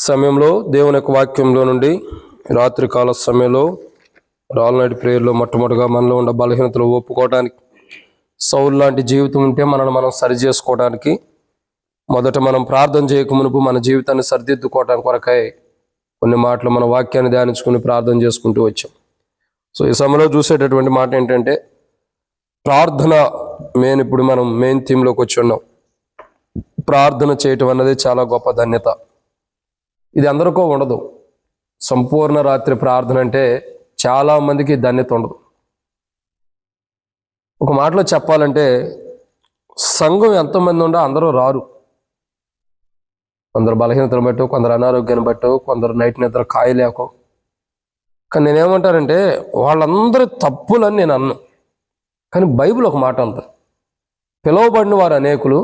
సమయంలో దేవుని యొక్క వాక్యంలో నుండి రాత్రికాల సమయంలో రాల్ నైట్ ప్రేయర్లో మొట్టమొదటిగా మనలో ఉన్న బలహీనతలు ఒప్పుకోవడానికి, సౌలు లాంటి జీవితం ఉంటే మనల్ని మనం సరి చేసుకోవడానికి, మొదట మనం ప్రార్థన చేయక మునుపు మన జీవితాన్ని సరిదిద్దుకోవడానికి కొరకై కొన్ని మాటలు మన వాక్యాన్ని ధ్యానించుకుని ప్రార్థన చేసుకుంటూ వచ్చాం. సో ఈ సమయంలో చూసేటటువంటి మాట ఏంటంటే ప్రార్థన. ఇప్పుడు మనం మెయిన్ థీమ్లోకి వచ్చి ఉన్నాం. ప్రార్థన చేయటం అన్నది చాలా గొప్ప ధన్యత. ఇది అందరికీ ఉండదు. సంపూర్ణ రాత్రి ప్రార్థన అంటే చాలా మందికి ధన్యత ఉండదు. ఒక మాటలో చెప్పాలంటే సంఘం ఎంతమంది ఉండో అందరూ రారు. కొందరు బలహీనతను బట్టో, కొందరు అనారోగ్యాన్ని బట్టో, కొందరు నైట్ నిద్ర కాయలేకో. కానీ నేనేమంటానంటే వాళ్ళందరి తప్పులని నేను అన్ను. కానీ బైబిల్ ఒక మాట అంత, పిలువబడిన వారు అనేకులు.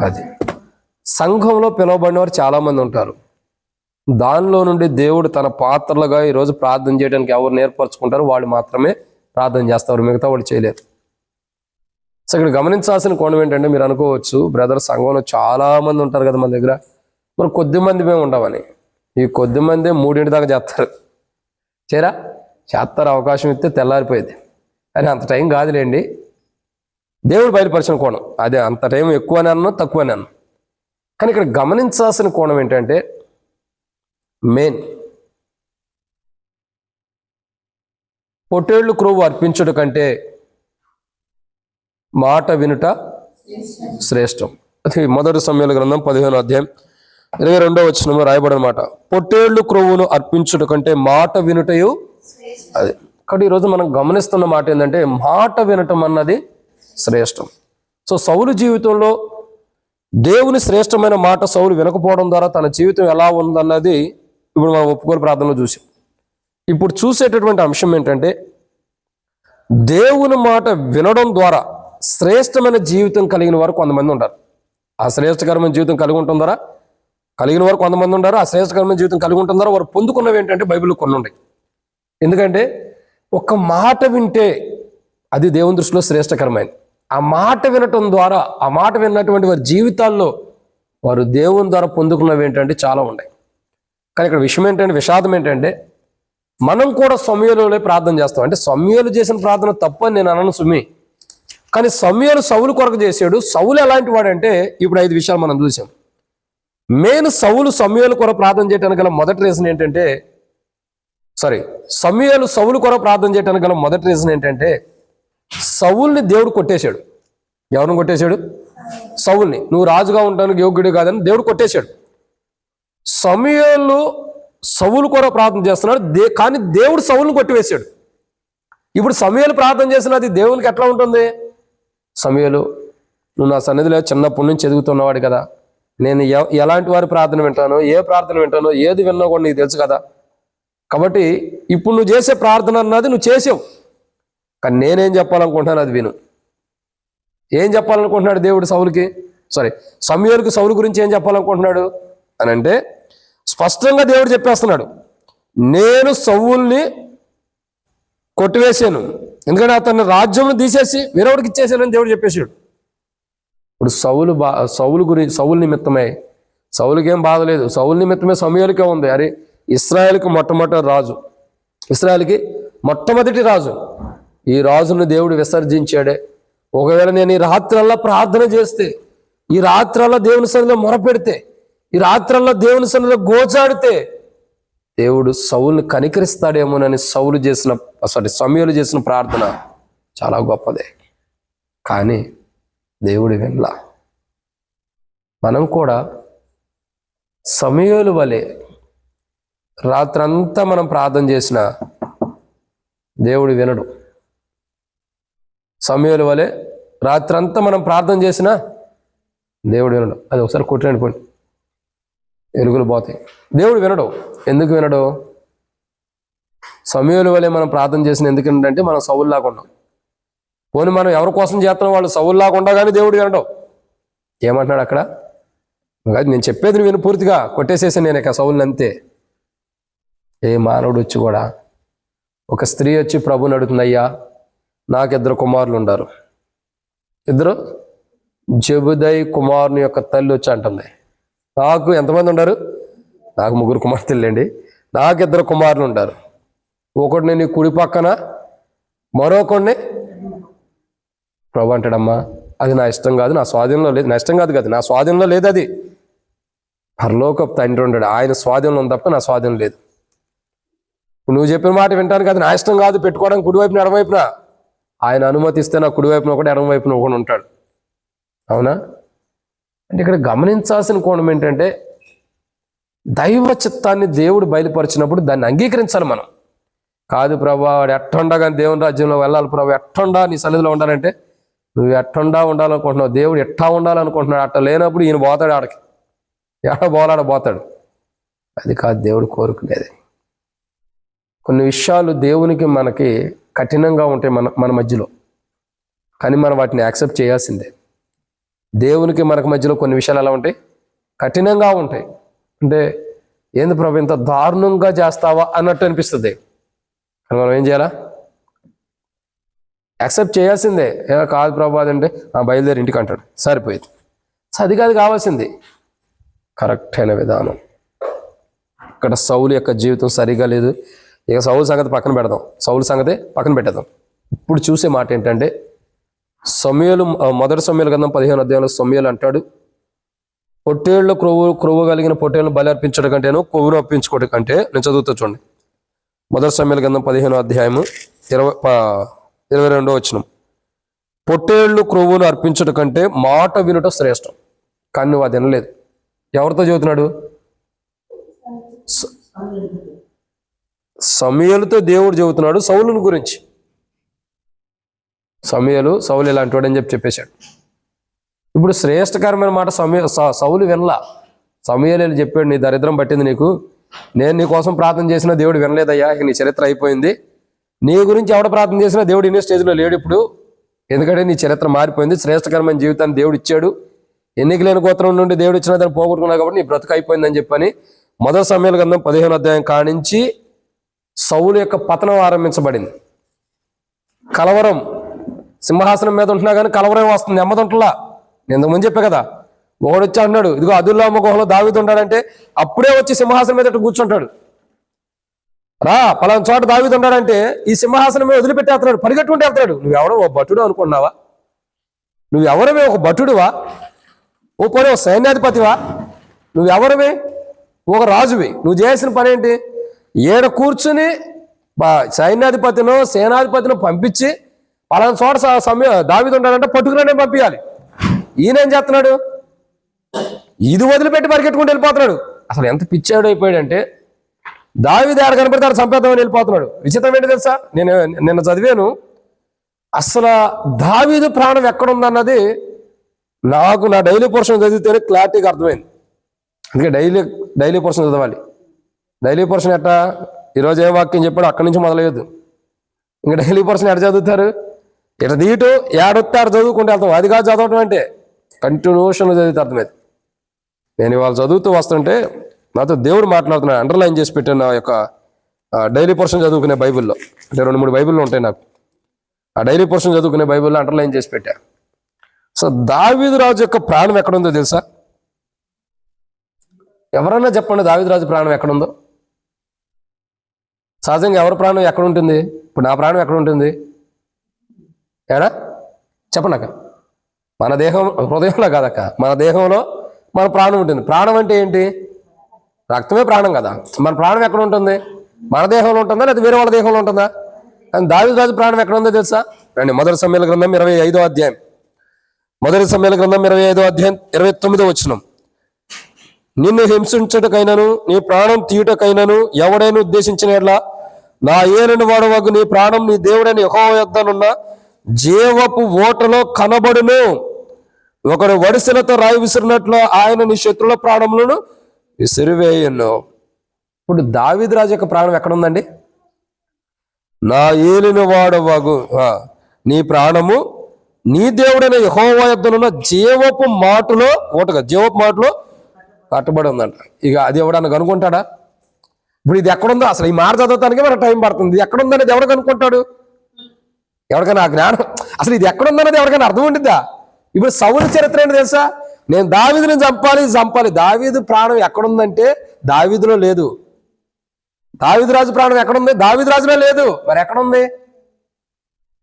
అది సంఘంలో పిలువబడిన వారు చాలామంది ఉంటారు. దానిలో నుండి దేవుడు తన పాత్రలుగా ఈరోజు ప్రార్థన చేయడానికి ఎవరు నేర్పరచుకుంటారో వాళ్ళు మాత్రమే ప్రార్థన చేస్తారు, మిగతా వాళ్ళు చేయలేరు. సో ఇక్కడ గమనించాల్సిన కోణం ఏంటంటే, మీరు అనుకోవచ్చు బ్రదర్ సంఘంలో చాలామంది ఉంటారు కదా మన దగ్గర, మరి కొద్ది మంది మేము ఉండమని. ఈ కొద్ది మంది 3 దాకా చేస్తారు. చేస్తారు, అవకాశం ఇస్తే తెల్లారిపోయింది. కానీ అంత టైం కాదులేండి. దేవుడు బయలుపరిచిన కోణం అదే. అంత టైం ఎక్కువని అన్నా తక్కువని అన్నా. కానీ ఇక్కడ గమనించాల్సిన కోణం ఏంటంటే మెయిన్ పొట్టేళ్లు క్రొవ్వు అర్పించుట కంటే మాట వినుట శ్రేష్టం. అది మొదటి సమూయేలు గ్రంథం 15వ అధ్యాయం 22వ వచనంలో రాయబడిన మాట. పొట్టేళ్లు క్రొవ్వును అర్పించుట కంటే మాట వినుటయు. అది కాబట్టి ఈరోజు మనం గమనిస్తున్న మాట ఏంటంటే మాట వినటం అన్నది శ్రేష్టం. సో సౌలు జీవితంలో దేవుని శ్రేష్టమైన మాట సౌలు వినకపోవడం ద్వారా తన జీవితం ఎలా ఉందన్నది ఇప్పుడు మనం ఒప్పుకోలు ప్రార్థనలో చూసాం. ఇప్పుడు చూసేటటువంటి అంశం ఏంటంటే దేవుని మాట వినడం ద్వారా శ్రేష్టమైన జీవితం కలిగిన వారు కొంతమంది ఉంటారు. ఆ శ్రేష్టకరమైన జీవితం కలిగిన వారు కొంతమంది ఉంటారు. ఆ శ్రేష్టకరమైన జీవితం కలిగి ఉంటుంది ద్వారా వారు పొందుకున్నవి ఏంటంటే బైబిల్లో కొన్ని ఉన్నాయి. ఎందుకంటే ఒక మాట వింటే అది దేవుని దృష్టిలో శ్రేష్టకరమైనది. ఆ మాట వినటం ద్వారా, ఆ మాట విన్నటువంటి వారి జీవితాల్లో వారు దేవుని ద్వారా పొందుకున్నవి ఏంటంటే చాలా ఉన్నాయి. కానీ ఇక్కడ విషాదం ఏంటంటే మనం కూడా సమూయేలులో ప్రార్థన చేస్తాం. అంటే సమూయేలు చేసిన ప్రార్థన తప్పని నేను అనను సుమి. కానీ సమూయేలు సౌలు కొరకు చేశాడు. సౌలు ఎలాంటి వాడంటే ఇప్పుడు 5 విషయాలు మనం చూసాం. మెయిన్ సమూయేలు కొరకు ప్రార్థన చేయడానికి గల మొదటి రీజన్ ఏంటంటే సమూయేలు కొరకు ప్రార్థన చేయడానికి గల మొదటి రీజన్ ఏంటంటే సౌలుని దేవుడు కొట్టేశాడు. ఎవరిని కొట్టేశాడు? సౌలుని. నువ్వు రాజుగా ఉండడానికి యోగ్యుడు కాదని దేవుడు కొట్టేశాడు. సమూయేలు సౌలు కొరకు ప్రార్థన చేస్తున్నాడు, కానీ దేవుడు సౌలుని కొట్టివేశాడు. ఇప్పుడు సమూయేలు ప్రార్థన చేసినది దేవునికి ఎట్లా ఉంటుంది? సమూయేలు, నువ్వు నా సన్నిధిలో చిన్నప్పటి నుంచి ఎదుగుతున్నవాడు కదా, నేను ఎలాంటి వారి ప్రార్థన వింటానో, ఏ ప్రార్థన వింటానో, ఏది విన్నా కూడా నీకు తెలుసు కదా. కాబట్టి ఇప్పుడు నువ్వు చేసే ప్రార్థన అన్నది నువ్వు చేసావు, కానీ నేనేం చెప్పాలనుకుంటున్నాను అది విను. ఏం చెప్పాలనుకుంటున్నాడు దేవుడు సమూయేలుకి సౌలు గురించి ఏం చెప్పాలనుకుంటున్నాడు అని అంటే స్పష్టంగా దేవుడు చెప్పేస్తున్నాడు, నేను సౌలుని కొట్టివేశాను, ఎందుకంటే అతన్ని రాజ్యం తీసేసి వేరొకరికి ఇచ్చేసానని దేవుడు చెప్పేశాడు. ఇప్పుడు సౌలు నిమిత్తమే, సౌలుకి ఏం బాధ లేదు, సౌలు నిమిత్తమే సమూయేలుకే ఉంది. అరే ఇశ్రాయేలుకి మొట్టమొదటి రాజు, ఈ రాజును దేవుడు విసర్జించాడే. ఒకవేళ నేను ఈ రాత్రల్లా ప్రార్థన చేస్తే, ఈ రాత్రల్లా దేవుని సన్నిధిలో మొరపెడితే, ఈ రాత్రల్లా దేవుని సన్నిధిలో గోచాడితే దేవుడు సౌలుని కనికరిస్తాడేమోనని సమూయేలు చేసిన ప్రార్థన చాలా గొప్పదే. కానీ దేవుడు వినలా. మనం కూడా సమూయేలు వలె రాత్రంతా మనం ప్రార్థన చేసిన దేవుడు వినడు. సమూయేలు వలె రాత్రంతా మనం ప్రార్థన చేసినా దేవుడు వినడు. అది ఒకసారి కొట్టినండి పోండి, ఎలుగులు పోతాయి. దేవుడు వినడు. ఎందుకు వినడు? సమూయేలు వలె మనం ప్రార్థన చేసిన ఎందుకు ఏంటంటే మనం సౌలు లాగా ఉన్నాం. పోనీ మనం ఎవరి కోసం చేస్తున్నాం, వాళ్ళు సౌలు లాగా ఉండా కానీ దేవుడు వినడు. ఏమంటున్నాడు అక్కడ? నేను చెప్పేది విను పూర్తిగా. కొట్టేసేసాను నేను ఇక సౌలుని అంతే. ఏ మానవుడు వచ్చి కూడా, ఒక స్త్రీ వచ్చి ప్రభుని అడుగుతుంది, అయ్యా నాకు 2 కుమారులు ఉన్నారు. 2 జెబెదయి కుమారుని యొక్క తల్లి వచ్చి అంటుంది, నాకు ఎంతమంది ఉన్నారు? నాకు 3 కుమార్తెలండి, నాకు 2 కుమారులు ఉంటారు. ఒకడిని నీ కుడి పక్కన, మరొకడిని ప్రభు అంటాడమ్మా అది నా ఇష్టం కాదు, నా స్వాధీనంలో లేదు. నా ఇష్టం కాదు నా స్వాధీనంలో లేదు. అది పరలోకపు తండ్రి ఉంటాడు, ఆయన స్వాధీనంలో ఉంది తప్ప నా స్వాధీనం లేదు. నువ్వు చెప్పిన మాట వింటాను కదా, నా ఇష్టం కాదు పెట్టుకోవడానికి కుడివైపున ఎడమవైపున, ఆయన అనుమతిస్తే నా కుడివైపున ఒకటి ఎడమవైపున ఒకటి ఉంటాడు. అవునా? అంటే ఇక్కడ గమనించాల్సిన కోణం ఏంటంటే దైవ చిత్తాన్ని దేవుడు బయలుపరిచినప్పుడు దాన్ని అంగీకరించాలి మనం. కాదు ప్రభా వాడు ఎట్టుండా కానీ దేవుని రాజ్యంలో వెళ్ళాలి ప్రభు, ఎట్టుండా నీ సన్నిధిలో ఉండాలంటే నువ్వు ఎట్టుండా ఉండాలనుకుంటున్నావు, దేవుడు ఎట్టా ఉండాలనుకుంటున్నాడు. అట్ట లేనప్పుడు ఈయన పోతాడు ఆడకి, పోతాడు. అది కాదు దేవుడు కోరుకునేది. కొన్ని విషయాలు దేవునికి మనకి కఠినంగా ఉంటాయి మన మధ్యలో, కానీ మనం వాటిని యాక్సెప్ట్ చేయాల్సిందే. దేవునికి మనకు మధ్యలో కొన్ని విషయాలు ఎలా ఉంటాయి? కఠినంగా ఉంటాయి. అంటే ఏంది ప్రభు ఇంత దారుణంగా చేస్తావా అన్నట్టు అనిపిస్తుంది. కానీ మనం ఏం చేయాలా? యాక్సెప్ట్ చేయాల్సిందే. కాదు ప్రభు అదంటే బయలుదేరి ఇంటికి అంటాడు, సరిపోయింది. అది కాదు కావాల్సింది, కరెక్ట్ అయిన విధానం. ఇక్కడ సౌలు యొక్క జీవితం సరిగా లేదు. ఇక సౌలు సంగతి పక్కన పెడదాం, సౌలు సంగతి పక్కన పెట్టేద్దాం. ఇప్పుడు చూసే మాట ఏంటంటే సమూయేలు, మొదటి సమూయేలు గ్రంథం 15వ అధ్యాయంలో సమూయేలు అంటాడు, పొట్టేళ్ళు క్రొవ్వు కలిగిన పొట్టేళ్ళను బలి అర్పించడం కంటేను కొవ్వును అర్పించుకోవడం కంటే, నేను చదువుతా చూడండి, మొదటి సమూయేలు గ్రంథం 15వ అధ్యాయము 22వ వచనం, పొట్టేళ్ళు క్రొవ్వును అర్పించడం కంటే మాట వినుట శ్రేష్టం. కానీ నువ్వు అది వినలేదు. ఎవరితో చెబుతున్నాడు? సమూయేలుతో దేవుడు చెబుతున్నాడు సౌలుని గురించి. సౌలు ఇలాంటి వాడని చెప్పేశాడు. ఇప్పుడు శ్రేష్టకరమైన మాట సౌలు వినలా. సమూయేలు చెప్పాడు, నీ దరిద్రం పట్టింది నీకు, నేను నీ కోసం ప్రార్థన చేసినా దేవుడు వినలేదయ్యా, ఇక నీ చరిత్ర అయిపోయింది. నీ గురించి ఎవడ ప్రార్థన చేసినా దేవుడు ఇన్ని స్టేజ్లో లేడు ఇప్పుడు, ఎందుకంటే నీ చరిత్ర మారిపోయింది. శ్రేష్టకరమైన జీవితాన్ని దేవుడు ఇచ్చాడు, ఎన్నిక లేని గోత్రం నుండి దేవుడు ఇచ్చిన దాన్ని పోగొట్టుకున్నావు కాబట్టి నీ బ్రతుకు అయిపోయిందని చెప్పని మొదటి సమూయేలు గ్రంథం 15వ అధ్యాయం కానించి సౌలు యొక్క పతనం ఆరంభించబడింది. కలవరం, సింహాసనం మీద ఉంటున్నా కానీ కలవరం వస్తుంది, నెమ్మదుంటలా. నేను ఇంతకుముందు చెప్పా కదా, ఒకడు వచ్చి అన్నాడు, ఇదిగో అదుల్లామ గుహలో దావీదు ఉంటాడంటే అప్పుడే వచ్చి సింహాసనం మీద కూర్చుంటాడు. రా పలానా చోట దావీదు ఉంటాడంటే ఈ సింహాసనం మీద వదిలిపెట్టేస్తున్నాడు, పరిగెట్టుకుంటే వెళ్తాడు. నువ్వెవడో ఓ భటుడు అనుకున్నావా? నువ్వెవరమే? ఒక భటుడువా? ఓ పోనీ ఓ సైన్యాధిపతివా? నువ్వెవరమే? ఒక రాజువి. నువ్వు చేసిన పని ఏంటి? ఏడ కూర్చుని సైన్యాధిపతినో సేనాధిపతినో పంపించి పలానా చోట దావీదు ఉంటాడంటే పట్టుకురానే పంపించాలి. ఈయనేం చేస్తున్నాడు? ఇది వదిలిపెట్టి పరిగెట్టుకుంటూ వెళ్ళిపోతున్నాడు. అసలు ఎంత పిచ్చాడు అయిపోయాడంటే దావీదు ఆడ కనపడతాడు చంపేద్దామని వెళ్ళిపోతున్నాడు. విచిత్రం ఏంటి తెలుసా? నేను నిన్న చదివాను, అసలు దావీదు ప్రాణం ఎక్కడుందన్నది నాకు నా డైలీ పోర్షన్ చదివితేనే క్లారిటీగా అర్థమైంది. అందుకే డైలీ పోర్షన్ చదవాలి. డైలీ పోర్షన్ ఎట్టా? ఈరోజు ఏ వాక్యం చెప్పాడు అక్కడి నుంచి మొదలయ్యొద్దు. ఇంకా డైలీ పోర్షన్ ఎట్ట చదువుతారు? ఇట దీటు ఏడొత్తే ఆడ చదువుకుంటే వెళ్తాం. అది కాదు చదవటం అంటే, కంటిన్యూషన్గా చదివితే అర్థమైంది. నేను ఇవాళ చదువుతూ వస్తుంటే నాతో దేవుడు మాట్లాడుతున్నాడు. అండర్లైన్ చేసి పెట్టాను నా యొక్క డైలీ పోర్షన్ చదువుకునే బైబిల్లో. అంటే 2-3 బైబిల్లో ఉంటాయి నాకు. ఆ డైలీ పోర్షన్ చదువుకునే బైబిల్లో అండర్లైన్ చేసి పెట్టా. సో దావీదు రాజు యొక్క ప్రాణం ఎక్కడుందో తెలుసా? ఎవరన్నా చెప్పండి, దావీదు రాజు ప్రాణం ఎక్కడుందో? సహజంగా ఎవరి ప్రాణం ఎక్కడ ఉంటుంది? ఇప్పుడు నా ప్రాణం ఎక్కడ ఉంటుంది? ఏడా చెప్పండి. మన దేహం, హృదయంలో కాదక్క, మన దేహంలో మన ప్రాణం ఉంటుంది. ప్రాణం అంటే ఏంటి? రక్తమే ప్రాణం కదా. మన ప్రాణం ఎక్కడ ఉంటుంది? మన దేహంలో ఉంటుందా లేదా వేరే వాళ్ళ దేహంలో ఉంటుందా? కానీ దావీదు రాజు ప్రాణం ఎక్కడ ఉందో తెలుసా? రండి, మొదటి సమూయేలు గ్రంథం 25వ అధ్యాయం, మొదటి సమూయేలు గ్రంథం 25వ అధ్యాయం 29వ వచనం, నిన్ను హింసించుటకైనను నీ ప్రాణం తీయుటకైనను ఎవడైనా ఉద్దేశించిన ఎడ్లా నా ఏలిన వాడవగు నీ ప్రాణం నీ దేవుడైన యెహోవా యొద్దనున్న జీవపు ఓటలో కనబడును. ఒకడు వడిసెలతో రాయి విసిరినట్లు ఆయన నీ శత్రుల ప్రాణములను విసిరివేయను. ఇప్పుడు దావీదు రాజు యొక్క ప్రాణం ఎక్కడుందండి? నా ఏలిన వాడవగు నీ ప్రాణము నీ దేవుడైన యెహోవా యొద్దనున్న జీవపు మాటలో కట్టుబడి ఉందంట. ఇక అది ఎవడన్నా కనుక్కుంటాడా? ఇప్పుడు ఇది ఎక్కడుందో అసలు ఈ మాట చదవటానికి మనకు టైం పడుతుంది. ఇది ఎక్కడుందనేది ఎవడు కనుక్కుంటాడు? ఎవరికైనా ఆ జ్ఞానం అసలు ఇది ఎక్కడుందనేది ఎవరికైనా అర్థం ఉండిద్దా? ఇప్పుడు సౌలు చరిత్ర ఏంటి తెలుసా? నేను దావీదుని చంపాలి. దావీదు ప్రాణం ఎక్కడుందంటే దావీదులో లేదు. దావీదు రాజు ప్రాణం ఎక్కడుంది? దావీదు రాజులో లేదు. మరి ఎక్కడుంది?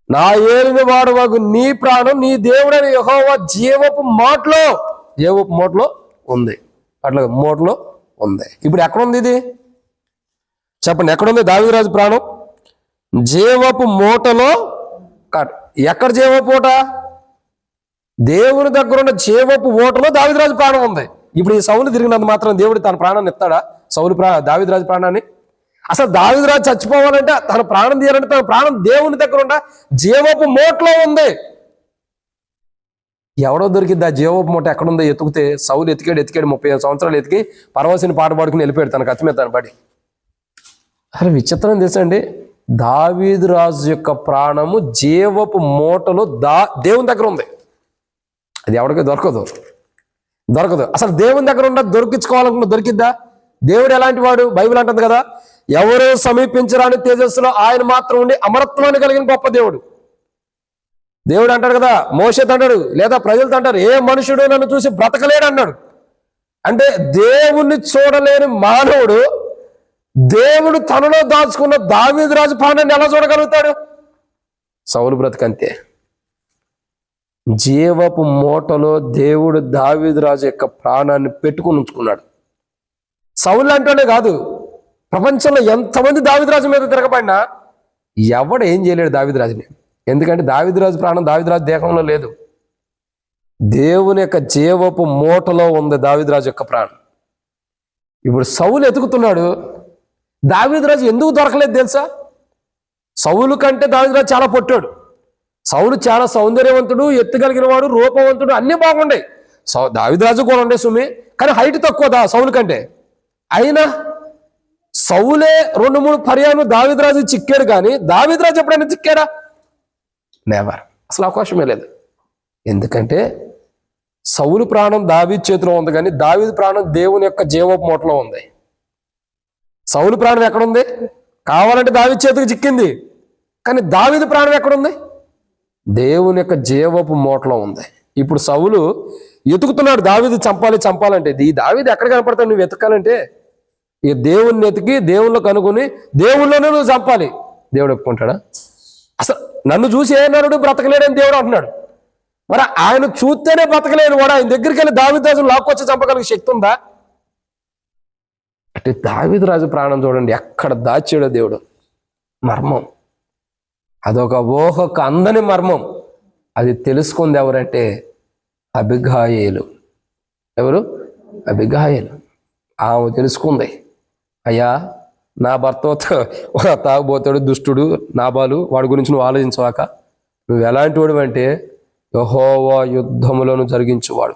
నా ఏలిన వాడవగు నీ ప్రాణం నీ దేవుడైన యెహోవా జీవపు మోట్లో ఉంది. అట్లా మోట్లో ఉంది. ఇప్పుడు ఎక్కడుంది ఇది? చెప్పండి, ఎక్కడుంది దావీదు రాజు ప్రాణం? జీవపు మూటలో కాదు. ఎక్కడ జీవపు ఊట? దేవుని దగ్గర ఉన్న జీవపు ఊటలో దావీదు రాజు ప్రాణం ఉంది. ఇప్పుడు ఈ సౌలు తిరిగినంత మాత్రం దేవుడు తన ప్రాణాన్ని ఇస్తాడా? దావీదు రాజు ప్రాణాన్ని? అసలు దావీదు రాజు చచ్చిపోవాలంటే, తన ప్రాణం తీయాలంటే తన ప్రాణం దేవుని దగ్గర ఉన్న జీవపు మూటలో ఉంది. ఎవడో దొరికింది ఆ జీవపు మూట? ఎక్కడుందో ఎతికితే సౌలు ఎతికాడు 35 సంవత్సరాలు ఎతికి పరవశిని పాట పాడుకుని వెళ్ళిపోయాడు తన కత్తి మీద తన పడి. అరే విచిత్రం తెలుసండి, దావీదు రాజు యొక్క ప్రాణము జీవపు మూటలో దేవుని దగ్గర ఉంది. అది ఎవరికి దొరకదు. అసలు దేవుని దగ్గర ఉన్న దొరికించుకోవాలనుకున్న దొరికిద్దా? దేవుడు ఎలాంటి వాడు? బైబిల్ అంటుంది కదా, ఎవరు సమీపించరాని తేజస్సులో ఆయన మాత్రం ఉండి అమరత్వాన్ని కలిగిన గొప్ప దేవుడు. దేవుడు అంటాడు కదా, మోషేతో అంటాడు, లేదా ప్రజలతో అంటారు, ఏ మనుషుడు నన్ను చూసి బ్రతకలేడు అన్నాడు. అంటే దేవుణ్ణి చూడలేని మానవుడు దేవుడు తనలో దాచుకున్న దావీదు రాజు ప్రాణాన్ని ఎలా చూడగలుగుతాడు? సౌలు బ్రతకంతే. జీవపు మూటలో దేవుడు దావీదు రాజు యొక్క ప్రాణాన్ని పెట్టుకుని ఉంచుకున్నాడు. సౌలు అంటేనే కాదు, ప్రపంచంలో ఎంతమంది దావీదు రాజు మీద తిరగబడినా ఎవడు ఏం చేయలేడు దావీదు రాజుని. ఎందుకంటే దావీదు రాజు ప్రాణం దావీదు రాజు దేహంలో లేదు, దేవుని యొక్క జీవపు మూటలో ఉంది దావీదు రాజు యొక్క ప్రాణం. ఇప్పుడు సౌలు ఎతుకుతున్నాడు, దావీదు రాజు ఎందుకు దొరకలేదు తెలుసా? సౌలు కంటే దావీదు రాజు చాలా పొట్టాడు. సౌలు చాలా సౌందర్యవంతుడు, ఎత్తుగలిగిన వాడు, రూపవంతుడు, అన్నీ బాగుండే. దావీదు రాజు కూడా ఉండే సుమి, కానీ హైట్ తక్కువ సౌలు కంటే. అయినా సౌలే 2-3 పర్యాలు దావీదు రాజు చిక్కాడు, కానీ దావీదు రాజు ఎప్పుడైనా చిక్కాడా? నెవర్. అసలు అవకాశమే లేదు. ఎందుకంటే సౌలు ప్రాణం దావీదు చేతిలో ఉంది, కానీ దావీదు ప్రాణం దేవుని యొక్క జీవపు మూటలో ఉంది. సౌలు ప్రాణం ఎక్కడుంది? కావాలంటే దావీదు చేతికి చిక్కింది, కానీ దావీదు ప్రాణం ఎక్కడుంది? దేవుని యొక్క జీవపు మూటలో ఉంది. ఇప్పుడు సౌలు ఎతుకుతున్నాడు దావీదు చంపాలంటే. ఈ దావీదు ఎక్కడ కనపడతాడు? నువ్వు వెతకాలంటే ఈ దేవుణ్ణి ఎతికి దేవుళ్ళు కనుగొని దేవుళ్ళలోనే నువ్వు చంపాలి. దేవుడు ఒప్పుకుంటాడా? అసలు నన్ను చూసి ఏ నరుడు బ్రతకలేడని దేవుడు అంటున్నాడు. మరి ఆయన చూస్తేనే బ్రతకలేడు వాడు, ఆయన దగ్గరికి వెళ్ళి దావీదు రాజు లాక్కొచ్చి చంపగలిగే శక్తి ఉందా? అంటే దావీదు రాజు ప్రాణం చూడండి ఎక్కడ దాచాడో దేవుడు. మర్మం, అదొక ఊహకు అందని మర్మం. అది తెలుసుకుంది ఎవరంటే అబిగయీలు. ఎవరు? అబిగయీలు. ఆమె తెలుసుకుంది, అయ్యా నా భర్త తాగుబోతాడు, దుష్టుడు నాబాలు, వాడి గురించి నువ్వు ఆలోచించవాక, నువ్వు ఎలాంటి వాడు అంటే యెహోవా యుద్ధములను జరిగించువాడు.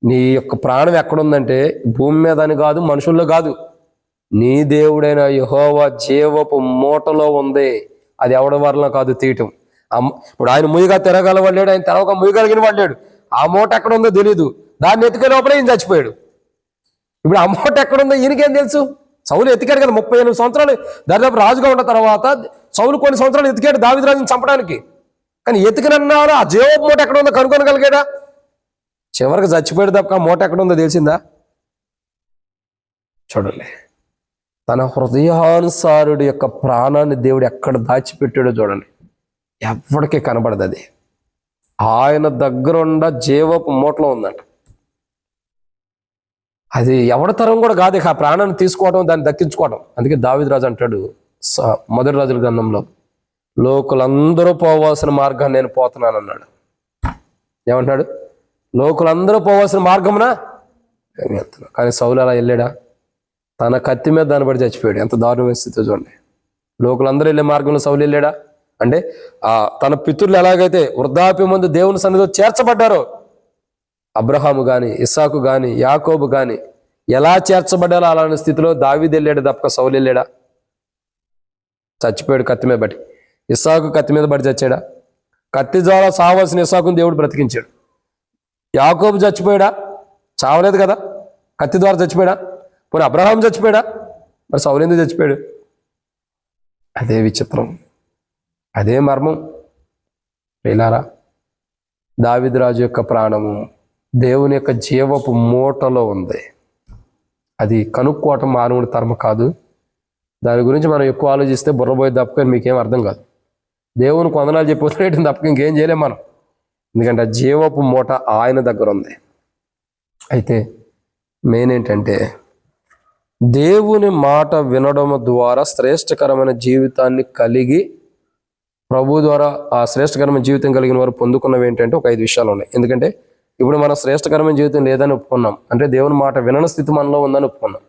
నీ యొక్క ప్రాణం ఎక్కడుందంటే భూమి మీద అని కాదు, మనుషుల్లో కాదు, నీ దేవుడైన యెహోవా జీవపు మూటలో ఉంది. అది ఎవడి వల్ల కాదు తీయటం. ఇప్పుడు ఆయన ముయ్యగా తిరగలవాడు, ఆయన తెరవక ముయ్యగలిగిన వాడు. ఆ మూట ఎక్కడ ఉందో తెలియదు, దాన్ని ఎత్తుకే లోపలే ఈయన చచ్చిపోయాడు. ఇప్పుడు ఆ మూట ఎక్కడుందో ఈయనకేం తెలుసు? సౌలు ఎతికాడు కదా, 38 సంవత్సరాలు దాదాపు రాజుగా ఉన్న తర్వాత సౌలు కొన్ని సంవత్సరాలు ఎతికాడు దావీదు రాజుని చంపడానికి. కానీ ఎతికినన్నారు ఆ జీవపు మూట ఎక్కడ ఉందో కనుక్కోగలిగాడా? చివరికి చచ్చిపోయాడు తప్ప ఆ మూట ఎక్కడ ఉందో తెలిసిందా? చూడండి, తన హృదయానుసారుడి యొక్క ప్రాణాన్ని దేవుడు ఎక్కడ దాచిపెట్టాడో చూడండి. ఎవరికి కనబడదు. అది ఆయన దగ్గరుండ జీవపు మూటలో ఉందంట. అది ఎవరి తరం కూడా కాదు ఆ ప్రాణాన్ని తీసుకోవడం, దాన్ని దక్కించుకోవడం. అందుకే దావీదు రాజు అంటాడు మొదటి రాజుల గ్రంథంలో, లోకులందరూ పోవాల్సిన మార్గాన్ని నేను పోతున్నాను అన్నాడు. ఏమంటున్నాడు? లోకులందరూ పోవాల్సిన మార్గమునా నేను వెళ్తున్నా. కానీ సౌలు అలా వెళ్ళాడా? తన కత్తి మీద దాన్ని బట్టి చచ్చిపోయాడు. ఎంత దారుణమైన స్థితిలో చూడండి. లోకులందరూ వెళ్ళే మార్గంలో సౌలు వెళ్ళాడా? అంటే తన పితరులు ఎలాగైతే వృద్ధాప్యం ముందు దేవుని సన్నిధిలో చేర్చబడ్డారో, అబ్రహాము కానీ ఇస్సాకు కానీ యాకోబు కానీ ఎలా చేర్చబడ్డారో అలాంటి స్థితిలో దావీదు వెళ్ళాడు తప్ప సౌలు వెళ్ళాడా? చచ్చిపోయాడు కత్తి మీద బట్టి. ఇస్సాకు కత్తి మీద బట్టి చచ్చాడా? కత్తి ద్వారా చావాల్సిన ఇస్సాకుని దేవుడు బ్రతికించాడు. యాకోబు చచ్చిపోయాడా? చావలేదు కదా, కత్తి ద్వారా చచ్చిపోయాడా? పోనీ అబ్రహాం చచ్చిపోయాడా? మరి సౌలు ఎందుకు చచ్చిపోయాడు? అదే విచిత్రం, అదే మర్మం. వీళ్ళారా, దావీదు రాజు యొక్క ప్రాణము దేవుని యొక్క జీవపు మూటలో ఉంది. అది కనుక్కోవటం మానవుడి తరమ కాదు. దాని గురించి మనం ఎక్కువ ఆలోచిస్తే బుర్రపోయి తప్పక మీకేం అర్థం కాదు. దేవుని కొందనాలు చెప్పినట్టు తప్పక ఇంకేం చేయలేం మనం. ఎందుకంటే ఆ జీవపు మూట ఆయన దగ్గర ఉంది. అయితే మెయిన్ ఏంటంటే దేవుని మాట వినడం ద్వారా శ్రేష్టకరమైన జీవితాన్ని కలిగి ప్రభు ద్వారా ఆ శ్రేష్టకరమైన జీవితం కలిగిన వారు పొందుకున్నవి ఏంటంటే ఒక 5 విషయాలు ఉన్నాయి. ఎందుకంటే ఇప్పుడు మనం శ్రేష్టకరమైన జీవితం లేదని ఒప్పుకున్నాం, అంటే దేవుని మాట వినని స్థితి మనలో ఉందని ఒప్పుకున్నాం.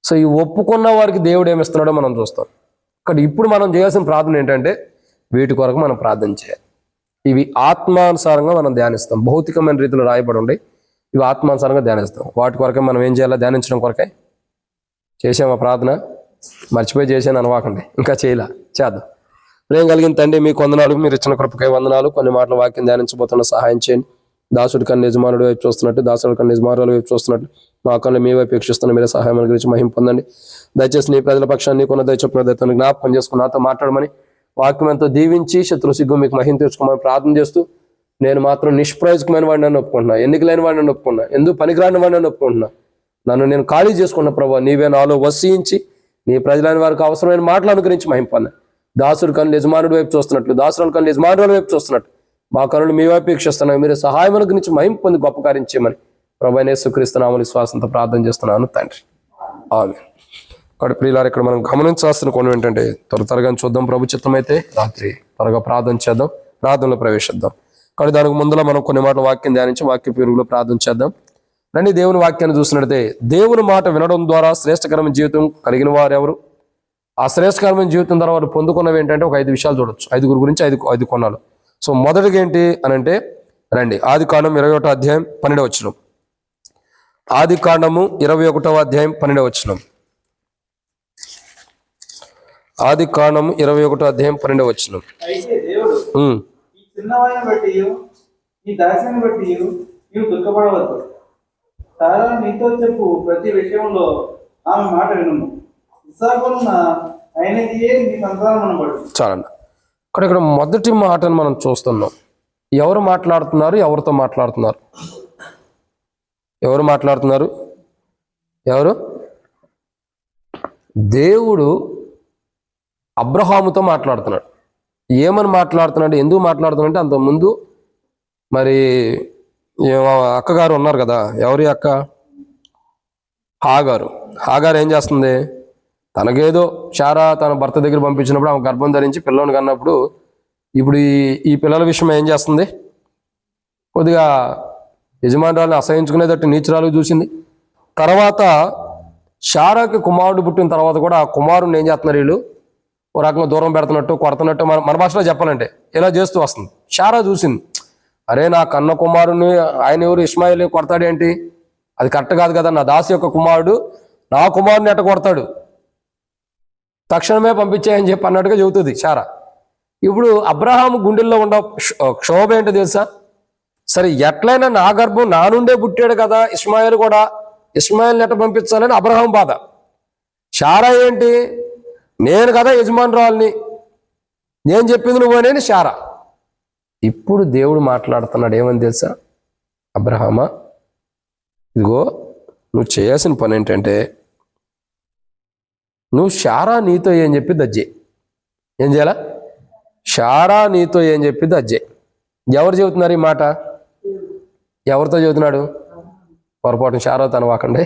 సో ఈ ఒప్పుకున్న వారికి దేవుడు ఏమిస్తున్నాడో మనం చూస్తాం. ఇప్పుడు మనం చేయాల్సిన ప్రార్థన ఏంటంటే వీటి కొరకు మనం ప్రార్థన చేయాలి. ఇవి ఆత్మానుసారంగా మనం ధ్యానిస్తాం. భౌతికమైన రీతిలో రాయబడి ఉండి ఇవి ఆత్మానుసారంగా ధ్యానిస్తాం. వాటి కొరకే మనం ఏం చేయాలి? ధ్యానించడం కొరకే చేసామా ప్రార్థన? మర్చిపోయి చేసాను అనవాకండి, ఇంకా చేద్దాం. ప్రేమ కలిగిన తండ్రి మీకు వందనాలు, మీరు ఇచ్చిన కృపకై వందనాలు. కొన్ని మాటల వాక్యం ధ్యానించబోతున్న సహాయం చేయండి. దాసుడి కన్నా యజమానుడి వైపు చూస్తున్నట్టు, దాసుడి కన్నా యజమానుల వైపు చూస్తున్నట్టు మా కళ్ళు మీ వైపు వీక్షిస్తున్న మీరే సహాయం గురించి మహిమ పొందండి. దయచేసి నీ ప్రజల పక్షాన్ని కొన్న దయచొప్పున దయతో జ్ఞాపకం చేసుకుని నాతో మాట్లాడమని, వాక్యం ఎంతో దీవించి శత్రు సిగ్గు మీకు మహిమ తెచ్చుకోమని ప్రార్థన చేస్తూ, నేను మాత్రం నిష్ప్రయోజకమైన వాడిని నన్ను ఒప్పుకుంటున్నా, ఎన్నికలైన వాడిని నన్ను ఒప్పుకున్నా, ఎందుకు పనికిరాని వాడిని నన్ను ఒప్పుకుంటున్నా. నన్ను నేను ఖాళీ చేసుకున్న ప్రభావ నీవే నాలో వసించి నీ ప్రజలైన వారికి అవసరమైన మాటలు అనుగ్రహించి మహిమ పొందండి. దాసుడు కన్నులు యజమానుడి వైపు చూస్తున్నట్లు, దాసుల కన్నులు యజమానుల వైపు చూస్తున్నట్టు మా కన్నులు మీ వైపు వీక్షిస్తున్నాయి. మీరు సహాయం గురించి మహిమ పొంది గొప్ప కార్యం చేయమని ప్రభువైన యేసుక్రీస్తు నామములో విశ్వాసంతో ప్రార్థన చేస్తున్నాను తండ్రి, ఆమేన్. కాబట్టి ప్రియులారా, ఇక్కడ మనం గమనించాల్సిన కొన్ని ఏంటంటే త్వరగా చూద్దాం. ప్రభు చిత్తమైతే రాత్రి త్వరగా ప్రార్థన చేద్దాం, ప్రార్థనలో ప్రవేశిద్దాం. కాబట్టి దానికి ముందులో మనం కొన్ని మాటల వాక్యం ధ్యానించి వాక్య పేరులో ప్రార్థన చేద్దాం. రండి, దేవుని వాక్యాన్ని చూసినట్లయితే దేవుని మాట వినడం ద్వారా శ్రేష్టకరమైన జీవితం కలిగిన వారు ఎవరు? ఆ శ్రేష్టకరమైన జీవితం ద్వారా వారు పొందుకున్నవి ఏంటంటే ఒక 5 విషయాలు చూడొచ్చు. 5 గురించి 5 కొన్నాలు. సో మొదటిగా ఏంటి అని అంటే, రండి ఆదికాండం 21వ అధ్యాయం 12వ వచనం. ఆదికాండము 21వ అధ్యాయం 12వ వచనం. ఆదికాండము 21వ అధ్యాయం 12వ వచనం. అయితే దేవుడు ఈ చిన్నవారిని బట్టి ఈ దాసిని బట్టి నీవు దుఃఖపడవద్దు. సారా నీతో చెప్పు ప్రతి విషయంలో ఆమె మాట వినుము. ఇస్సాకున్న అయినదియే నీ సంతానం అనబడు. చాలండి. ఇక్కడ మొదటి మాటను మనం చూస్తున్నాం. ఎవరు మాట్లాడుతున్నారు? ఎవరితో మాట్లాడుతున్నారు? ఎవరు మాట్లాడుతున్నారు? ఎవరు? దేవుడు అబ్రహాముతో మాట్లాడుతున్నాడు. ఏమని మాట్లాడుతున్నాడు? ఎందుకు మాట్లాడుతున్నాడు అంటే, అంతకుముందు మరి అక్కగారు ఉన్నారు కదా, ఎవరి అక్క? హాగారు ఏం చేస్తుంది? తనకేదో శారా తన భర్త దగ్గర పంపించినప్పుడు ఆమె గర్భం ధరించి పిల్లని కన్నప్పుడు, ఇప్పుడు ఈ పిల్లల విషయం ఏం చేస్తుంది? కొద్దిగా యజమానురాలను అసహించుకునేటట్టు నీచురాలు చూసింది. తర్వాత శారాకి కుమారుడు పుట్టిన తర్వాత కూడా ఆ కుమారుడిని ఏం చేస్తున్నారు వీళ్ళు? ఓ రకంగా దూరం పెడుతున్నట్టు, కొడుతున్నట్టు, మన భాషలో చెప్పాలంటే ఇలా చేస్తూ వస్తుంది. శారా చూసింది, అరే నా కన్న కుమారుని ఆయన ఎవరు ఇష్మాయిల్ని కొడతాడేంటి? అది కరెక్ట్ కాదు కదా, నా దాసి యొక్క కుమారుడు నా కుమారుని ఎట్ట కొడతాడు, తక్షణమే పంపించాయని చెప్పి అన్నట్టుగా చెబుతుంది శారా. ఇప్పుడు అబ్రహాము గుండెల్లో ఉన్న క్షోభ ఏంటో తెలుసా? సరే ఎట్లయినా నా గర్భం నా నుండే పుట్టాడు కదా ఇష్మాయిల్ కూడా, ఇష్మాయిల్ని ఎట్ట పంపించాలని అబ్రహాం బాధ. శారా ఏంటి? నేను కదా యజమానురాల్ని, నేను చెప్పింది నువ్వు అనేది శారా. ఇప్పుడు దేవుడు మాట్లాడుతున్నాడు, ఏమని తెలుసా? అబ్రహామా, ఇదిగో నువ్వు చేయాల్సిన పని ఏంటంటే, నువ్వు శారా నీతో ఏం చెప్పి అజ్జే. ఏం చేయాలా? శారా నీతో ఏం చెప్పి అజ్జే. ఎవరు చెబుతున్నారు ఈ మాట? ఎవరితో చెబుతున్నాడు? పొరపాటున శారాతో అనవాకండి,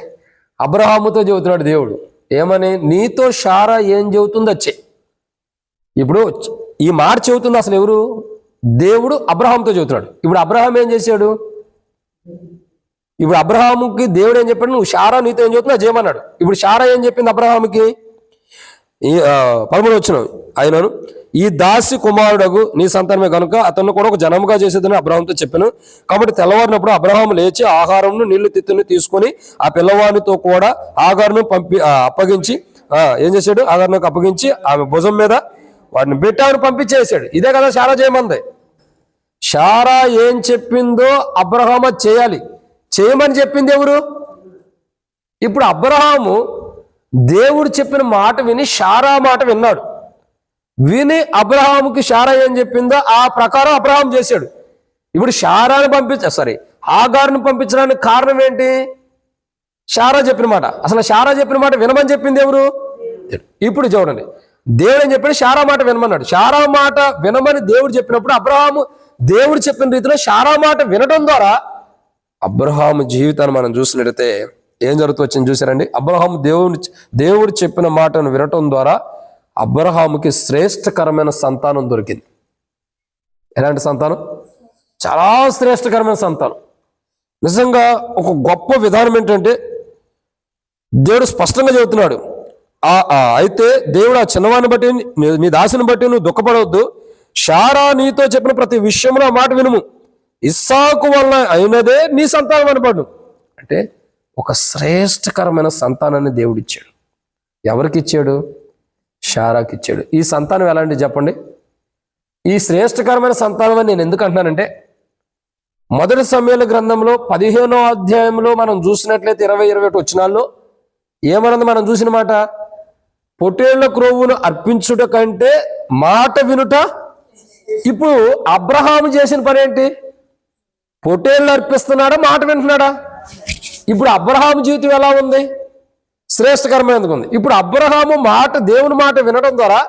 అబ్రహాముతో చెబుతున్నాడు దేవుడు. ఏమని? నీతో శారా ఏం చెబుతుంది అచ్చే. ఇప్పుడు ఈ మాట చెబుతుంది అసలు ఎవరు? దేవుడు అబ్రహాంతో చెబుతున్నాడు. ఇప్పుడు అబ్రహాం ఏం చేశాడు? ఇప్పుడు అబ్రహాముకి దేవుడు ఏం చెప్పాడు? నువ్వు శారా నీతో ఏం చెబుతున్నా చేయమన్నాడు. ఇప్పుడు శారా ఏం చెప్పింది అబ్రహాముకి? 13వ వచనం, ఆయనను ఈ దాసి కుమారుడగు నీ సంతానమే కనుక అతను కూడా ఒక జనముగా చేసేదని అబ్రహాంతో చెప్పాను. కాబట్టి తెల్లవారినప్పుడు అబ్రహాం లేచి ఆహారంను నీళ్లు తిత్తుని తీసుకొని ఆ పిల్లవాడితో కూడా ఆగారును అప్పగించి ఏం చేశాడు? ఆగారునికి అప్పగించి ఆమె భుజం మీద వాడిని బిడ్డను పంపించేసాడు. ఇదే కదా శారా చేయమంది. శారా ఏం చెప్పిందో అబ్రహాం చేయాలి, చేయమని చెప్పింది ఎవరు? ఇప్పుడు అబ్రహాము దేవుడు చెప్పిన మాట విని శారా మాట విన్నాడు. విని అబ్రహాముకి శారా ఏం చెప్పిందో ఆ ప్రకారం అబ్రహాం చేశాడు. ఇప్పుడు శారాని హాగారుని పంపించడానికి కారణం ఏంటి? శారా చెప్పిన మాట, అసలు శారా చెప్పిన మాట వినమని చెప్పింది ఎవరు? ఇప్పుడు చూడండి, దేవుడు ఏం చెప్పాడు? శారా మాట వినమన్నాడు. శారా మాట వినమని దేవుడు చెప్పినప్పుడు అబ్రహాము దేవుడు చెప్పిన రీతిలో శారా మాట వినడం ద్వారా అబ్రహాము జీవితాన్ని మనం చూసినట్టయితే ఏం జరుగుతూ వచ్చింది చూసారండి. అబ్రహాము దేవుడు చెప్పిన మాటను వినటం ద్వారా అబ్రహాముకి శ్రేష్టకరమైన సంతానం దొరికింది. ఎలాంటి సంతానం? చాలా శ్రేష్టకరమైన సంతానం. నిజంగా ఒక గొప్ప విధానం ఏంటంటే దేవుడు స్పష్టంగా చెబుతున్నాడు, అయితే దేవుడు ఆ చిన్నవాడిని బట్టి నీ దాసిని బట్టి నువ్వు దుఃఖపడవద్దు, శారా నీతో చెప్పిన ప్రతి విషయంలో ఆ మాట వినుము, ఇస్సాకు వల్ల అయినదే నీ సంతానం అనబడు. అంటే ఒక శ్రేష్టకరమైన సంతానాన్ని దేవుడు ఇచ్చాడు. ఎవరికి ఇచ్చాడు? శారాకి ఇచ్చాడు. ఈ సంతానం ఎలాంటి చెప్పండి? ఈ శ్రేష్టకరమైన సంతానం అని నేను ఎందుకు అంటున్నానంటే, మొదటి సమూయేలు గ్రంథంలో 15వ అధ్యాయంలో మనం చూసినట్లయితే 20-21 వచనాల్లో ఏమన్నది మనం చూసిన మాట? పొట్టేళ్ల క్రొవ్వును అర్పించుట కంటే మాట వినుట. ఇప్పుడు అబ్రహాము చేసిన పని ఏంటి? పొట్టేళ్ళు అర్పిస్తున్నాడా, మాట వింటున్నాడా? ఇప్పుడు అబ్రహాము జీవితం ఎలా ఉంది? శ్రేష్టకరమైనది ఉంది. ఇప్పుడు అబ్రహాము మాట, దేవుని మాట వినడం ద్వారా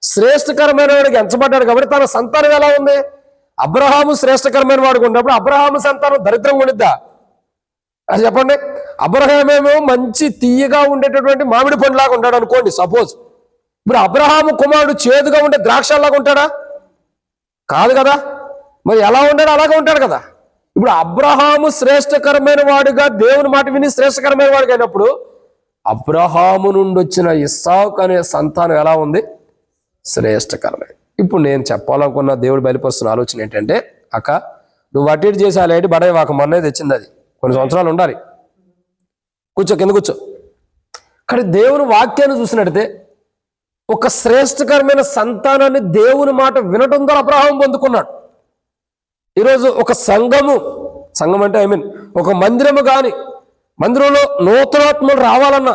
శ్రేష్టకరమైన వాడికి ఎంచబడ్డాడు కాబట్టి తన సంతానం ఎలా ఉంది? అబ్రహాము శ్రేష్టకరమైన వాడికి ఉన్నప్పుడు అబ్రహాము సంతానం దరిద్రంగా ఉండిద్దా? అది చెప్పండి. అబ్రహామేమో మంచి తీయగా ఉండేటటువంటి మామిడి పండులాగా ఉంటాడు అనుకోండి, సపోజ్. ఇప్పుడు అబ్రహాము కుమారుడు చేదుగా ఉండే ద్రాక్షలాగా ఉంటాడా? కాదు కదా. మరి ఎలా ఉంటాడు? అలాగే ఉంటాడు కదా. ఇప్పుడు అబ్రహాము శ్రేష్టకరమైన వాడిగా దేవుని మాట విని శ్రేష్టకరమైన వాడిగా అయినప్పుడు అబ్రహాము నుండి వచ్చిన ఇస్సాకు అనే సంతానం ఎలా ఉంది? శ్రేష్టకరమైన. ఇప్పుడు నేను చెప్పాలనుకున్న దేవుడు బయలుపరుస్తున్న ఆలోచన ఏంటంటే, అక్క నువ్వు అటు ఇటు చేసి ఆ లైట్ బడాయి వాక మొన్నే తెచ్చింది, అది కొన్ని సంవత్సరాలు ఉండాలి. కూర్చో, కింద కూర్చో. కానీ దేవుని వాక్యాన్ని చూసినట్టయితే ఒక శ్రేష్టకరమైన సంతానాన్ని దేవుని మాట వినటం ద్వారా అబ్రహాం పొందుకున్నాడు. ఈరోజు ఒక సంఘం అంటే ఒక మందిరము కానీ, మందిరంలో నూతనాత్మలు రావాలన్నా,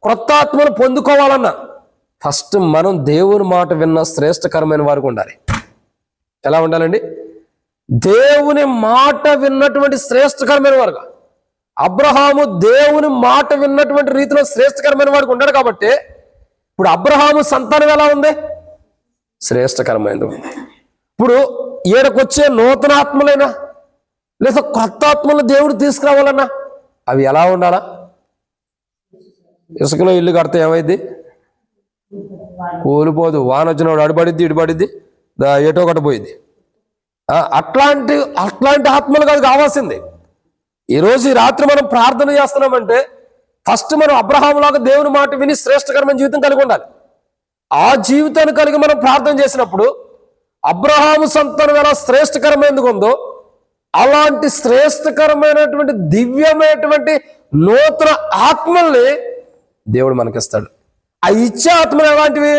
క్రొత్త ఆత్మలు పొందుకోవాలన్నా ఫస్ట్ మనం దేవుని మాట విన్న శ్రేష్టకరమైన వారికి ఉండాలి. ఎలా ఉండాలండి? దేవుని మాట విన్నటువంటి శ్రేష్టకరమైన వారుగా. అబ్రహాము దేవుని మాట విన్నటువంటి రీతిలో శ్రేష్టకరమైన వాడికి ఉన్నాడు కాబట్టి ఇప్పుడు అబ్రహాము సంతానం ఎలా ఉంది? శ్రేష్టకరమైనది ఉంది. ఇప్పుడు ఈడకొచ్చే నూతన ఆత్మలైనా లేదా కొత్త ఆత్మలు దేవుడు తీసుకురావాలన్నా అవి ఎలా ఉండాలా? ఇసుకలో ఇల్లు కడితే ఏమైంది? కూలిపోదు. వాన వచ్చినప్పుడు అడుపడిద్ది, ఇటుపడిద్ది, ఏటో ఒకటి పోయింది. అట్లాంటి ఆత్మలు కాదు కావాల్సింది. ఈరోజు ఈ రాత్రి మనం ప్రార్థన చేస్తున్నామంటే ఫస్ట్ మనం అబ్రహాములాగా దేవుని మాట విని శ్రేష్టకరమైన జీవితం కలిగి ఉండాలి. ఆ జీవితాన్ని కలిగి మనం ప్రార్థన చేసినప్పుడు అబ్రహాము సంతానం ఎలా శ్రేష్టకరమైనది ఉందో అలాంటి శ్రేష్టకరమైనటువంటి దివ్యమైనటువంటి నూతన ఆత్మల్ని దేవుడు మనకిస్తాడు. ఆ ఇచ్చే ఆత్మలు ఎలాంటివి?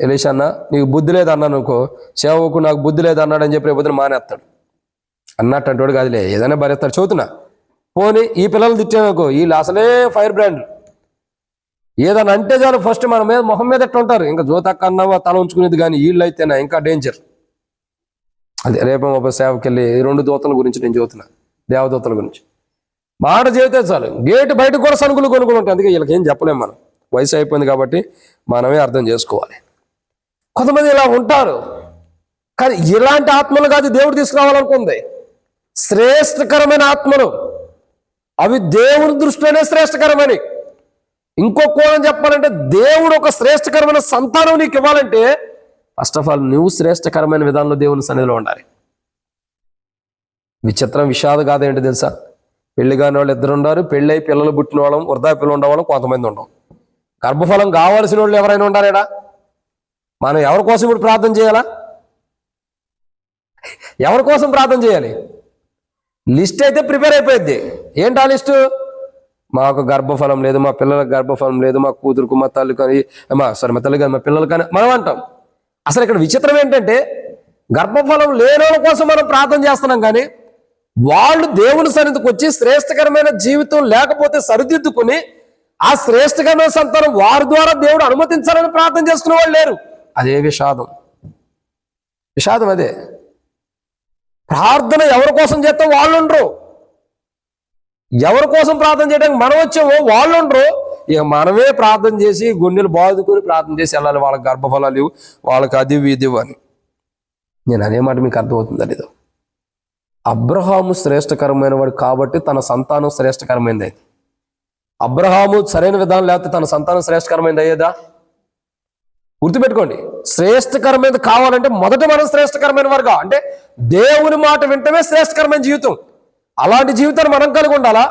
ఎలీషన్న నీకు బుద్ధి లేదన్నా అనుకో, సేవకు నాకు బుద్ధి లేదన్నాడు అని చెప్పి రేపు మానేస్తాడు అన్నట్టు అంటాడు కాదులే, ఏదైనా భరేస్తాడు. చదువుతున్నా పోనీ ఈ పిల్లలు తిట్టామనుకో, వీళ్ళు అసలే ఫైర్ బ్రాండ్లు. ఏదైనా అంటే చాలు ఫస్ట్ మన మీద మొహం మీద ఎట్లా ఉంటారు, ఇంకా జోతక్క అన్నావా తల ఉంచుకునేది. కానీ వీళ్ళు అయితేనా ఇంకా డేంజర్. అదే రేపు ఒక సేవకి వెళ్ళి 2 దూతల గురించి నేను చదువుతున్నా, దేవదూతల గురించి. మాట చేస్తే చాలు గేటు బయటకు కూడా సనుకులు కొనుక్కుని ఉంటాయి. అందుకే వీళ్ళకి ఏం చెప్పలేము, మనం వయసు అయిపోయింది కాబట్టి మనమే అర్థం చేసుకోవాలి. కొంతమంది ఇలా ఉంటారు, కానీ ఇలాంటి ఆత్మలు కాదు దేవుడు తీసుకురావాలనుకుంది. శ్రేష్టకరమైన ఆత్మలు, అవి దేవుని దృష్టిలోనే శ్రేష్టకరమని. ఇంకో కోణం చెప్పాలంటే దేవుడు ఒక శ్రేష్టకరమైన సంతానం నీకు ఇవ్వాలంటే ఫస్ట్ ఆఫ్ ఆల్ నువ్వు శ్రేష్టకరమైన విధానంలో దేవుని సన్నిధిలో ఉండాలి. విచిత్రం విషాద కాదు ఏంటి తెలుసా? పెళ్లి కాని వాళ్ళు 2 ఉండారు, పెళ్ళై పిల్లలు పుట్టిన వాళ్ళం, వృద్ధాప్యలు ఉండేవాళ్ళం కొంతమంది ఉండం. గర్భఫలం కావాల్సిన వాళ్ళు ఎవరైనా ఉండాలేడా? మనం ఎవరి కోసం ఇప్పుడు ప్రార్థన చేయాలా? ఎవరి కోసం ప్రార్థన చేయాలి? లిస్ట్ అయితే ప్రిపేర్ అయిపోయింది. ఏంటి ఆ లిస్టు? మాకు గర్భఫలం లేదు, మా పిల్లలకు గర్భఫలం లేదు, మా కూతురుకు, మా తల్లి కానీ మా తల్లి కానీ మా పిల్లలు కానీ మనం అంటాం. అసలు ఇక్కడ విచిత్రం ఏంటంటే గర్భఫలం లేని వాళ్ళ కోసం మనం ప్రార్థన చేస్తున్నాం, కానీ వాళ్ళు దేవుని సన్నిధికి వచ్చి శ్రేష్టకరమైన జీవితం లేకపోతే సరిదిద్దుకుని ఆ శ్రేష్టకరమైన సంతానం వారి ద్వారా దేవుడు అనుమతించాలని ప్రార్థన చేసుకునే వాళ్ళు లేరు. అదే విషాదం. అదే ప్రార్థన ఎవరి కోసం చేస్తే వాళ్ళు ఉండరు. ఎవరి కోసం ప్రార్థన చేయడానికి మనం వచ్చామో వాళ్ళు ఉండరు, ఇక మనమే ప్రార్థన చేసి గుండెలు బాదుకొని ప్రార్థన చేసి వెళ్ళాలి, వాళ్ళకి గర్భఫలాలు ఇవ్వు, వాళ్ళకి అది ఇది అని. నేను అనే మాట మీకు అర్థమవుతుందా లేదో? అబ్రహాము శ్రేష్టకరమైన వాడు కాబట్టి తన సంతానం శ్రేష్టకరమైంది అయింది. అబ్రహాము సరైన విధానం లేకపోతే తన సంతానం శ్రేష్టకరమైంది అయ్యేదా? గుర్తుపెట్టుకోండి, శ్రేష్టకరమైనది కావాలంటే మొదట మనం శ్రేష్టకరమైన వారుగా, అంటే దేవుని మాట వింటమే శ్రేష్టకరమైన జీవితం. అలాంటి జీవితాన్ని మనం కలిగి ఉండాలా.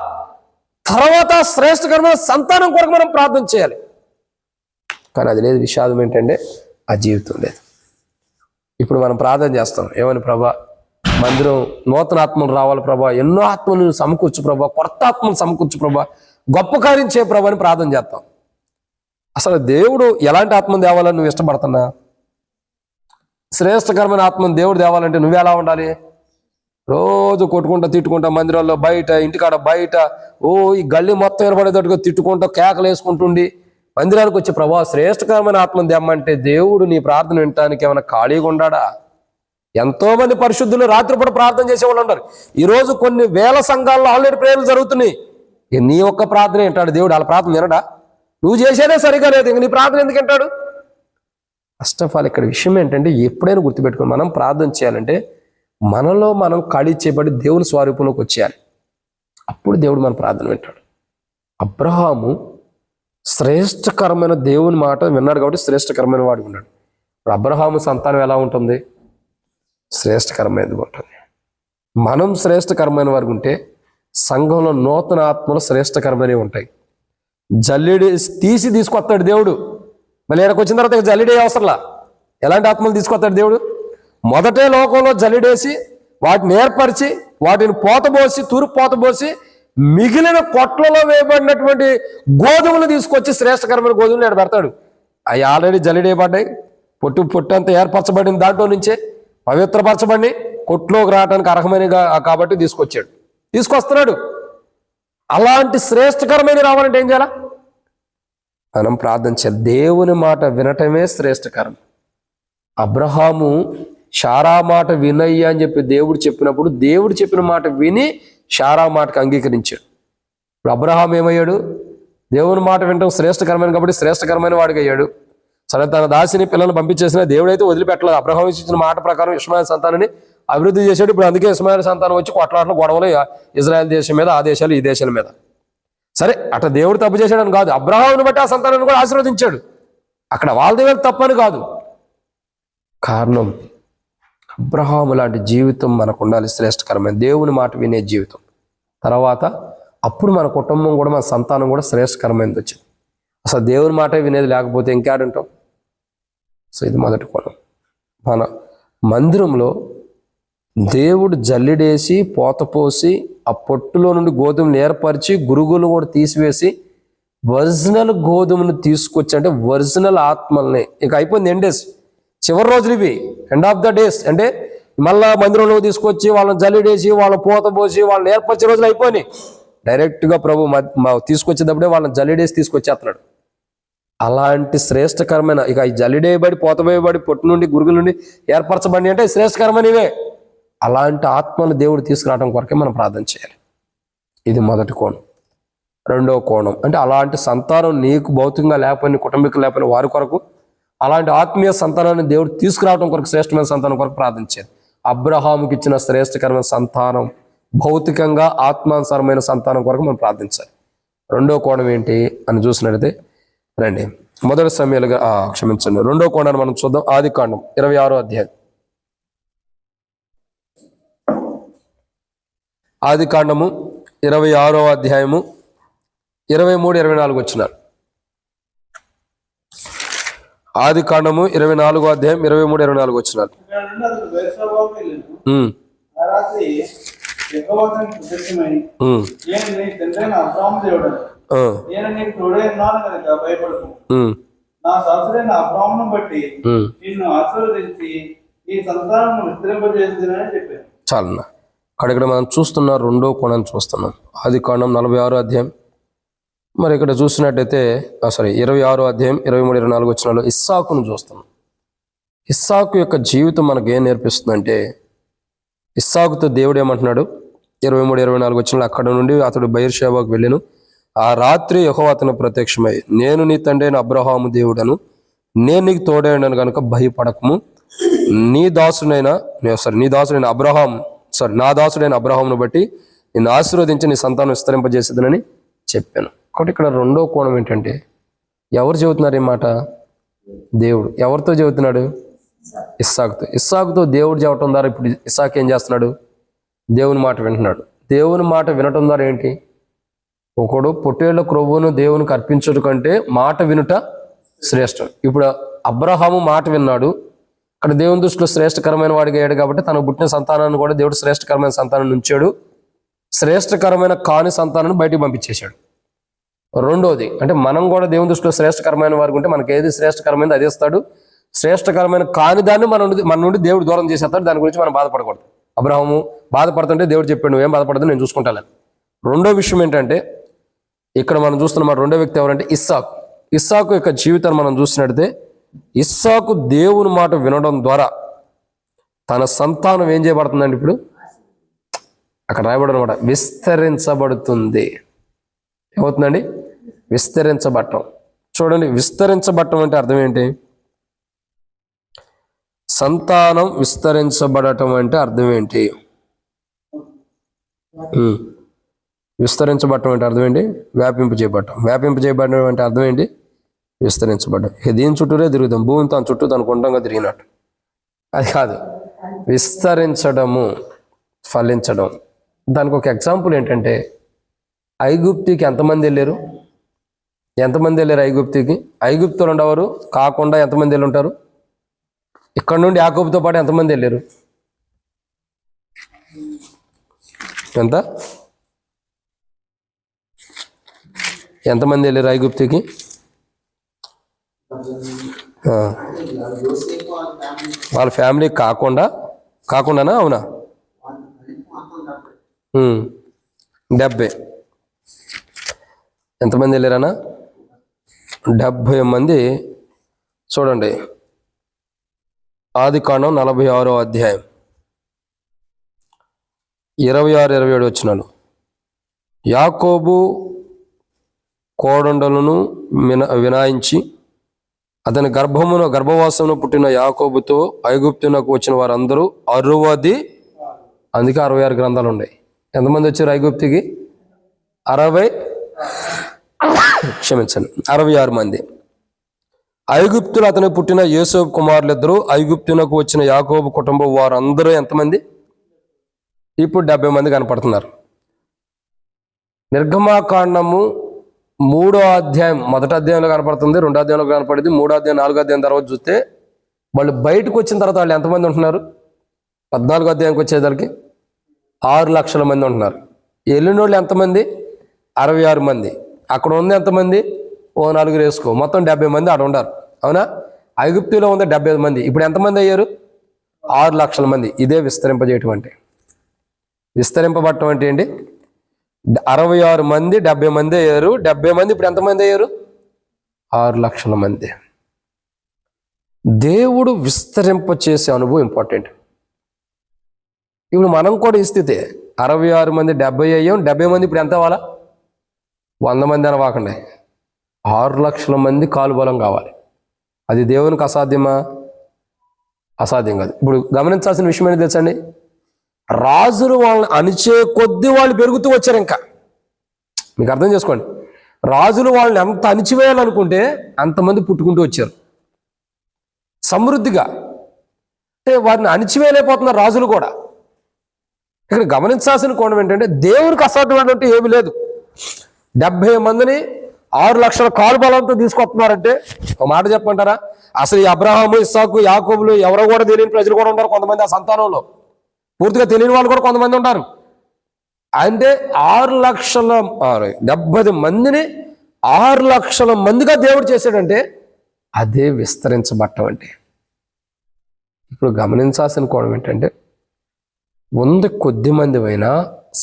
తర్వాత శ్రేష్టకరమైన సంతానం కొరకు మనం ప్రార్థన చేయాలి. కానీ అది లేదు. విషాదం ఏంటంటే ఆ జీవితం లేదు. ఇప్పుడు మనం ప్రార్థన చేస్తాం ఏమని? ప్రభా, మందిరం నూతన ఆత్మలు రావాలి ప్రభా, ఎన్నో ఆత్మలు సమకూర్చు ప్రభా, కొత్త ఆత్మలు సమకూర్చు ప్రభా, గొప్ప కార్యం చేయ ప్రభా అని ప్రార్థన చేస్తాం. అసలు దేవుడు ఎలాంటి ఆత్మను తేవాలని నువ్వు ఇష్టపడుతున్నా? శ్రేష్టకరమైన ఆత్మను దేవుడు తేవాలంటే నువ్వు ఎలా ఉండాలి? రోజు కొట్టుకుంటా తిట్టుకుంటా మందిరాల్లో బయట ఇంటికాడ బయట ఈ గల్లీ మొత్తం ఏర్పడేటట్టుగా తిట్టుకుంటా కేకలు వేసుకుంటుండి మందిరానికి వచ్చే ప్రభా శ్రేష్టకరమైన ఆత్మను తెమ్మంటే దేవుడు నీ ప్రార్థన వినటానికి ఏమైనా ఖాళీగా ఉండాడా? ఎంతో మంది పరిశుద్ధులు రాత్రిపూట ప్రార్థన చేసేవాళ్ళు ఉన్నారు. ఈరోజు కొన్ని వేల సంఘాల్లో ఆల్రెడీ ప్రేయర్లు జరుగుతున్నాయి. నీ ఒక్క ప్రార్థన ఏంటాడు దేవుడు? వాళ్ళ ప్రార్థన వినడా? నువ్వు చేసేదే సరిగా లేదు, ఇంక నీ ప్రార్థన ఎందుకు వింటాడు? ఫస్ట్ ఆఫ్ ఆల్ ఇక్కడ విషయం ఏంటంటే, ఎప్పుడైనా గుర్తుపెట్టుకుని మనం ప్రార్థన చేయాలంటే మనలో మనం ఖాళీ చేయబడి దేవుని స్వరూపంలోకి వచ్చేయాలి. అప్పుడు దేవుడు మన ప్రార్థన వింటాడు. అబ్రహాము శ్రేష్టకరమైన దేవుని మాట విన్నాడు కాబట్టి శ్రేష్టకరమైన వాడు ఉన్నాడు. ఇప్పుడు అబ్రహాము సంతానం ఎలా ఉంటుంది? శ్రేష్టకరమైనది ఉంటుంది. మనం శ్రేష్టకరమైన వారికి ఉంటే సంఘంలో నూతన ఆత్మలు శ్రేష్టకరమైనవి ఉంటాయి. జల్లిడి తీసి తీసుకొస్తాడు దేవుడు. మళ్ళీ ఇక్కడికి వచ్చిన తర్వాత జల్లిడే అవసరంలా. ఎలాంటి ఆత్మలు తీసుకొస్తాడు దేవుడు? మొదటే లోకంలో జల్లిడేసి వాటిని ఏర్పరిచి వాటిని పోతబోసి తూర్పు పోతబోసి మిగిలిన కొట్లలో వేయబడినటువంటి గోధుమలు తీసుకొచ్చి శ్రేష్టకరమైన గోధుమలు నేను పెడతాడు. అవి ఆల్రెడీ జల్లిడేయబడ్డాయి, పొట్టు అంతా ఏర్పరచబడిన దాంట్లో నుంచే పవిత్రపరచబడి కొట్లోకి రావడానికి అర్హమైనగా కాబట్టి తీసుకొస్తున్నాడు. అలాంటి శ్రేష్టకరమైన రావాలంటే ఏం చేయాలా? మనం ప్రార్థన చేయాలి. దేవుని మాట వినటమే శ్రేష్టకరం. అబ్రహాము శారా మాట వినయ్య అని చెప్పి దేవుడు చెప్పినప్పుడు దేవుడు చెప్పిన మాట విని శారా మాటకు అంగీకరించాడు. ఇప్పుడు అబ్రహాం ఏమయ్యాడు? దేవుని మాట వినటం శ్రేష్టకరమైన కాబట్టి శ్రేష్టకరమైన వాడికి అయ్యాడు. సరే, తన దాసిని పిల్లల్ని పంపించేసిన దేవుడైతే వదిలిపెట్టలేదు. అబ్రహాం ఇచ్చిన మాట ప్రకారం ఇష్మాయిల్ సంతానాన్ని అభివృద్ధి చేశాడు. ఇప్పుడు అందుకే ఇష్మాయిల్ సంతానం వచ్చి కొట్లాటలు గొడవలు ఇజ్రాయెల్ దేశం మీద, ఆ దేశాలు ఈ దేశాల మీద. సరే, అట్లా దేవుడు తప్పు చేశాడని కాదు, అబ్రహాముని బట్టి ఆ సంతానాన్ని కూడా ఆశీర్వదించాడు. అక్కడ వాళ్ళ తప్పని కాదు. కారణం అబ్రహాము లాంటి జీవితం మనకు ఉండాలి, శ్రేష్టకరమైన దేవుని మాట వినే జీవితం. తర్వాత అప్పుడు మన కుటుంబం కూడా మన సంతానం కూడా శ్రేష్టకరమైనది వచ్చింది. అసలు దేవుని మాట వినేది లేకపోతే ఇంకేడుంటాం? సో ఇది మొదటి కోణం. మన మందిరంలో దేవుడు జల్లిడేసి పోతపోసి ఆ పొట్టులో నుండి గోధుమలు ఏర్పరిచి గురుగులు కూడా తీసివేసి ఒరిజినల్ గోధుమను తీసుకొచ్చి, అంటే ఒరిజినల్ ఆత్మల్ని, ఇక అయిపోయింది ఎండ్ డేస్, చివరి రోజులు ఇవి, ఎండ్ ఆఫ్ ద డేస్. అంటే మళ్ళా మందిరంలో తీసుకొచ్చి వాళ్ళని జల్లిడేసి వాళ్ళని పోతపోసి వాళ్ళని ఏర్పరిచే రోజులు అయిపోయినాయి. డైరెక్ట్గా ప్రభు తీసుకొచ్చేటప్పుడే వాళ్ళని జల్లిడేసి తీసుకొచ్చేస్తున్నాడు. అలాంటి శ్రేష్టకరమైన, ఇక ఈ జల్లిడేయబడి పోతవేయబడి పొట్టు నుండి గురుగుల నుండి ఏర్పరచబడి అంటే శ్రేష్టకరమైనవే. అలాంటి ఆత్మను దేవుడు తీసుకురావడం కొరకే మనం ప్రార్థన చేయాలి. ఇది మొదటి కోణం. రెండవ కోణం అంటే అలాంటి సంతానం నీకు భౌతికంగా లేకపోయినా, కుటుంబీకులు లేకపోయినా వారి కొరకు అలాంటి ఆత్మీయ సంతానాన్ని దేవుడు తీసుకురావడం కొరకు, శ్రేష్టమైన సంతానం కొరకు ప్రార్థన చేయాలి. అబ్రహాముకి ఇచ్చిన శ్రేష్టకరమైన సంతానం, భౌతికంగా ఆత్మానుసారమైన సంతానం కొరకు మనం ప్రార్థించాలి. రెండో కోణం ఏంటి అని చూసినట్లయితే రండి, మొదటి సమయాలుగా క్షమించండి, రెండో కోణాన్ని మనం చూద్దాం. ఆదికాండం 26వ అధ్యాయం. ఆదికాండము 26వ అధ్యాయము 23-24 వచ్చినారు. ఆదికాండము 24వ అధ్యాయం 23-24 వచ్చినారు. చాలన్నా అక్కడ మనం చూస్తున్న రెండో కోణాన్ని చూస్తున్నాం. ఆదికాండం 46వ అధ్యాయం, మరి ఇక్కడ చూసినట్టయితే 26వ అధ్యాయం 23-24 వచ్చినాలో ఇస్సాకును చూస్తున్నాం. ఇస్సాకు యొక్క జీవితం మనకు ఏం నేర్పిస్తుందంటే, ఇస్సాకుతో దేవుడు ఏమంటున్నాడు? 23, 24 వచ్చిన అక్కడ నుండి అతడు బెయేర్షెబాకు వెళ్ళెను. ఆ రాత్రి యెహోవా అతనికి ప్రత్యక్షమై, నేను నీ తండ్రి అయిన అబ్రహాము దేవుడను, నేను నీకు తోడైనాను కనుక భయపడకము. నా దాసుడైన అబ్రహామును బట్టి నిన్ను ఆశీర్వదించి నీ సంతానం విస్తరింపజేసేదనని చెప్పాను. కాబట్టి ఇక్కడ రెండో కోణం ఏంటంటే, ఎవరు చెబుతున్నారు ఈ మాట? దేవుడు. ఎవరితో చెబుతున్నాడు? ఇస్సాకుతో దేవుడు చెప్పడం ద్వారా ఇప్పుడు ఇస్సాకు ఏం చేస్తున్నాడు? దేవుని మాట వింటున్నాడు. దేవుని మాట వినటం ద్వారా ఏంటి? ఒకడు పొట్టేళ్ల క్రొవ్వును దేవునికి అర్పించడం కంటే మాట వినుట శ్రేష్టం. ఇప్పుడు అబ్రహాము మాట విన్నాడు, అక్కడ దేవుని దృష్టిలో శ్రేష్టకరమైన వాడిగా అయ్యాడు కాబట్టి తనకు పుట్టిన సంతానాన్ని కూడా దేవుడు శ్రేష్టకరమైన సంతానాన్ని ఉంచాడు. శ్రేష్టకరమైన కాని సంతానాన్ని బయటికి పంపించేశాడు. రెండోది అంటే మనం కూడా దేవుని దృష్టిలో శ్రేష్టకరమైన వారికి ఉంటే మనకి ఏది శ్రేష్టకరమైనది అది ఇస్తాడు. శ్రేష్టకరమైన కాని దాన్ని మన నుండి దేవుడు దూరం చేసేస్తాడు. దాని గురించి మనం బాధపడకూడదు. అబ్రహాము బాధపడుతుంటే దేవుడు చెప్పాడు, నువ్వేం బాధపడదు, నేను చూసుకుంటాను. రెండో విషయం ఏంటంటే, ఇక్కడ మనం చూస్తున్నమాట రెండో వ్యక్తి ఎవరంటే ఇస్సాకు యొక్క జీవితాన్ని మనం చూసినట్టే, ఇస్సాకు దేవుని మాట వినడం ద్వారా తన సంతానం ఏం చేయబడుతుందండి? ఇప్పుడు అక్కడ రాయబడి అనమాట, విస్తరించబడుతుంది. ఏమవుతుందండి? విస్తరించబడటం. చూడండి, విస్తరించబడటం అంటే అర్థం ఏంటి? సంతానం విస్తరించబడటం అంటే అర్థం ఏంటి? విస్తరించబడటం అంటే అర్థం ఏంటి? వ్యాపింపు చేయబడటం అంటే అర్థం ఏంటి? విస్తరించబడ్డం. దీని చుట్టూరే తిరుగుతాం, భూమిని తన చుట్టూ తనకు ఉండగా తిరిగినట్టు. అది కాదు, విస్తరించడము, ఫలించడం. దానికి ఒక ఎగ్జాంపుల్ ఏంటంటే, ఐగుప్తికి ఎంతమంది వెళ్ళారు? ఐగుప్తికి? ఐగుప్తులు ఉండేవారు కాకుండా ఎంతమంది వెళ్ళి ఉంటారు? ఇక్కడ నుండి యాకోబుతో పాటు ఎంతమంది వెళ్ళారు? ఎంతమంది వెళ్ళారు ఐగుప్తికి? వాళ్ళ ఫ్యామిలీ కాకుండానా? అవునా? 70. ఎంతమంది వెళ్ళారనా? 70 మంది. చూడండి, ఆదికాండం 46వ అధ్యాయం 26-27 వచనాలు. యాకోబు కోడండలను వినాయించి అతని గర్భవాసమును పుట్టిన యాకోబుతో ఐగుప్తునకు వచ్చిన వారందరూ 60, అందుకే 66 గ్రంథాలు ఉన్నాయి. ఎంతమంది వచ్చారు ఐగుప్తికి? 66 మంది. ఐగుప్తులు అతనికి పుట్టిన యోసేపు కుమారులిద్దరూ, ఐగుప్తునకు వచ్చిన యాకోబు కుటుంబం వారందరూ ఎంతమంది? ఇప్పుడు 70 మంది కనపడుతున్నారు. నిర్గమాకాండము 3వ అధ్యాయం మొదటి అధ్యాయంలో కనపడుతుంది, 2వ అధ్యాయంలో కనపడింది, 3వ అధ్యాయం 4వ అధ్యాయం తర్వాత చూస్తే వాళ్ళు బయటకు వచ్చిన తర్వాత వాళ్ళు ఎంతమంది ఉంటున్నారు? 14వ అధ్యాయంకి వచ్చేసరికి 6 లక్షల మంది ఉంటున్నారు. వెళ్ళిన వాళ్ళు ఎంతమంది? 66 మంది. అక్కడ ఉంది ఎంతమంది? ఓ 4 వేసుకో, మొత్తం 70 మంది అక్కడ ఉండారు. అవునా? ఐగుప్తులో ఉంది 70 మంది. ఇప్పుడు ఎంతమంది అయ్యారు? 6 లక్షల మంది. ఇదే విస్తరింపజేయటం అంటే. విస్తరింపబడటం అంటే ఏంటి? 66 మంది 70 మంది అయ్యారు. 70 మంది ఇప్పుడు ఎంతమంది అయ్యారు? 6 లక్షల మంది. దేవుడు విస్తరింపచేసే అనుభవం ఇంపార్టెంట్. ఇప్పుడు మనం కూడా ఈ స్థితి, 66 మంది 70 అయ్యాం. 70 మంది ఇప్పుడు ఎంత అవ్వాలా? 100 మంది అనవాకండి, 6 లక్షల మంది కాలుబలం కావాలి. అది దేవునికి అసాధ్యమా? అసాధ్యం కాదు. ఇప్పుడు గమనించాల్సిన విషయం ఏంటి తెలుసండి? రాజులు వాళ్ళని అణిచే కొద్దీ వాళ్ళు పెరుగుతూ వచ్చారు. ఇంకా మీకు అర్థం చేసుకోండి, రాజులు వాళ్ళని ఎంత అణిచివేయాలనుకుంటే అంతమంది పుట్టుకుంటూ వచ్చారు సమృద్ధిగా. అంటే వారిని అణిచివేయలేకపోతున్నారు రాజులు కూడా. ఇక్కడ గమనించాల్సిన కోణం ఏంటంటే, దేవునికి అసాధ్యమైనట్టు ఏమీ లేదు. 70 మందిని 6 లక్షల కాలుబలంతో తీసుకొస్తున్నారంటే ఒక మాట చెప్పమంటారా? అసలు ఈ అబ్రహాము, ఇస్సాకు, యాకోబులు ఎవరో కూడా తెలియని ప్రజలు కూడా ఉంటారు కొంతమంది. ఆ సంతానంలో పూర్తిగా తెలియని వాళ్ళు కూడా కొంతమంది ఉంటారు. అంటే 70 మందిని 6 లక్షల మందిగా దేవుడు చేశాడంటే అదే విస్తరించబట్టం అంటే. ఇప్పుడు గమనించాల్సిన కోణం ఏంటంటే, 100 కొద్ది మంది అయినా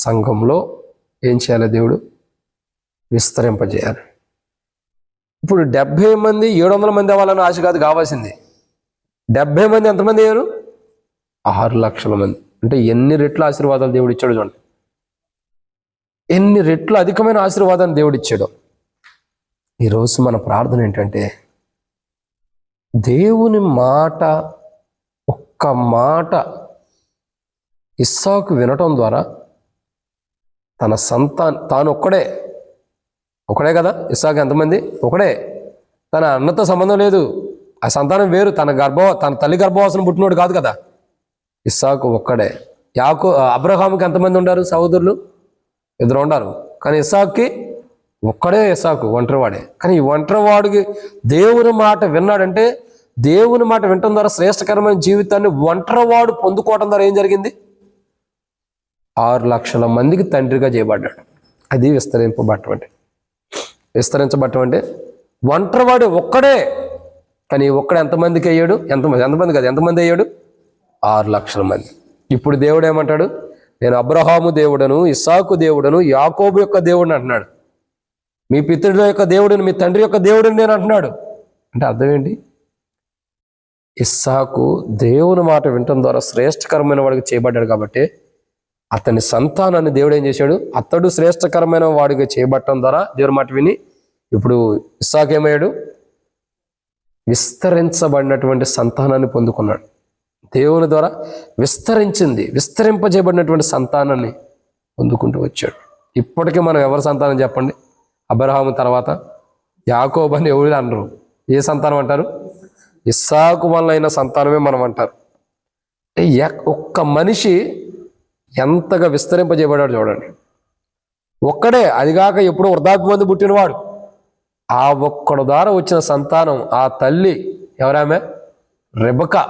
సంఘంలో ఏం చేయాలి? దేవుడు విస్తరింపజేయాలి. ఇప్పుడు 70 మంది 700 మంది అవ్వాలని ఆశ కాదు కావాల్సింది. 70 మంది ఎంతమంది అయ్యారు? 6 లక్షల మంది. అంటే ఎన్ని రెట్ల ఆశీర్వాదాలు దేవుడు ఇచ్చాడు చూడండి. ఎన్ని రెట్లు అధికమైన ఆశీర్వాదాన్ని దేవుడు ఇచ్చాడు. ఈరోజు మన ప్రార్థన ఏంటంటే, దేవుని మాట, ఒక్క మాట ఇస్సాకు వినటం ద్వారా తన తాను ఒకడే కదా. ఇస్సాకు ఎంతమంది? ఒకడే. తన అన్నతో సంబంధం లేదు, ఆ సంతానం వేరు, తన తల్లి గర్భవాసన పుట్టినోడు కాదు కదా. ఇస్సాకు ఒక్కడే. అబ్రహాముకి ఎంతమంది ఉన్నారు? సహోదరులు 2 ఉన్నారు. కానీ ఇస్సాకుకి ఒక్కడే. ఇస్సాకు ఒంటరివాడే. కానీ ఈ ఒంటరివాడికి దేవుని మాట విన్నాడంటే, దేవుని మాట వినటం ద్వారా శ్రేష్టకరమైన జీవితాన్ని ఒంటరివాడు పొందుకోవటం ద్వారా ఏం జరిగింది? 6 లక్షల మందికి తండ్రిగా చేయబడ్డాడు. అది విస్తరించబట్టం అంటే ఒంటరివాడు ఒక్కడే. కానీ ఒక్కడే ఎంతమందికి అయ్యాడు? ఎంతమంది అయ్యాడు? 6 లక్షల మంది. ఇప్పుడు దేవుడు ఏమంటాడు? నేను అబ్రహాము దేవుడను, ఇస్సాకు దేవుడను, యాకోబు యొక్క దేవుడిని అంటున్నాడు. మీ పితరుల యొక్క దేవుడిని, మీ తండ్రి యొక్క దేవుడిని నేను అంటున్నాడు. అంటే అర్థం ఏంటి? ఇస్సాకు దేవుని మాట వినటం ద్వారా శ్రేష్టకరమైన వాడికి చేయబడ్డాడు కాబట్టి అతని సంతానాన్ని దేవుడు ఏం చేశాడు? అతడు శ్రేష్టకరమైన వాడిగా చేయబట్టడం ద్వారా దేవుని మాట విని ఇప్పుడు ఇస్సాకు ఏమయ్యాడు? విస్తరించబడినటువంటి సంతానాన్ని పొందుకున్నాడు. దేవుని ద్వారా విస్తరింపజేయబడినటువంటి సంతానాన్ని పొందుకుంటూ వచ్చాడు. ఇప్పటికీ మనం ఎవరి సంతానం చెప్పండి? అబ్రహాము తర్వాత యాకోబు అని ఎవరు అనరు. ఏ సంతానం అంటారు? ఇస్సాకు వల్ల అయిన సంతానమే మనం అంటారు. ఒక్క మనిషి ఎంతగా విస్తరింపజేయబడ్డాడు చూడండి. ఒక్కడే, అదిగాక ఎప్పుడో వృద్ధాప్య మంది పుట్టినవాడు. ఆ ఒక్కడు ద్వారా వచ్చిన సంతానం, ఆ తల్లి ఎవరామె? రెబెకా.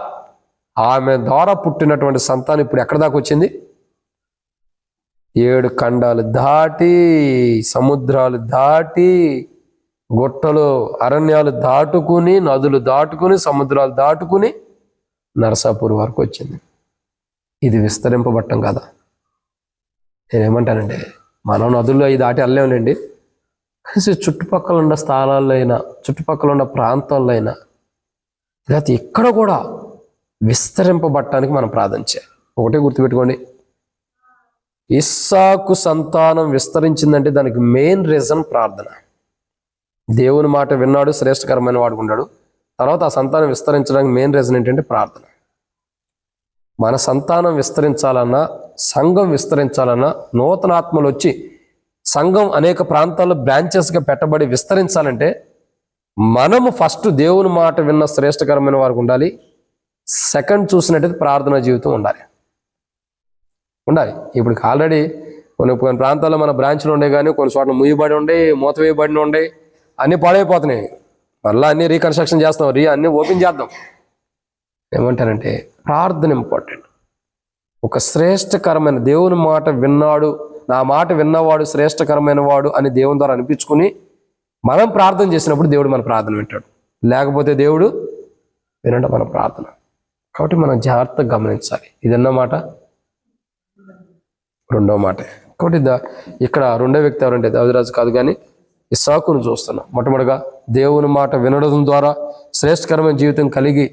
ఆమె ద్వారా పుట్టినటువంటి సంతానం ఇప్పుడు ఎక్కడి దాకా వచ్చింది? 7 ఖండాలు దాటి, సముద్రాలు దాటి, గుట్టలు అరణ్యాలు దాటుకుని, నదులు దాటుకుని, సముద్రాలు దాటుకుని నరసాపూర్ వరకు వచ్చింది. ఇది విస్తరింపబట్టం కదా. నేనేమంటానంటే, మనం నదుల్లో అవి దాటి వెళ్ళలేములేండి. కనీసం చుట్టుపక్కల ఉన్న స్థలాల్లో అయినా, చుట్టుపక్కల ఉన్న ప్రాంతాల్లో అయినా, లేకపోతే ఇక్కడ కూడా విస్తరింపబట్టడానికి మనం ప్రార్థన చేయాలి. ఒకటే గుర్తుపెట్టుకోండి, ఇస్సాకు సంతానం విస్తరించిందంటే దానికి మెయిన్ రీజన్ ప్రార్థన. దేవుని మాట విన్నాడు, శ్రేష్టకరమైన వాడుకున్నాడు. తర్వాత ఆ సంతానం విస్తరించడానికి మెయిన్ రీజన్ ఏంటంటే ప్రార్థన. మన సంతానం విస్తరించాలన్నా, సంఘం విస్తరించాలన్నా, నూతన ఆత్మలు వచ్చి సంఘం అనేక ప్రాంతాల్లో బ్రాంచెస్గా పెట్టబడి విస్తరించాలంటే మనము ఫస్ట్ దేవుని మాట విన్న శ్రేష్టకరమైన వారికి ఉండాలి. సెకండ్ చూసినట్టయితే ప్రార్థనా జీవితం ఉండాలి. ఇప్పుడు ఆల్రెడీ కొన్ని ప్రాంతాల్లో మన బ్రాంచ్లు ఉండే, కానీ కొన్ని చోట్ల ముయ్యబడి ఉండే, మూత వేయబడిన ఉండే, అన్నీ పాడైపోతున్నాయి. మళ్ళీ అన్నీ రీకన్స్ట్రక్షన్ చేస్తాం, అన్నీ ఓపెన్ చేద్దాం. ఏమంటారంటే ప్రార్థన ఇంపార్టెంట్. ఒక శ్రేష్టకరమైన దేవుని మాట విన్నాడు, నా మాట విన్నవాడు శ్రేష్టకరమైన వాడు అని దేవుని ద్వారా అనిపించుకుని మనం ప్రార్థన చేసినప్పుడు దేవుడు మన ప్రార్థన వింటాడు. లేకపోతే దేవుడు వినడం మన ప్రార్థన. కాబట్టి మనం జాగ్రత్తగా గమనించాలి. ఇదన్న మాట. రెండో మాట. కాబట్టి ఇక్కడ రెండో వ్యక్తి ఎవరంటే దావీదురాజు కాదు, కానీ ఇస్సాకును చూస్తున్నాం. మొట్టమొదటిగా దేవుని మాట వినడం ద్వారా శ్రేష్టకరమైన జీవితం కలిగి,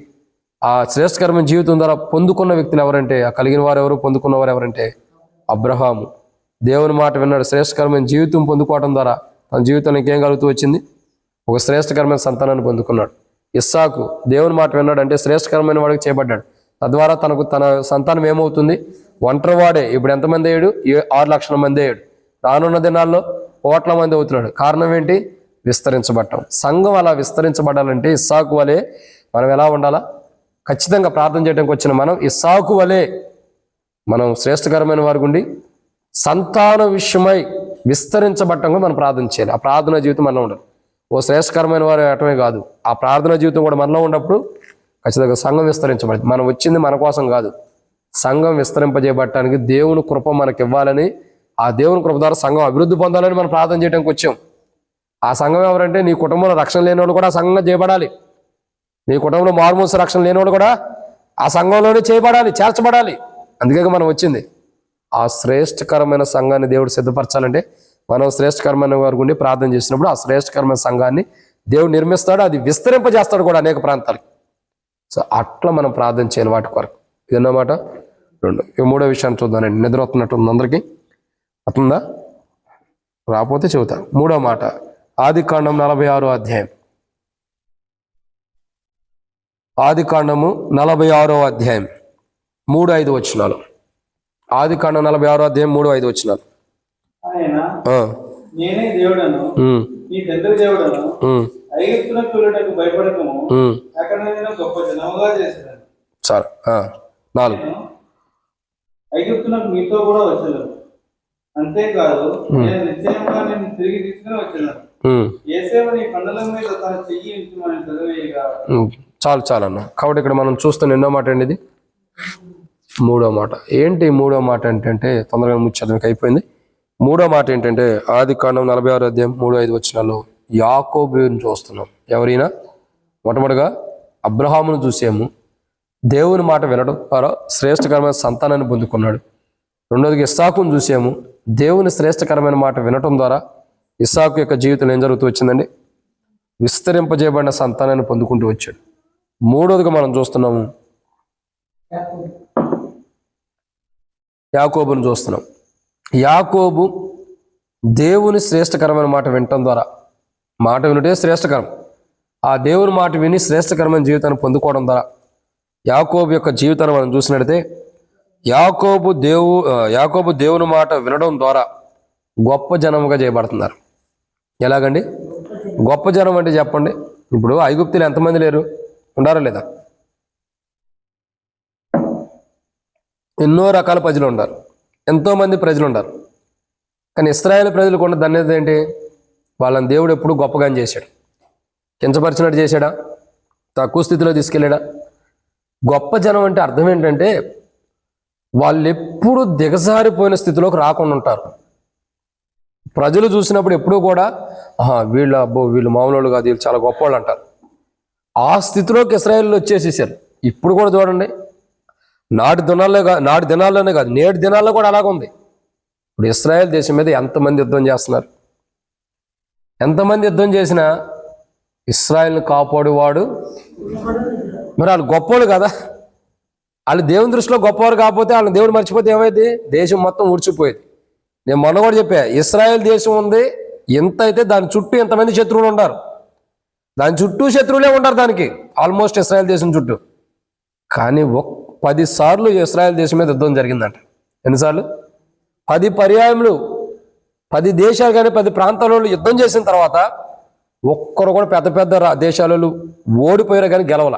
ఆ శ్రేష్టకరమైన జీవితం ద్వారా పొందుకున్న వ్యక్తులు ఎవరంటే, ఆ కలిగిన వారు ఎవరు, పొందుకున్నవారు ఎవరంటే అబ్రహాము. దేవుని మాట విన్నాడు, శ్రేష్టకరమైన జీవితం పొందుకోవడం ద్వారా తన జీవితానికి ఏం కలుగుతూ వచ్చింది? ఒక శ్రేష్టకరమైన సంతానాన్ని పొందుకున్నాడు. ఇస్సాకు దేవుని మాట విన్నాడు అంటే శ్రేష్టకరమైన వాడికి చేయబడ్డాడు. తద్వారా తన సంతానం ఏమవుతుంది? ఒంటరివాడే. ఇప్పుడు ఎంతమంది అయ్యాడు? 6 లక్షల మంది అయ్యాడు. రానున్న దినాల్లో కోట్ల మంది అవుతున్నాడు. కారణం ఏంటి? విస్తరించబడటం. సంఘం అలా విస్తరించబడాలంటే ఇస్సాకు వలె మనం ఎలా ఉండాలా? ఖచ్చితంగా ప్రార్థన చేయడానికి వచ్చిన మనం ఇస్సాకు వలె మనం శ్రేష్టకరమైన వారికి ఉండి సంతాన విషయమై విస్తరించబడటం మనం ప్రార్థన చేయాలి. ఆ ప్రార్థన జీవితం మనలో ఉండాలి. ఓ శ్రేష్టకరమైన వారు అటమే కాదు, ఆ ప్రార్థన జీవితం కూడా మనలో ఉన్నప్పుడు ఖచ్చితంగా సంఘం విస్తరించబడింది. మనం వచ్చింది మన కోసం కాదు, సంఘం విస్తరింపజేయబడటానికి దేవుని కృప మనకి ఇవ్వాలని, ఆ దేవుని కృప ద్వారా సంఘం అభివృద్ధి పొందాలని మనం ప్రార్థన చేయడానికి వచ్చాం. ఆ సంఘం ఎవరంటే నీ కుటుంబంలో రక్షణ లేని వాళ్ళు కూడా సంఘంగా చేయబడాలి. నీ కుటుంబంలో మారుమూస రక్షణ లేని వాళ్ళు కూడా ఆ సంఘంలోనే చేయబడాలి, చేర్చబడాలి. అందుకే మనం వచ్చింది. ఆ శ్రేష్టకరమైన సంఘాన్ని దేవుడు సిద్ధపరచాలంటే మనం శ్రేష్టకరమైన వారి గుండి ప్రార్థన చేసినప్పుడు ఆ శ్రేష్టకరమైన సంఘాన్ని దేవుడు నిర్మిస్తాడు, అది విస్తరింపజేస్తాడు కూడా అనేక ప్రాంతాలకి. సో అట్లా మనం ప్రార్థన చేయాలి వాటి కొరకు. ఇదన్నమాట. 2. 3వ విషయాన్ని చూద్దానండి. నిద్ర వస్తున్నట్టు ఉంది అందరికీ? అవుతుందా? రాకపోతే చెబుతా. 3వ మాట ఆదికాండం 46వ అధ్యాయం. ఆదికాండము 46వ అధ్యాయం 3-5 వచనాలు. ఆదికాండం 46వ అధ్యాయం 3-5 వచనాలు. ఆయన ఆ, నేనే దేవుడను, ఉమ్, నీ తండ్రి దేవుడను, ఉమ్, ఐగుప్తునకు వెళ్ళటకు భయపడకము, ఉమ్. అక్కడ నేను గొప్ప జనముగా చేసేదాన్ని. సరే. 4. నేను ఐగుప్తునకు మీతో కూడా వచ్చేదాను, అంతేకాదు నేను నిశ్చయంగా నేను తిరిగి తీసుకుని వచ్చేదాను. యేసేపు నీ కండల మీద తన చెయ్యి ఉంచమని చదివేయగా. చాలు అన్న. కాబట్టి ఇక్కడ మనం చూస్తున్న ఎన్నో మాట అండి ఇది? 3వ మాట. ఏంటి 3వ మాట అంటే తొందరగా ముచ్చడానికి అయిపోయింది. 3వ మాట ఏంటంటే ఆదికాండం 46వ అధ్యాయం 3-5 వచనాల్లో యాకోబుని చూస్తున్నాం. ఎవరైనా మొట్టమొదటిగా అబ్రహామును చూసాము, దేవుని మాట వినడం ద్వారా శ్రేష్టకరమైన సంతానాన్ని పొందుకున్నాడు. రెండోదిగా ఇస్సాకును చూసాము, దేవుని శ్రేష్టకరమైన మాట వినటం ద్వారా ఇస్సాకు యొక్క జీవితం ఏం జరుగుతూ వచ్చిందండి? విస్తరింపజేయబడిన సంతానాన్ని పొందుకుంటూ వచ్చాడు. మూడోదిగా మనం చూస్తున్నాము యాకోబును చూస్తున్నాం. యాకోబు దేవుని శ్రేష్టకరమైన మాట వినటం ద్వారా, మాట వినుటే శ్రేష్టకరం, ఆ దేవుని మాట విని శ్రేష్టకరమైన జీవితాన్ని పొందుకోవడం ద్వారా యాకోబు యొక్క జీవితాన్ని మనం చూసినట్లయితే యాకోబు దేవుని మాట వినడం ద్వారా గొప్ప జనముగా చేయబడుతున్నారు. ఎలాగండి గొప్ప జనం అంటే చెప్పండి? ఇప్పుడు ఐగుప్తులు ఎంతమంది లేరు? ఉండారా లేదా? ఎన్నో రకాల ప్రజలు ఉన్నారు, ఎంతోమంది ప్రజలు ఉన్నారు. కానీ ఇశ్రాయేలు ప్రజలకు ఉన్న ధన్యత ఏంటి? వాళ్ళని దేవుడు ఎప్పుడు గొప్పగానే చేశాడు. కించపరిచినట్టు చేశాడా? తక్కువ స్థితిలో తీసుకెళ్ళాడా? గొప్ప జనం అంటే అర్థం ఏంటంటే వాళ్ళు ఎప్పుడు దిగజారిపోయిన స్థితిలోకి రాకుండా ఉంటారు. ప్రజలు చూసినప్పుడు ఎప్పుడూ కూడా వీళ్ళు మామూలు కాదు, వీళ్ళు చాలా గొప్పవాళ్ళు అంటారు. ఆ స్థితిలోకి ఇశ్రాయేలు వచ్చేసేసారు. ఇప్పుడు కూడా చూడండి, నాటి దినాల్లోనే కాదు నేటి దినాల్లో కూడా అలాగ ఉంది. ఇప్పుడు ఇశ్రాయేల్ దేశం మీద ఎంతమంది యుద్ధం చేస్తున్నారు? ఎంతమంది యుద్ధం చేసినా ఇశ్రాయేల్ని కాపాడువాడు. మరి వాళ్ళు గొప్పవాళ్ళు కదా, వాళ్ళు దేవుని దృష్టిలో గొప్పవారు కాకపోతే వాళ్ళని దేవుడు మర్చిపోతే ఏమైంది? దేశం మొత్తం ఊడ్చిపోయేది. నేను మొన్న కూడా చెప్పా, ఇశ్రాయేల్ దేశం ఉంది ఎంత అయితే దాని చుట్టూ ఎంతమంది శత్రువులు ఉంటారు? దాని చుట్టూ శత్రువులే ఉంటారు దానికి, ఆల్మోస్ట్ ఇశ్రాయేల్ దేశం చుట్టూ. కానీ 10 సార్లు ఇశ్రాయేల్ దేశం మీద యుద్ధం జరిగిందంట. ఎన్నిసార్లు? 10 పర్యాయములు. 10 దేశాలు కానీ 10 ప్రాంతాలలో యుద్ధం చేసిన తర్వాత ఒక్కరు కూడా పెద్ద పెద్ద దేశాలలో ఓడిపోయారు కానీ గెలవల.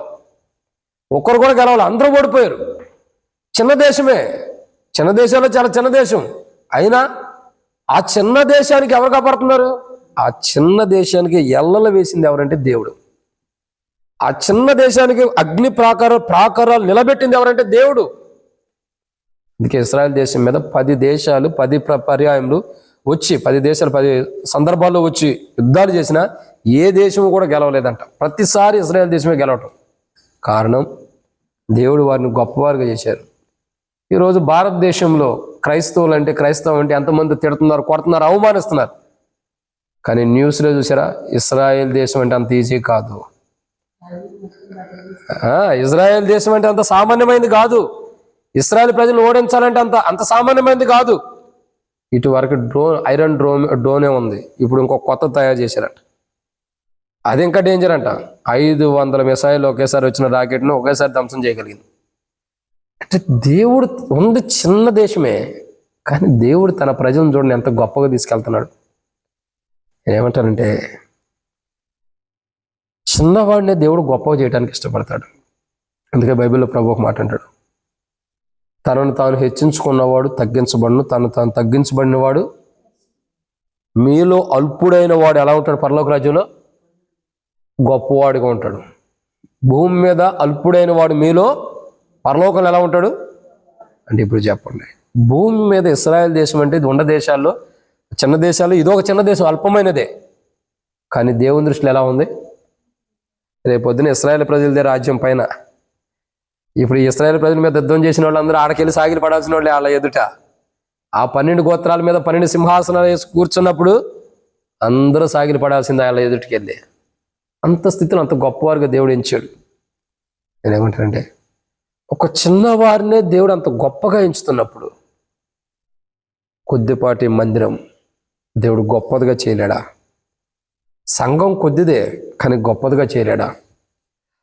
ఒక్కరు కూడా గెలవాలి, అందరూ ఓడిపోయారు. చిన్న దేశమే, చిన్న దేశంలో చాలా చిన్న దేశం అయినా ఆ చిన్న దేశానికి ఎవరు కాపాడుతున్నారు? ఆ చిన్న దేశానికి ఎల్లలు వేసింది ఎవరంటే దేవుడు. ఆ చిన్న దేశానికి అగ్ని ప్రాకారాలు నిలబెట్టింది ఎవరంటే దేవుడు. అందుకే ఇశ్రాయేల్ దేశం మీద 10 దేశాలు 10 పర్యాయములు వచ్చి 10 దేశాలు 10 సందర్భాల్లో వచ్చి యుద్ధాలు చేసినా ఏ దేశము కూడా గెలవలేదంట. ప్రతిసారి ఇశ్రాయేల్ దేశమే గెలవటం. కారణం దేవుడు వారిని గొప్పవారుగా చేశారు. ఈరోజు భారతదేశంలో క్రైస్తవం అంటే ఎంతమంది తిడుతున్నారు, కొడుతున్నారు, అవమానిస్తున్నారు. కానీ న్యూస్లో చూసారా, ఇశ్రాయేల్ దేశం అంటే అంత ఈజీ కాదు. ఇజ్రాయెల్ దేశం అంటే అంత సామాన్యమైనది కాదు. ఇశ్రాయేల్ ప్రజలు ఓడించాలంటే అంత సామాన్యమైనది కాదు. ఇటువరకు ఐరన్ డ్రోనే ఉంది, ఇప్పుడు ఇంకొక కొత్త తయారు చేశారంట. అది ఇంకా డేంజర్ అంట. 500 మిసైళ్ళు ఒకేసారి వచ్చిన రాకెట్ను ఒకేసారి ధ్వంసం చేయగలిగింది. అంటే దేవుడు ఉంది చిన్న దేశమే, కానీ దేవుడు తన ప్రజలను చూడండి ఎంత గొప్పగా తీసుకెళ్తున్నాడు. ఏమంటారంటే చిన్నవాడినే దేవుడు గొప్పగా చేయడానికి ఇష్టపడతాడు. అందుకే బైబిల్లో ప్రభు ఒక మాట అంటాడు, తనను తాను హెచ్చించుకున్నవాడు తగ్గించబడును, తను తాను తగ్గించబడినవాడు మీలో అల్పుడైన వాడు ఎలా ఉంటాడు? పరలోక రాజ్యంలో గొప్పవాడిగా ఉంటాడు. భూమి మీద అల్పుడైన వాడు మీలో పరలోకంలో ఎలా ఉంటాడు అంటే, ఇప్పుడు చెప్పండి, భూమి మీద ఇశ్రాయేల్ దేశం అంటే ఇది ఉన్న దేశాల్లో చిన్న దేశాలు, ఇదొక చిన్న దేశం, అల్పమైనదే. కానీ దేవుని దృష్టిలో ఎలా ఉంది? రేపొద్దున ఇశ్రాయేల్ ప్రజలదే రాజ్యం పైన. ఇప్పుడు ఇశ్రాయేల్ ప్రజల మీద యుద్ధం చేసిన వాళ్ళందరూ ఆడకెళ్ళి సాగిలి పడాల్సిన వాళ్ళే వాళ్ళ ఎదుట. ఆ 12 గోత్రాల మీద 12 సింహాసనాలు వేసి కూర్చున్నప్పుడు అందరూ సాగిలి పడాల్సిందే వాళ్ళ ఎదుటికి వెళ్ళి. అంత స్థితిలో అంత గొప్పవారుగా దేవుడు ఎంచాడు. నేనేమంటానంటే, ఒక చిన్నవారినే దేవుడు అంత గొప్పగా ఎంచుతున్నప్పుడు కొద్దిపాటి మందిరం దేవుడు గొప్పదిగా చేయలేడా? సంఘం కొద్దిదే కానీ గొప్పదిగా చేయలేడా?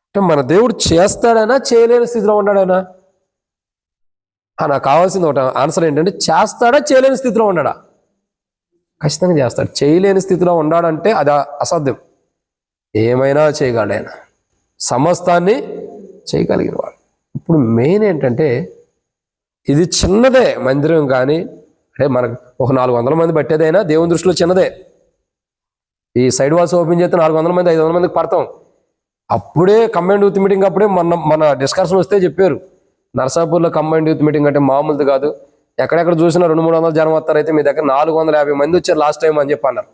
అంటే మన దేవుడు చేస్తాడైనా చేయలేని స్థితిలో ఉన్నాడైనా? నాకు కావాల్సింది ఒకటి ఆన్సర్ ఏంటంటే, చేస్తాడా చేయలేని స్థితిలో ఉన్నాడా? ఖచ్చితంగా చేస్తాడు. చేయలేని స్థితిలో ఉన్నాడంటే అది అసాధ్యం. ఏమైనా చేయగలడు ఆయన, సమస్తాన్ని చేయగలిగిన వాడు. ఇప్పుడు మెయిన్ ఏంటంటే, ఇది చిన్నదే మందిరం, కానీ అంటే మనకు ఒక 400 మంది పట్టేదైనా దేవుని దృష్టిలో చిన్నదే. ఈ సైడ్ వాల్స్ ఓపెన్ చేస్తే 400 మంది 500 మందికి పడతాం. అప్పుడే కంబైన్డ్ యూత్ మీటింగ్ అప్పుడే మన డిస్కషన్ వస్తే చెప్పారు, నర్సాపూర్లో కంబైన్డ్ యూత్ మీటింగ్ అంటే మామూలుది కాదు, ఎక్కడెక్కడ చూసినా 200-300 జనం వస్తారైతే మీ దగ్గర 450 మంది వచ్చారు లాస్ట్ టైం అని చెప్పి అన్నారు.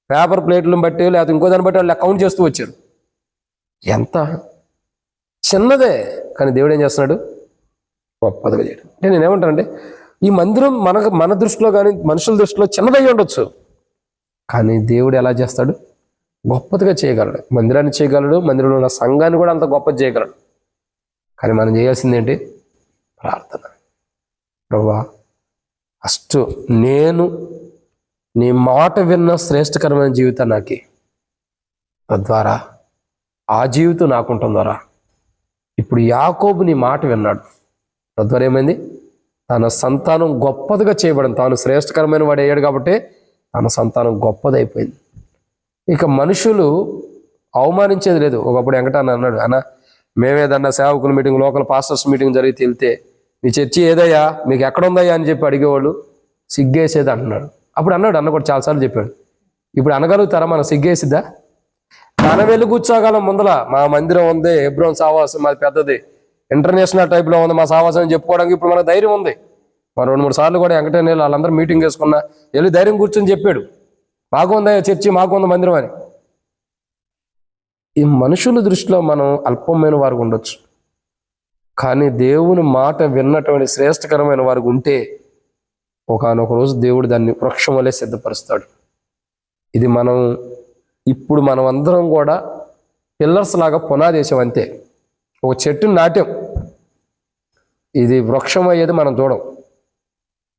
పేపర్ ప్లేట్లను బట్టి లేకపోతే ఇంకో దాన్ని బట్టి వాళ్ళు కౌంట్ చేస్తూ వచ్చారు. ఎంత చిన్నదే కానీ దేవుడు ఏం చేస్తున్నాడు? గొప్పదిగా చేయడం. అంటే నేనేమంటానంటే, ఈ మందిరం మన దృష్టిలో కానీ మనుషుల దృష్టిలో చిన్నదై ఉండొచ్చు, కానీ దేవుడు ఎలా చేస్తాడు? గొప్పదిగా చేయగలడు. మందిరాన్ని చేయగలడు, మందిరంలో ఉన్న సంఘాన్ని కూడా అంత గొప్పది చేయగలడు. కానీ మనం చేయాల్సింది ఏంటి? ప్రార్థన. ప్రభువా, ఫస్ట్ నేను నీ మాట విన్న శ్రేష్టకరమైన జీవితం నాకు, తద్వారా ఆ జీవితం నాకుంటాం ద్వారా. ఇప్పుడు యాకోబు నీ మాట విన్నాడు, తద్వారా ఏమైంది? తన సంతానం గొప్పదిగా చేయబడింది. తాను శ్రేష్టకరమైన వాడు అయ్యాడు కాబట్టి తన సంతానం గొప్పదైపోయింది. ఇక మనుషులు అవమానించేది లేదు. ఒకప్పుడు వెంకటన్న అన్నాడు, అన్న మేమేదన్నా సేవకుల మీటింగ్, లోకల్ పాస్టర్స్ మీటింగ్ జరిగితే వెళ్తే, మీ చర్చి ఏదయ్యా, మీకు ఎక్కడ ఉందయ్యా అని చెప్పి అడిగేవాళ్ళు, సిగ్గేసేది అంటున్నాడు. అప్పుడు అన్న కూడా చాలాసార్లు చెప్పాడు. ఇప్పుడు అనగలుగుతారా? మనం సిగ్గేసిద్దా? మనం వెళ్ళి కూర్చోగలం ముందల, మా మందిరం ఉంది, హెబ్రోన్ సావాసం మాది పెద్దది, ఇంటర్నేషనల్ టైప్లో ఉంది మా సావాసం చెప్పుకోవడానికి ఇప్పుడు మనకు ధైర్యం ఉంది. మా 2-3 సార్లు కూడా వెంకటేశ్వర వాళ్ళందరూ మీటింగ్ వేసుకున్నా వెళ్ళి ధైర్యం కూర్చొని చెప్పాడు, మాకు ఉందా చర్చి, మాకు ఉంది మందిరం అని. ఈ మనుషుల దృష్టిలో మనం అల్పమైన వారు ఉండొచ్చు, కానీ దేవుని మాట విన్నటువంటి శ్రేష్టకరమైన వారికి ఉంటే ఒకానొక రోజు దేవుడు దాన్ని వృక్షం వలె సిద్ధపరుస్తాడు. ఇది ఇప్పుడు మనం అందరం కూడా పిల్లర్స్ లాగా పునాదేశం అంతే. ఒక చెట్టుని నాట్యం, ఇది వృక్షం అయ్యేది మనం చూడం.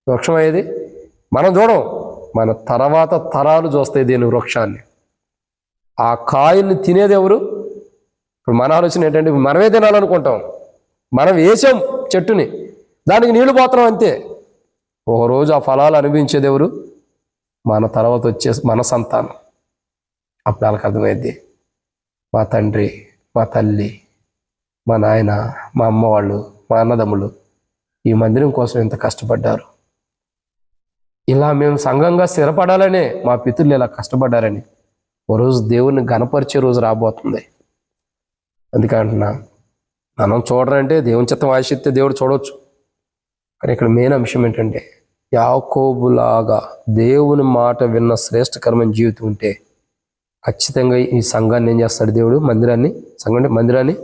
వృక్షం అయ్యేది మనం చూడం, మన తర్వాత తరాలు చూస్తాయి దీని వృక్షాన్ని. ఆ కాయల్ని తినేది ఎవరు? ఇప్పుడు మన ఆలోచన ఏంటంటే, మనమే తినాలనుకుంటాం. మనం వేసాం చెట్టుని, దానికి నీళ్లు పోతున్నాం అంతే. ఒకరోజు ఆ ఫలాలు అనిపించేది ఎవరు? మన తర్వాత వచ్చే మన సంతానం. అప్పుడు వాళ్ళకి అర్థమైంది, మా తండ్రి, మా తల్లి, మా నాయన, మా అమ్మ వాళ్ళు, మా అన్నదమ్ములు ఈ మందిరం కోసం ఎంత కష్టపడ్డారు, ఇలా మేము సంఘంగా స్థిరపడాలనే మా పితరులు ఇలా కష్టపడ్డారని ఓ రోజు దేవుణ్ణి గణపరిచే రోజు రాబోతుంది. అందుకే అంటున్నా, మనం చూడరంటే దేవుని చిత్తం ఆశిస్తే దేవుడు చూడవచ్చు. కానీ ఇక్కడ మెయిన్ అంశం ఏంటంటే, యాకోబులాగా దేవుని మాట విన్న శ్రేష్టకరమైన జీవితం ఉంటే ఖచ్చితంగా ఈ సంఘాన్ని ఏం చేస్తాడు దేవుడు? మందిరాన్ని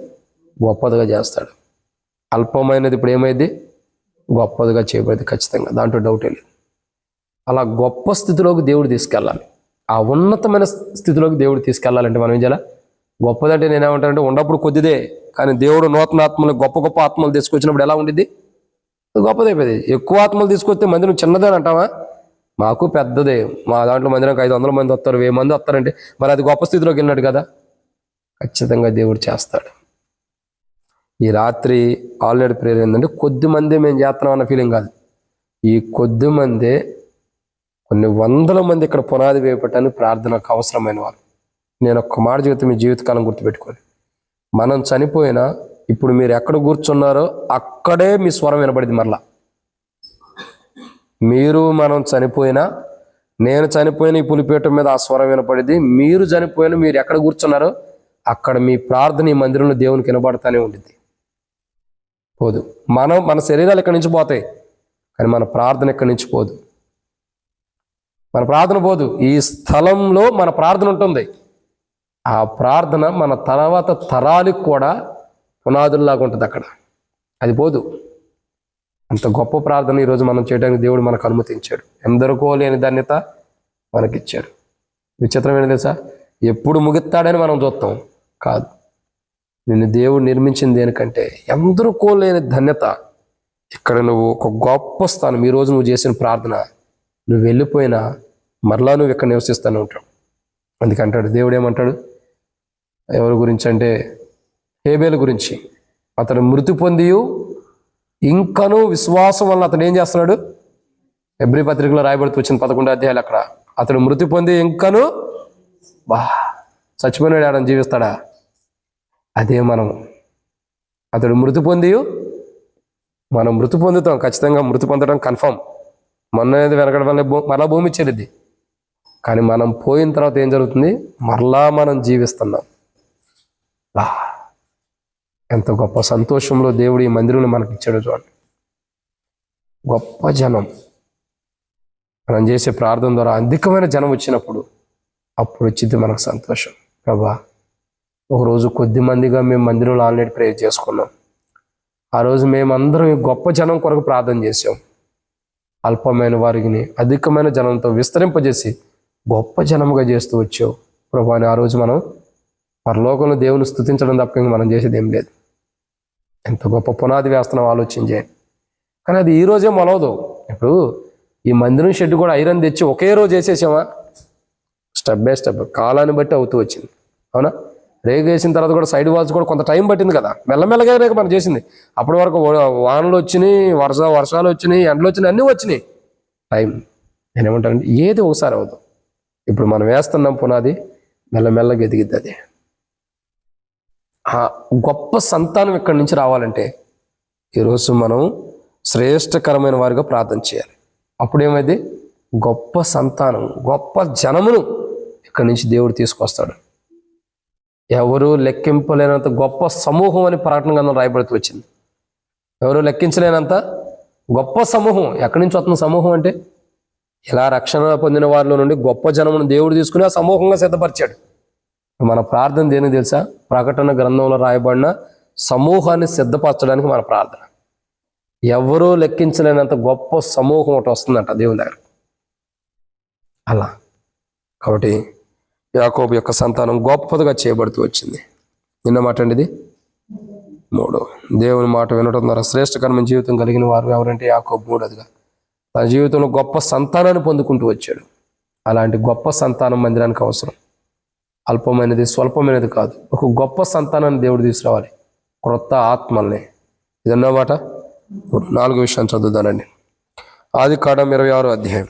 గొప్పదిగా చేస్తాడు. అల్పమైనది ఇప్పుడు ఏమైంది? గొప్పదిగా చేయబడింది ఖచ్చితంగా, దాంట్లో డౌటే లేదు. అలా గొప్ప స్థితిలోకి దేవుడు తీసుకెళ్ళాలి. ఆ ఉన్నతమైన స్థితిలోకి దేవుడు తీసుకెళ్ళాలంటే మనం ఏం చేయాలి? గొప్పదంటే నేనేమంటానంటే, ఉన్నప్పుడు కొద్దిదే, కానీ దేవుడు నూతన ఆత్మలు, గొప్ప గొప్ప ఆత్మలు తీసుకొచ్చినప్పుడు ఎలా ఉండిద్ది? గొప్పదైపోయింది. ఎక్కువ ఆత్మలు తీసుకొస్తే మందిరం చిన్నదే అంటావా? మాకు పెద్దదే, మా దాంట్లో మందిరానికి 500 మంది వస్తారు, 1000 మంది వస్తారంటే మరి అది గొప్ప స్థితిలోకి వెళ్ళినట్టు కదా. ఖచ్చితంగా దేవుడు చేస్తాడు. ఈ రాత్రి ఆల్రెడీ ప్రేయర్ ఏంటంటే, కొద్ది మంది మేము చేస్తున్నాం అన్న ఫీలింగ్ కాదు. ఈ కొద్ది మందే కొన్ని వందల మంది ఇక్కడ పునాది వేయబట్టడానికి ప్రార్థనకు అవసరమైన వారు. నేను ఒక్క మాట చెబితే మీ జీవితకాలం గుర్తుపెట్టుకోండి. మనం చనిపోయినా ఇప్పుడు మీరు ఎక్కడ కూర్చున్నారో అక్కడే మీ స్వరం వినపడింది. మరలా మనం చనిపోయినా, నేను చనిపోయిన ఈ పులిపీఠం మీద ఆ స్వరం వినపడింది. మీరు చనిపోయినా మీరు ఎక్కడ కూర్చున్నారో అక్కడ మీ ప్రార్థన ఈ మందిరంలో దేవునికి వినబడతానే ఉండిద్ది. పోదు. మన శరీరాలు ఇక్కడి నుంచి పోతాయి, కానీ మన ప్రార్థన ఇక్కడి నుంచి పోదు. మన ప్రార్థన పోదు. ఈ స్థలంలో మన ప్రార్థన ఉంటుంది. ఆ ప్రార్థన మన తర్వాత తరాలకు కూడా పునాదుల్లాగా ఉంటుంది అక్కడ, అది పోదు. అంత గొప్ప ప్రార్థన ఈరోజు మనం చేయడానికి దేవుడు మనకు అనుమతించాడు. ఎందరికో లేని ధన్యత మనకిచ్చాడు. విచిత్రమైన తెలుసా, ఎప్పుడు ముగిస్తాడని మనం చూస్తాం, కాదు. నిన్ను దేవుడు నిర్మించింది దేనికంటే, ఎందరికో లేని ధన్యత. ఇక్కడ నువ్వు ఒక గొప్ప స్థానం, ఈరోజు నువ్వు చేసిన ప్రార్థన, నువ్వు వెళ్ళిపోయినా మరలా నువ్వు ఇక్కడ నివసిస్తూనే ఉంటావు. అందుకంటాడు దేవుడు ఏమంటాడు, ఎవరి గురించి అంటే హేబేలు గురించి, అతడు మృతి పొంది ఇంకను విశ్వాసం వల్ల అతడు ఏం చేస్తున్నాడు, హెబ్రీ పత్రికలో రాయబడుతూ వచ్చిన 11 అధ్యాయాలు అక్కడ, అతడు మృతి పొంది ఇంకను చచ్చిపోయినాడు ఆడని జీవిస్తాడా? అదే మనం. అతడు మృతి పొంది, మనం మృతి పొందుతాం, ఖచ్చితంగా మృతి పొందడం కన్ఫర్మ్. మొన్న వెనకడ వల్ల మరలా భూమి చెల్లిద్ది. కానీ మనం పోయిన తర్వాత ఏం జరుగుతుంది, మరలా మనం జీవిస్తున్నాం. ఎంత గొప్ప సంతోషంలో దేవుడు ఈ మందిరంలో మనకి ఇచ్చాడు చూడండి. గొప్ప జనం, మనం చేసే ప్రార్థన ద్వారా అధికమైన జనం వచ్చినప్పుడు అప్పుడు వచ్చింది మనకు సంతోషం. ప్రభా, ఒకరోజు కొద్ది మందిగా మేము మందిరంలో ఆల్రెడీ ప్రేయర్ చేసుకున్నాం. ఆ రోజు మేమందరం గొప్ప జనం కొరకు ప్రార్థన చేసాం. అల్పమైన వారిని అధికమైన జనంతో విస్తరింపజేసి గొప్ప జనముగా చేస్తూ వచ్చావు ప్రభా అని ఆ రోజు మనం పరలోకంలో దేవుని స్తుతించడం తప్ప మనం చేసేది ఏం లేదు. ఎంత గొప్ప పునాది వేస్తున్నాం ఆలోచన చేయండి. కానీ అది ఈ రోజే మొలవదు. ఇప్పుడు ఈ మందిరం షెడ్ కూడా ఐరన్ తెచ్చి ఒకే రోజు వేసేసామా? స్టెప్ బై స్టెప్ కాలాన్ని బట్టి అవుతూ వచ్చింది. అవునా? రేగు వేసిన తర్వాత కూడా సైడ్ వాల్స్ కూడా కొంత టైం పట్టింది కదా, మెల్లమెల్లగా రేగు మనం చేసింది. అప్పటి వరకు వానలు వచ్చినాయి, వర్షాలు వచ్చినాయి, ఎండలు వచ్చినాయి, అన్నీ వచ్చినాయి. టైం నేనేమంటానంటే ఏది ఒకసారి అవ్వదు. ఇప్పుడు మనం వేస్తున్నాం పునాది, మెల్లమెల్లగా ఎదిగిద్ది. అది ఆ గొప్ప సంతానం ఇక్కడి నుంచి రావాలంటే ఈరోజు మనం శ్రేష్టకరమైన వారిగా ప్రార్థన చేయాలి. అప్పుడేమైంది, గొప్ప సంతానం, గొప్ప జనమును ఇక్కడి నుంచి దేవుడు తీసుకొస్తాడు. ఎవరు లెక్కింపలేనంత గొప్ప సమూహం అని ప్రకటన గ్రంథం రాయబడుతూ వచ్చింది. ఎవరు లెక్కించలేనంత గొప్ప సమూహం. ఎక్కడి నుంచి వస్తున్న సమూహం అంటే, ఇలా రక్షణ పొందిన వారిలో నుండి గొప్ప జనమును దేవుడు తీసుకుని ఆ సమూహంగా సిద్ధపరిచాడు. మన ప్రార్థన దేనికి తెలుసా? ప్రకటన గ్రంథంలో రాయబడిన సమూహాన్ని సిద్ధపరచడానికి మన ప్రార్థన. ఎవరూ లెక్కించలేనంత గొప్ప సమూహం ఒకటి వస్తుందంట దేవుని దగ్గర. అలా కాబట్టి యాకోబు యొక్క సంతానం గొప్పదిగా చేయబడుతూ వచ్చింది. నిన్న మాట అండి ఇది 3. దేవుని మాట వినడం ద్వారా శ్రేష్టకరమైన జీవితం కలిగిన వారు ఎవరంటే యాకోబు 3గా తన జీవితంలో గొప్ప సంతానాన్ని పొందుకుంటూ వచ్చాడు. అలాంటి గొప్ప సంతానం మందిరానికి అవసరం. అల్పమైనది స్వల్పమైనది కాదు, ఒక గొప్ప సంతానాన్ని దేవుడు తీసుకురావాలి, క్రొత్త ఆత్మల్ని. ఇదన్నమాట. 4 విషయాన్ని చదువుతానండి. ఆదికాండం 26వ అధ్యాయం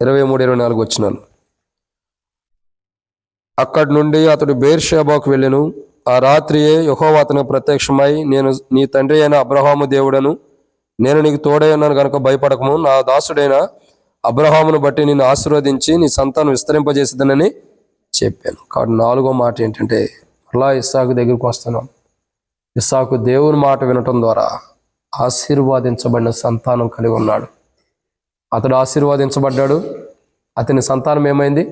23-24 వచనాలు. అక్కడి నుండి అతడు బెయేర్షెబాకు వెళ్ళెను. ఆ రాత్రియే యెహోవా అతనికి ప్రత్యక్షమై, నేను నీ తండ్రి అయిన అబ్రహాము దేవుడను, నేను నీకు తోడై ఉన్నాను కనుక భయపడకము, నా దాసుడైన అబ్రహామును బట్టి నిన్ను ఆశీర్వదించి నీ సంతానం విస్తరింపజేసేదనని చెప్పాను. కాబట్టి 4వ మాట ఏంటంటే, అలా ఇస్సాకు దగ్గరికి వస్తున్నాం. ఇస్సాకు దేవుని మాట వినటం ద్వారా ఆశీర్వాదించబడిన సంతానం కలిగి ఉన్నాడు. అతడు ఆశీర్వాదించబడ్డాడు. అతని సంతానం ఏమైంది?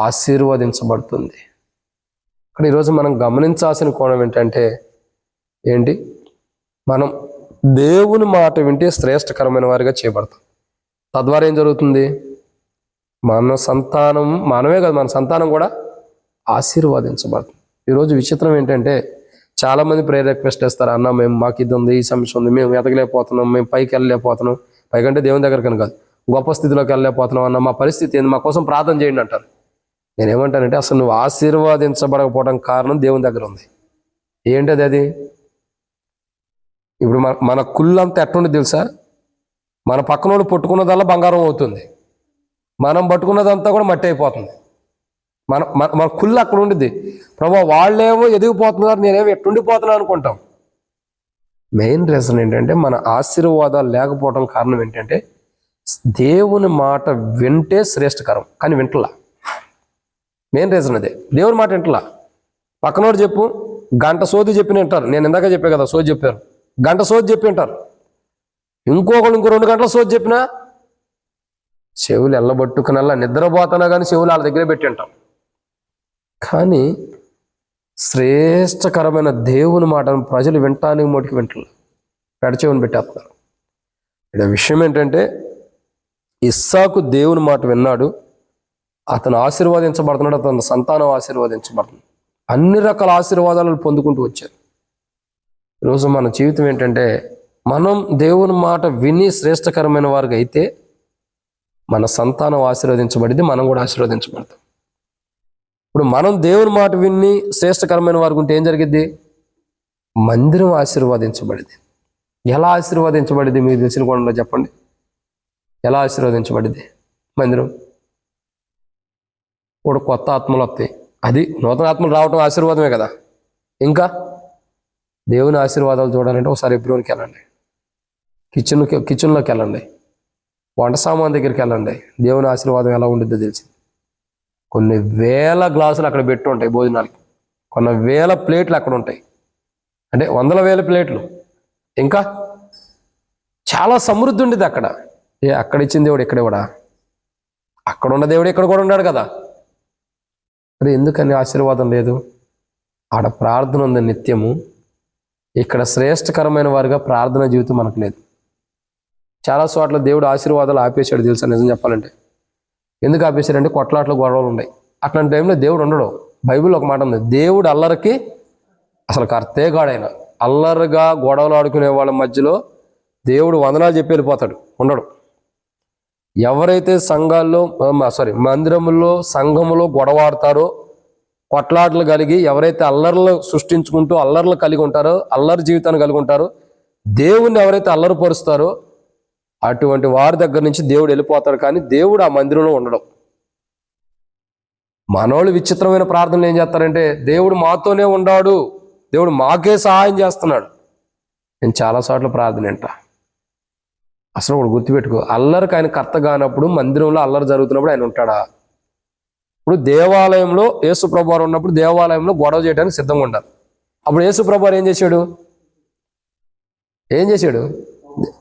ఆశీర్వదించబడుతుంది. ఇక్కడ ఈరోజు మనం గమనించాల్సిన కోణం ఏంటంటే ఏంటి, మనం దేవుని మాట వింటే శ్రేష్టకరమైన వారిగా చేయబడతాం. తద్వారా ఏం జరుగుతుంది, మన సంతానం, మనమే కాదు మన సంతానం కూడా ఆశీర్వాదించబడుతుంది. ఈరోజు విచిత్రం ఏంటంటే చాలామంది ప్రేయర్ రిక్వెస్ట్ చేస్తారు, అన్న మేము మాకు ఇది ఉంది, ఈ సమస్య ఉంది, మేము ఎదగలేకపోతున్నాం, మేము పైకి వెళ్ళలేకపోతున్నాం, పైకంటే దేవుని దగ్గరకని కాదు, గొప్ప స్థితిలోకి వెళ్ళలేకపోతున్నాం అన్న, మా పరిస్థితి ఏంది, మా కోసం ప్రార్థన చేయండి అంటారు. నేనేమంటానంటే అసలు నువ్వు ఆశీర్వాదించబడకపోవడం కారణం దేవుని దగ్గర ఉంది. ఏంటది? అది ఇప్పుడు మన కుళ్ళంతా ఎట్లుండి తెలుసా? మన పక్కనోడు పట్టుకున్నదల్లా బంగారం అవుతుంది, మనం పట్టుకున్నదంతా కూడా మట్టి అయిపోతుంది. మన కుళ్ళు అక్కడ ఉండిద్ది. ప్రభా వాళ్ళేమో ఎదిగిపోతున్నారు, నేనేమో ఎట్టుండిపోతున్నాను అనుకుంటాం. మెయిన్ రీజన్ ఏంటంటే మన ఆశీర్వాదాలు లేకపోవడం కారణం ఏంటంటే దేవుని మాట వింటే శ్రేష్టకరం, కానీ వింటలా. మెయిన్ రీజన్ అదే. దేవుని మాట వింటలా. పక్కనోడు చెప్పు, గంట సోది చెప్పిన వింటారు. నేను ఇందాక చెప్పే కదా, సోది చెప్పారు, గంట సోది చెప్పి వింటారు. ఇంకొకళ్ళు ఇంకో 2 గంటల సోది చెప్పినా చెవులు ఎల్లబట్టుకునల్లా నిద్రపోతున్నా కానీ చెవులు వాళ్ళ దగ్గరే పెట్టి ఉంటాం. కానీ శ్రేష్టకరమైన దేవుని మాటను ప్రజలు వింటానికి మోటికి వింటలేదు, పెడచెవుని పెట్టేస్తున్నారు. ఇక్కడ విషయం ఏంటంటే ఇస్సాకు దేవుని మాట విన్నాడు, అతను ఆశీర్వాదించబడుతున్నాడు, అతని సంతానం ఆశీర్వాదించబడుతుంది. అన్ని రకాల ఆశీర్వాదాలను పొందుకుంటూ వచ్చారు. ఈరోజు మన జీవితం ఏంటంటే మనం దేవుని మాట విని శ్రేష్టకరమైన వారికి అయితే మన సంతానం ఆశీర్వదించబడింది, మనం కూడా ఆశీర్వదించబడతాం. ఇప్పుడు మనం దేవుని మాట విని శ్రేష్టకరమైన వారికి ఉంటే ఏం జరిగిద్ది? మందిరం ఆశీర్వదించబడింది. ఎలా ఆశీర్వదించబడింది మీకు తెలిసిన కూడా చెప్పండి. ఎలా ఆశీర్వదించబడింది మందిరం? ఇప్పుడు కొత్త ఆత్మలు వస్తాయి, అది నూతన ఆత్మలు రావటం ఆశీర్వాదమే కదా. ఇంకా దేవుని ఆశీర్వాదాలు చూడాలంటే ఒకసారి ఎబ్రోన్కి వెళ్ళండి, కిచెన్లోకి వెళ్ళండి, వంట సామాన్ దగ్గరికి వెళ్ళండి. దేవుని ఆశీర్వాదం ఎలా ఉండిద్దో తెలిసింది. కొన్ని వేల గ్లాసులు అక్కడ పెట్టి ఉంటాయి భోజనాలకి, కొన్ని వేల ప్లేట్లు అక్కడ ఉంటాయి, అంటే వందల వేల ప్లేట్లు. ఇంకా చాలా సమృద్ధి ఉండేది అక్కడ. అక్కడ ఇచ్చిన దేవుడు ఇక్కడ కూడా, అక్కడ ఉన్న దేవుడు ఇక్కడ కూడా ఉన్నాడు కదా. మరి ఎందుకని ఆశీర్వాదం లేదు? ఆడ ప్రార్థన ఉంది నిత్యము, ఇక్కడ శ్రేష్టకరమైన వారిగా ప్రార్థన జీవితం మనకు లేదు. చాలా చోట్ల దేవుడు ఆశీర్వాదాలు ఆపేశాడు తెలుసా నిజం చెప్పాలంటే. ఎందుకు ఆపేశాడంటే కొట్లాట్లు గొడవలు ఉన్నాయి. అట్లాంటి టైంలో దేవుడు ఉండడు. బైబిల్ ఒక మాట ఉంది, దేవుడు అల్లరికి అసలు కర్తే గాడైన. అల్లరిగా గొడవలు ఆడుకునే వాళ్ళ మధ్యలో దేవుడు వందనాలు చెప్పి వెళ్ళిపోతాడు, ఉండడు. ఎవరైతే మందిరములో సంఘములో గొడవ ఆడతారో, కొట్లాటలు కలిగి ఎవరైతే అల్లర్లు సృష్టించుకుంటూ అల్లర్లు కలిగి ఉంటారో, అల్లరి జీవితాన్ని కలిగి ఉంటారో, దేవుణ్ణి ఎవరైతే అల్లరిపరుస్తారో అటువంటి వారి దగ్గర నుంచి దేవుడు వెళ్ళిపోతాడు. కానీ దేవుడు ఆ మందిరంలో ఉండడం. మనోళ్ళు విచిత్రమైన ప్రార్థనలు ఏం చేస్తారంటే, దేవుడు మాతోనే ఉన్నాడు, దేవుడు మాకే సహాయం చేస్తున్నాడు. నేను చాలాసార్లు ప్రార్థన వింటా. అసలు ఒకటి గుర్తుపెట్టుకో, అల్లరికి ఆయన కర్త కానప్పుడు మందిరంలో అల్లరి జరుగుతున్నప్పుడు ఆయన ఉంటాడా? ఇప్పుడు దేవాలయంలో యేసుప్రభు వారు ఉన్నప్పుడు దేవాలయంలో గొడవ చేయడానికి సిద్ధంగా ఉండాలి. అప్పుడు యేసుప్రభు వారు ఏం చేశాడు?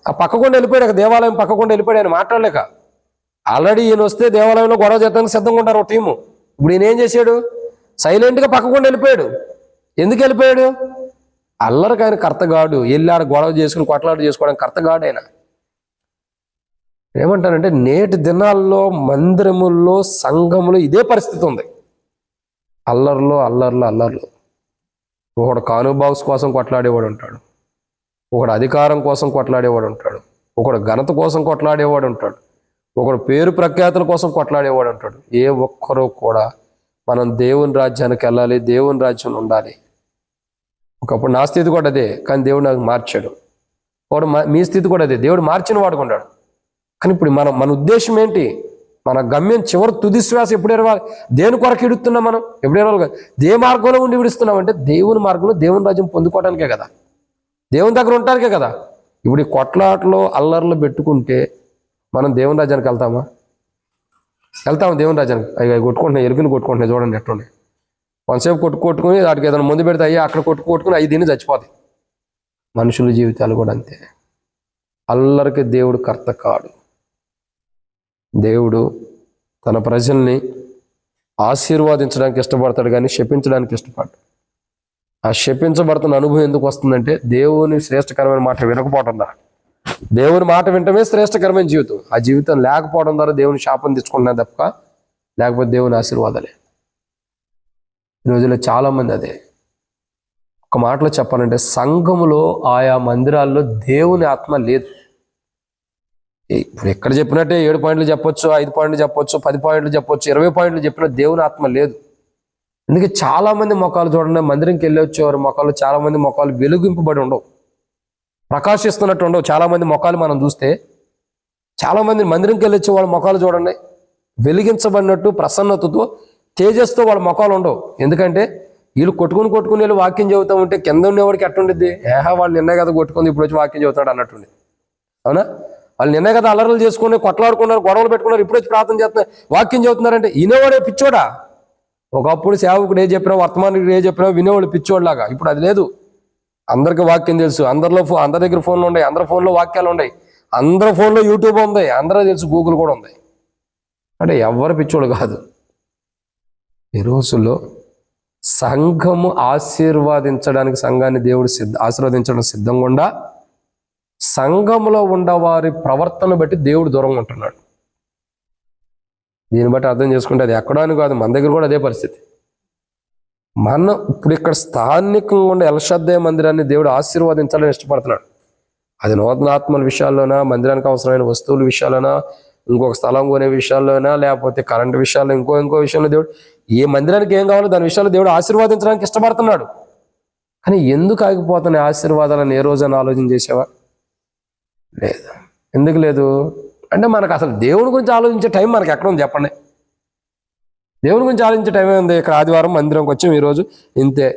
ఆ పక్కకుండా వెళ్ళిపోయాడు, దేవాలయం పక్కకుండా వెళ్ళిపోయాడు. ఆయన మాట్లాడలేక ఆల్రెడీ ఈయన వస్తే దేవాలయంలో గొడవ చేయడానికి సిద్ధంగా ఉంటారు ఒక టీము. ఇప్పుడు ఈయన ఏం చేశాడు? సైలెంట్గా పక్కకుండా వెళ్ళిపోయాడు. ఎందుకు వెళ్ళిపోయాడు? అల్లరికి ఆయన కర్తగాడు, వెళ్ళాడు గొడవ చేసుకుని కొట్లాట చేసుకోవడానికి కర్తగాడు ఆయన. ఏమంటానంటే నేటి దినాల్లో మందిరముల్లో సంఘములో ఇదే పరిస్థితి ఉంది. అల్లర్లు. ఒకడు కానుబాక్స్ కోసం కొట్లాడేవాడు ఉంటాడు, ఒకడు అధికారం కోసం కొట్లాడేవాడు ఉంటాడు, ఒకడు ఘనత కోసం కొట్లాడేవాడు ఉంటాడు, ఒకడు పేరు ప్రఖ్యాతుల కోసం కొట్లాడేవాడు ఉంటాడు. ఏ ఒక్కరూ కూడా మనం దేవుని రాజ్యానికి వెళ్ళాలి, దేవుని రాజ్యంలో ఉండాలి. ఒకప్పుడు నా స్థితి కూడా అదే, కానీ దేవుడు నాకు మార్చాడు. ఒకడు మీ స్థితి కూడా అదే, దేవుడు మార్చిన వాడుకున్నాడు. కానీ ఇప్పుడు మన ఉద్దేశం ఏంటి? మన గమ్యం చివరి తుది శ్వాస ఎప్పుడు ఎరవాలి? దేని కొరకు ఇడుస్తున్నాం మనం? ఎప్పుడు ఎరవాలి? ఏ మార్గంలో ఉండి విడుస్తున్నాం అంటే దేవుని మార్గంలో దేవుని రాజ్యం పొందుకోవడానికే కదా, దేవుని దగ్గర ఉండటానికే కదా. ఇప్పుడు ఈ కొట్లాటలో అల్లర్లు పెట్టుకుంటే మనం దేవుని రాజ్యానికి వెళ్తామా? దేవుని రాజ్యానికి అవి కొట్టుకుంటున్నాయి, ఎలుకలు కొట్టుకుంటున్నాయి చూడండి ఎట్లున్నాయి. కొంతసేపు కొట్టుకుని వాటికి ఏదైనా ముందు పెడితే అయ్యి అక్కడ కొట్టుకుని అవి దీన్ని చచ్చిపోతాయి. మనుషుల జీవితాలు కూడా అంతే. అల్లరికి దేవుడు కర్త కాడు. దేవుడు తన ప్రజల్ని ఆశీర్వాదించడానికి ఇష్టపడతాడు కానీ శపించడానికి ఇష్టపడ్డాడు. ఆ శపించబడుతున్న అనుభవం ఎందుకు వస్తుందంటే దేవుని శ్రేష్టకరమైన మాట వినకపోవడం ద్వారా. దేవుని మాట వింటమే శ్రేష్టకరమైన జీవితం. ఆ జీవితం లేకపోవడం ద్వారా దేవుని శాపం తెచ్చుకుంటున్నా తప్ప, లేకపోతే దేవుని ఆశీర్వాదాలే. ఈ రోజుల్లో చాలామంది అదే. ఒక మాటలో చెప్పాలంటే సంఘములో ఆయా మందిరాల్లో దేవుని ఆత్మ లేదు. ఇప్పుడు ఎక్కడ చెప్పినట్టే 7 పాయింట్లు చెప్పొచ్చు, 5 పాయింట్లు చెప్పొచ్చు, 10 పాయింట్లు చెప్పొచ్చు, 20 పాయింట్లు చెప్పిన దేవుని ఆత్మ లేదు. అందుకే చాలామంది మొఖాలు చూడండి, మందిరంకి వెళ్ళి వచ్చేవారు మొఖాలు, చాలామంది మొఖాలు వెలుగింపబడి ఉండవు, ప్రకాశిస్తున్నట్టు ఉండవు. చాలామంది మొఖాలు మనం చూస్తే, చాలామంది మందిరంకి వెళ్ళి వచ్చే వాళ్ళ మొఖాలు చూడండి వెలిగించబడినట్టు ప్రసన్నతతో తేజస్తో వాళ్ళ మొఖాలు ఉండవు. ఎందుకంటే వీళ్ళు కొట్టుకుని వీళ్ళు వాక్యం చెబుతూ ఉంటే కింద ఉండేవాడికి ఎట్టుండిద్ది? వాళ్ళు నిన్నే కదా కొట్టుకుంది, ఇప్పుడు వచ్చి వాక్యం చెబుతాడు అన్నట్టుండి. అవునా? వాళ్ళు నిన్నే కదా అల్లర్లు చేసుకుని కొట్లాడుకున్నారు, గొడవలు పెట్టుకున్నారు, ఇప్పుడు వచ్చి ప్రార్థన చేస్తున్నారు, వాక్యం చెబుతున్నారంటే వినేవాడే పిచ్చోడా? ఒకప్పుడు సేవకుడు ఏ చెప్పినా, వర్తమానికి ఏ చెప్పినా వినేవాళ్ళు పిచ్చోడ్లాగా. ఇప్పుడు అది లేదు. అందరికి వాక్యం తెలుసు, అందరి దగ్గర ఫోన్లు ఉన్నాయి, అందరి ఫోన్లో వాక్యాలు ఉన్నాయి, అందరి ఫోన్లో యూట్యూబ్ ఉంది, అందరూ తెలుసు, గూగుల్ కూడా ఉంది. అంటే ఎవరు పిచ్చోడు కాదు. ఈ రోజుల్లో సంఘము ఆశీర్వాదించడానికి, సంఘాన్ని దేవుడు ఆశీర్వదించడం సిద్ధంగా ఉండా, సంఘములో ఉండవారి ప్రవర్తన బట్టి దేవుడు దూరంగా ఉంటున్నాడు. దీన్ని బట్టి అర్థం చేసుకుంటే అది ఎక్కడో అని కాదు, మన దగ్గర కూడా అదే పరిస్థితి. ఇప్పుడు ఇక్కడ స్థానికంగా ఉండే ఎల్షద్దయ మందిరాన్ని దేవుడు ఆశీర్వదించాలని ఇష్టపడుతున్నాడు. అది నూతన ఆత్మల విషయాల్లోనా, మందిరానికి అవసరమైన వస్తువుల విషయాలనా, ఇంకొక స్థలం కొనే విషయాల్లోనా, లేకపోతే కరెంటు విషయాల్లో, ఇంకో విషయంలో దేవుడు ఏ మందిరానికి ఏం కావాలో దాని విషయాల్లో దేవుడు ఆశీర్వాదించడానికి ఇష్టపడుతున్నాడు. కానీ ఎందుకు ఆగిపోతున్నాయి ఆశీర్వాదాలను ఏ రోజైనా ఆలోచన చేసావా? లేదు. ఎందుకు లేదు అంటే మనకు అసలు దేవుని గురించి ఆలోచించే టైం మనకి ఎక్కడ ఉంది చెప్పండి? దేవుని గురించి ఆలోచించే టైం ఉంది. ఇక్కడ ఆదివారం మందిరంకి వచ్చాం, ఈరోజు ఇంతే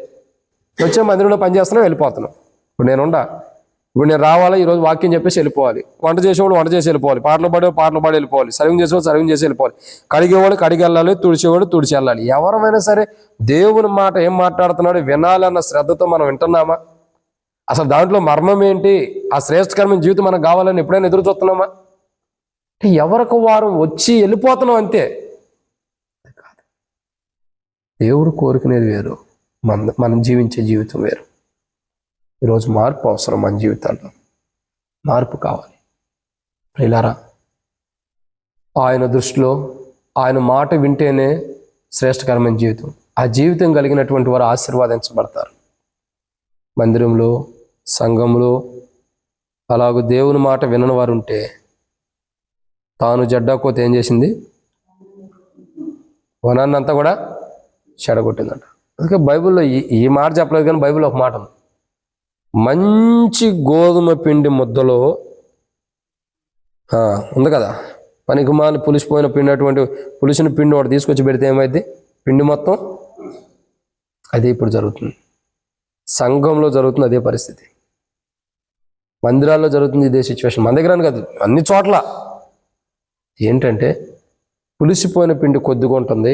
వచ్చే మందిరంలో పనిచేస్తున్నాం, వెళ్ళిపోతున్నాం. ఇప్పుడు నేను రావాలా, ఈరోజు వాక్యం చెప్పేసి వెళ్ళిపోవాలి. వంట చేసేవాడు వంట చేసి వెళ్ళిపోవాలి, పాటలు పాడి వెళ్ళిపోవాలి, సర్వింగ్ చేసేవాడు సర్వింగ్ చేసి వెళ్ళిపోవాలి, కడిగేవాడు కడిగి వెళ్ళాలి, తుడిచేవాడు తుడిచి వెళ్ళాలి. ఎవరమైనా సరే దేవుని మాట ఏం మాట్లాడుతున్నాడు వినాలన్న శ్రద్ధతో మనం వింటున్నామా? అసలు దాంట్లో మర్మం ఏంటి, ఆ శ్రేష్టకరమైన జీవితం మనకు కావాలని ఎప్పుడైనా ఎదురు చూస్తున్నామా? ఎవరికి వారు వచ్చి వెళ్ళిపోతున్నాం అంతే. దేవుడు కోరుకునేది వేరు, మనం జీవించే జీవితం వేరు. ఈరోజు మార్పు అవసరం, మన జీవితాల్లో మార్పు కావాలి. ప్రియులారా, ఆయన దృష్టిలో ఆయన మాట వింటేనే శ్రేష్టకరమైన జీవితం. ఆ జీవితం కలిగినటువంటి వారు ఆశీర్వాదించబడతారు. మందిరంలో, సంఘంలో అలాగూ దేవుని మాట వినని వారు ఉంటే తాను జడ్డాకోత ఏం చేసింది? వనాన్నంతా కూడా చెడగొట్టిందంట. అందుకే బైబిల్లో ఈ మాట చెప్పలేదు, కానీ బైబిల్లో ఒక మాట ఉంది. మంచి గోధుమ పిండి ముద్దలో ఉంది కదా, పనికిమాలి పులిసిపోయిన పిండి, అటువంటి పులిసిన పిండి ఒకటి తీసుకొచ్చి పెడితే ఏమైంది? పిండి మొత్తం. అదే ఇప్పుడు జరుగుతుంది, సంఘంలో జరుగుతుంది అదే పరిస్థితి, మందిరాల్లో జరుగుతుంది ఇదే సిచ్యువేషన్. మన దగ్గర కాదు, అన్ని చోట్ల ఏంటంటే పులిసిపోయిన పిండి కొద్దిగా ఉంటుంది,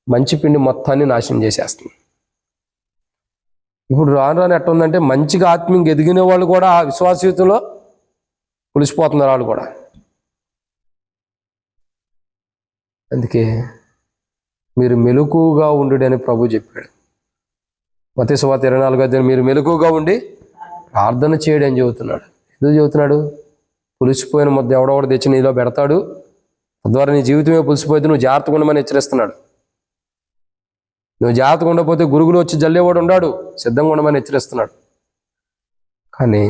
మంచి పిండి మొత్తాన్ని నాశనం చేసేస్తుంది. ఇప్పుడు రాను ఎట్లా ఉందంటే మంచిగా ఆత్మీయంగా ఎదిగిన వాళ్ళు కూడా ఆ విశ్వాసీయతలో పులిసిపోతున్నారు వాళ్ళు కూడా. అందుకే మీరు మెలకువగా ఉండు అని ప్రభు చెప్పాడు. మత్తయి సువార్త 24 మీరు మెలకువగా ఉండి ప్రార్థన చేయడం అని చెబుతున్నాడు. ఎందుకు చెబుతున్నాడు? పులిసిపోయిన ముద్ద ఎవడెవడు తెచ్చి నీలో పెడతాడు, తద్వారా నీ జీవితమే పులిసిపోతే నువ్వు జాగ్రత్తగా ఉండమని హెచ్చరిస్తున్నాడు. నువ్వు జాగ్రత్తగా ఉండకపోతే గురుగులు వచ్చి జల్లేవాడు ఉన్నాడు, సిద్ధంగా ఉండమని హెచ్చరిస్తున్నాడు. కానీ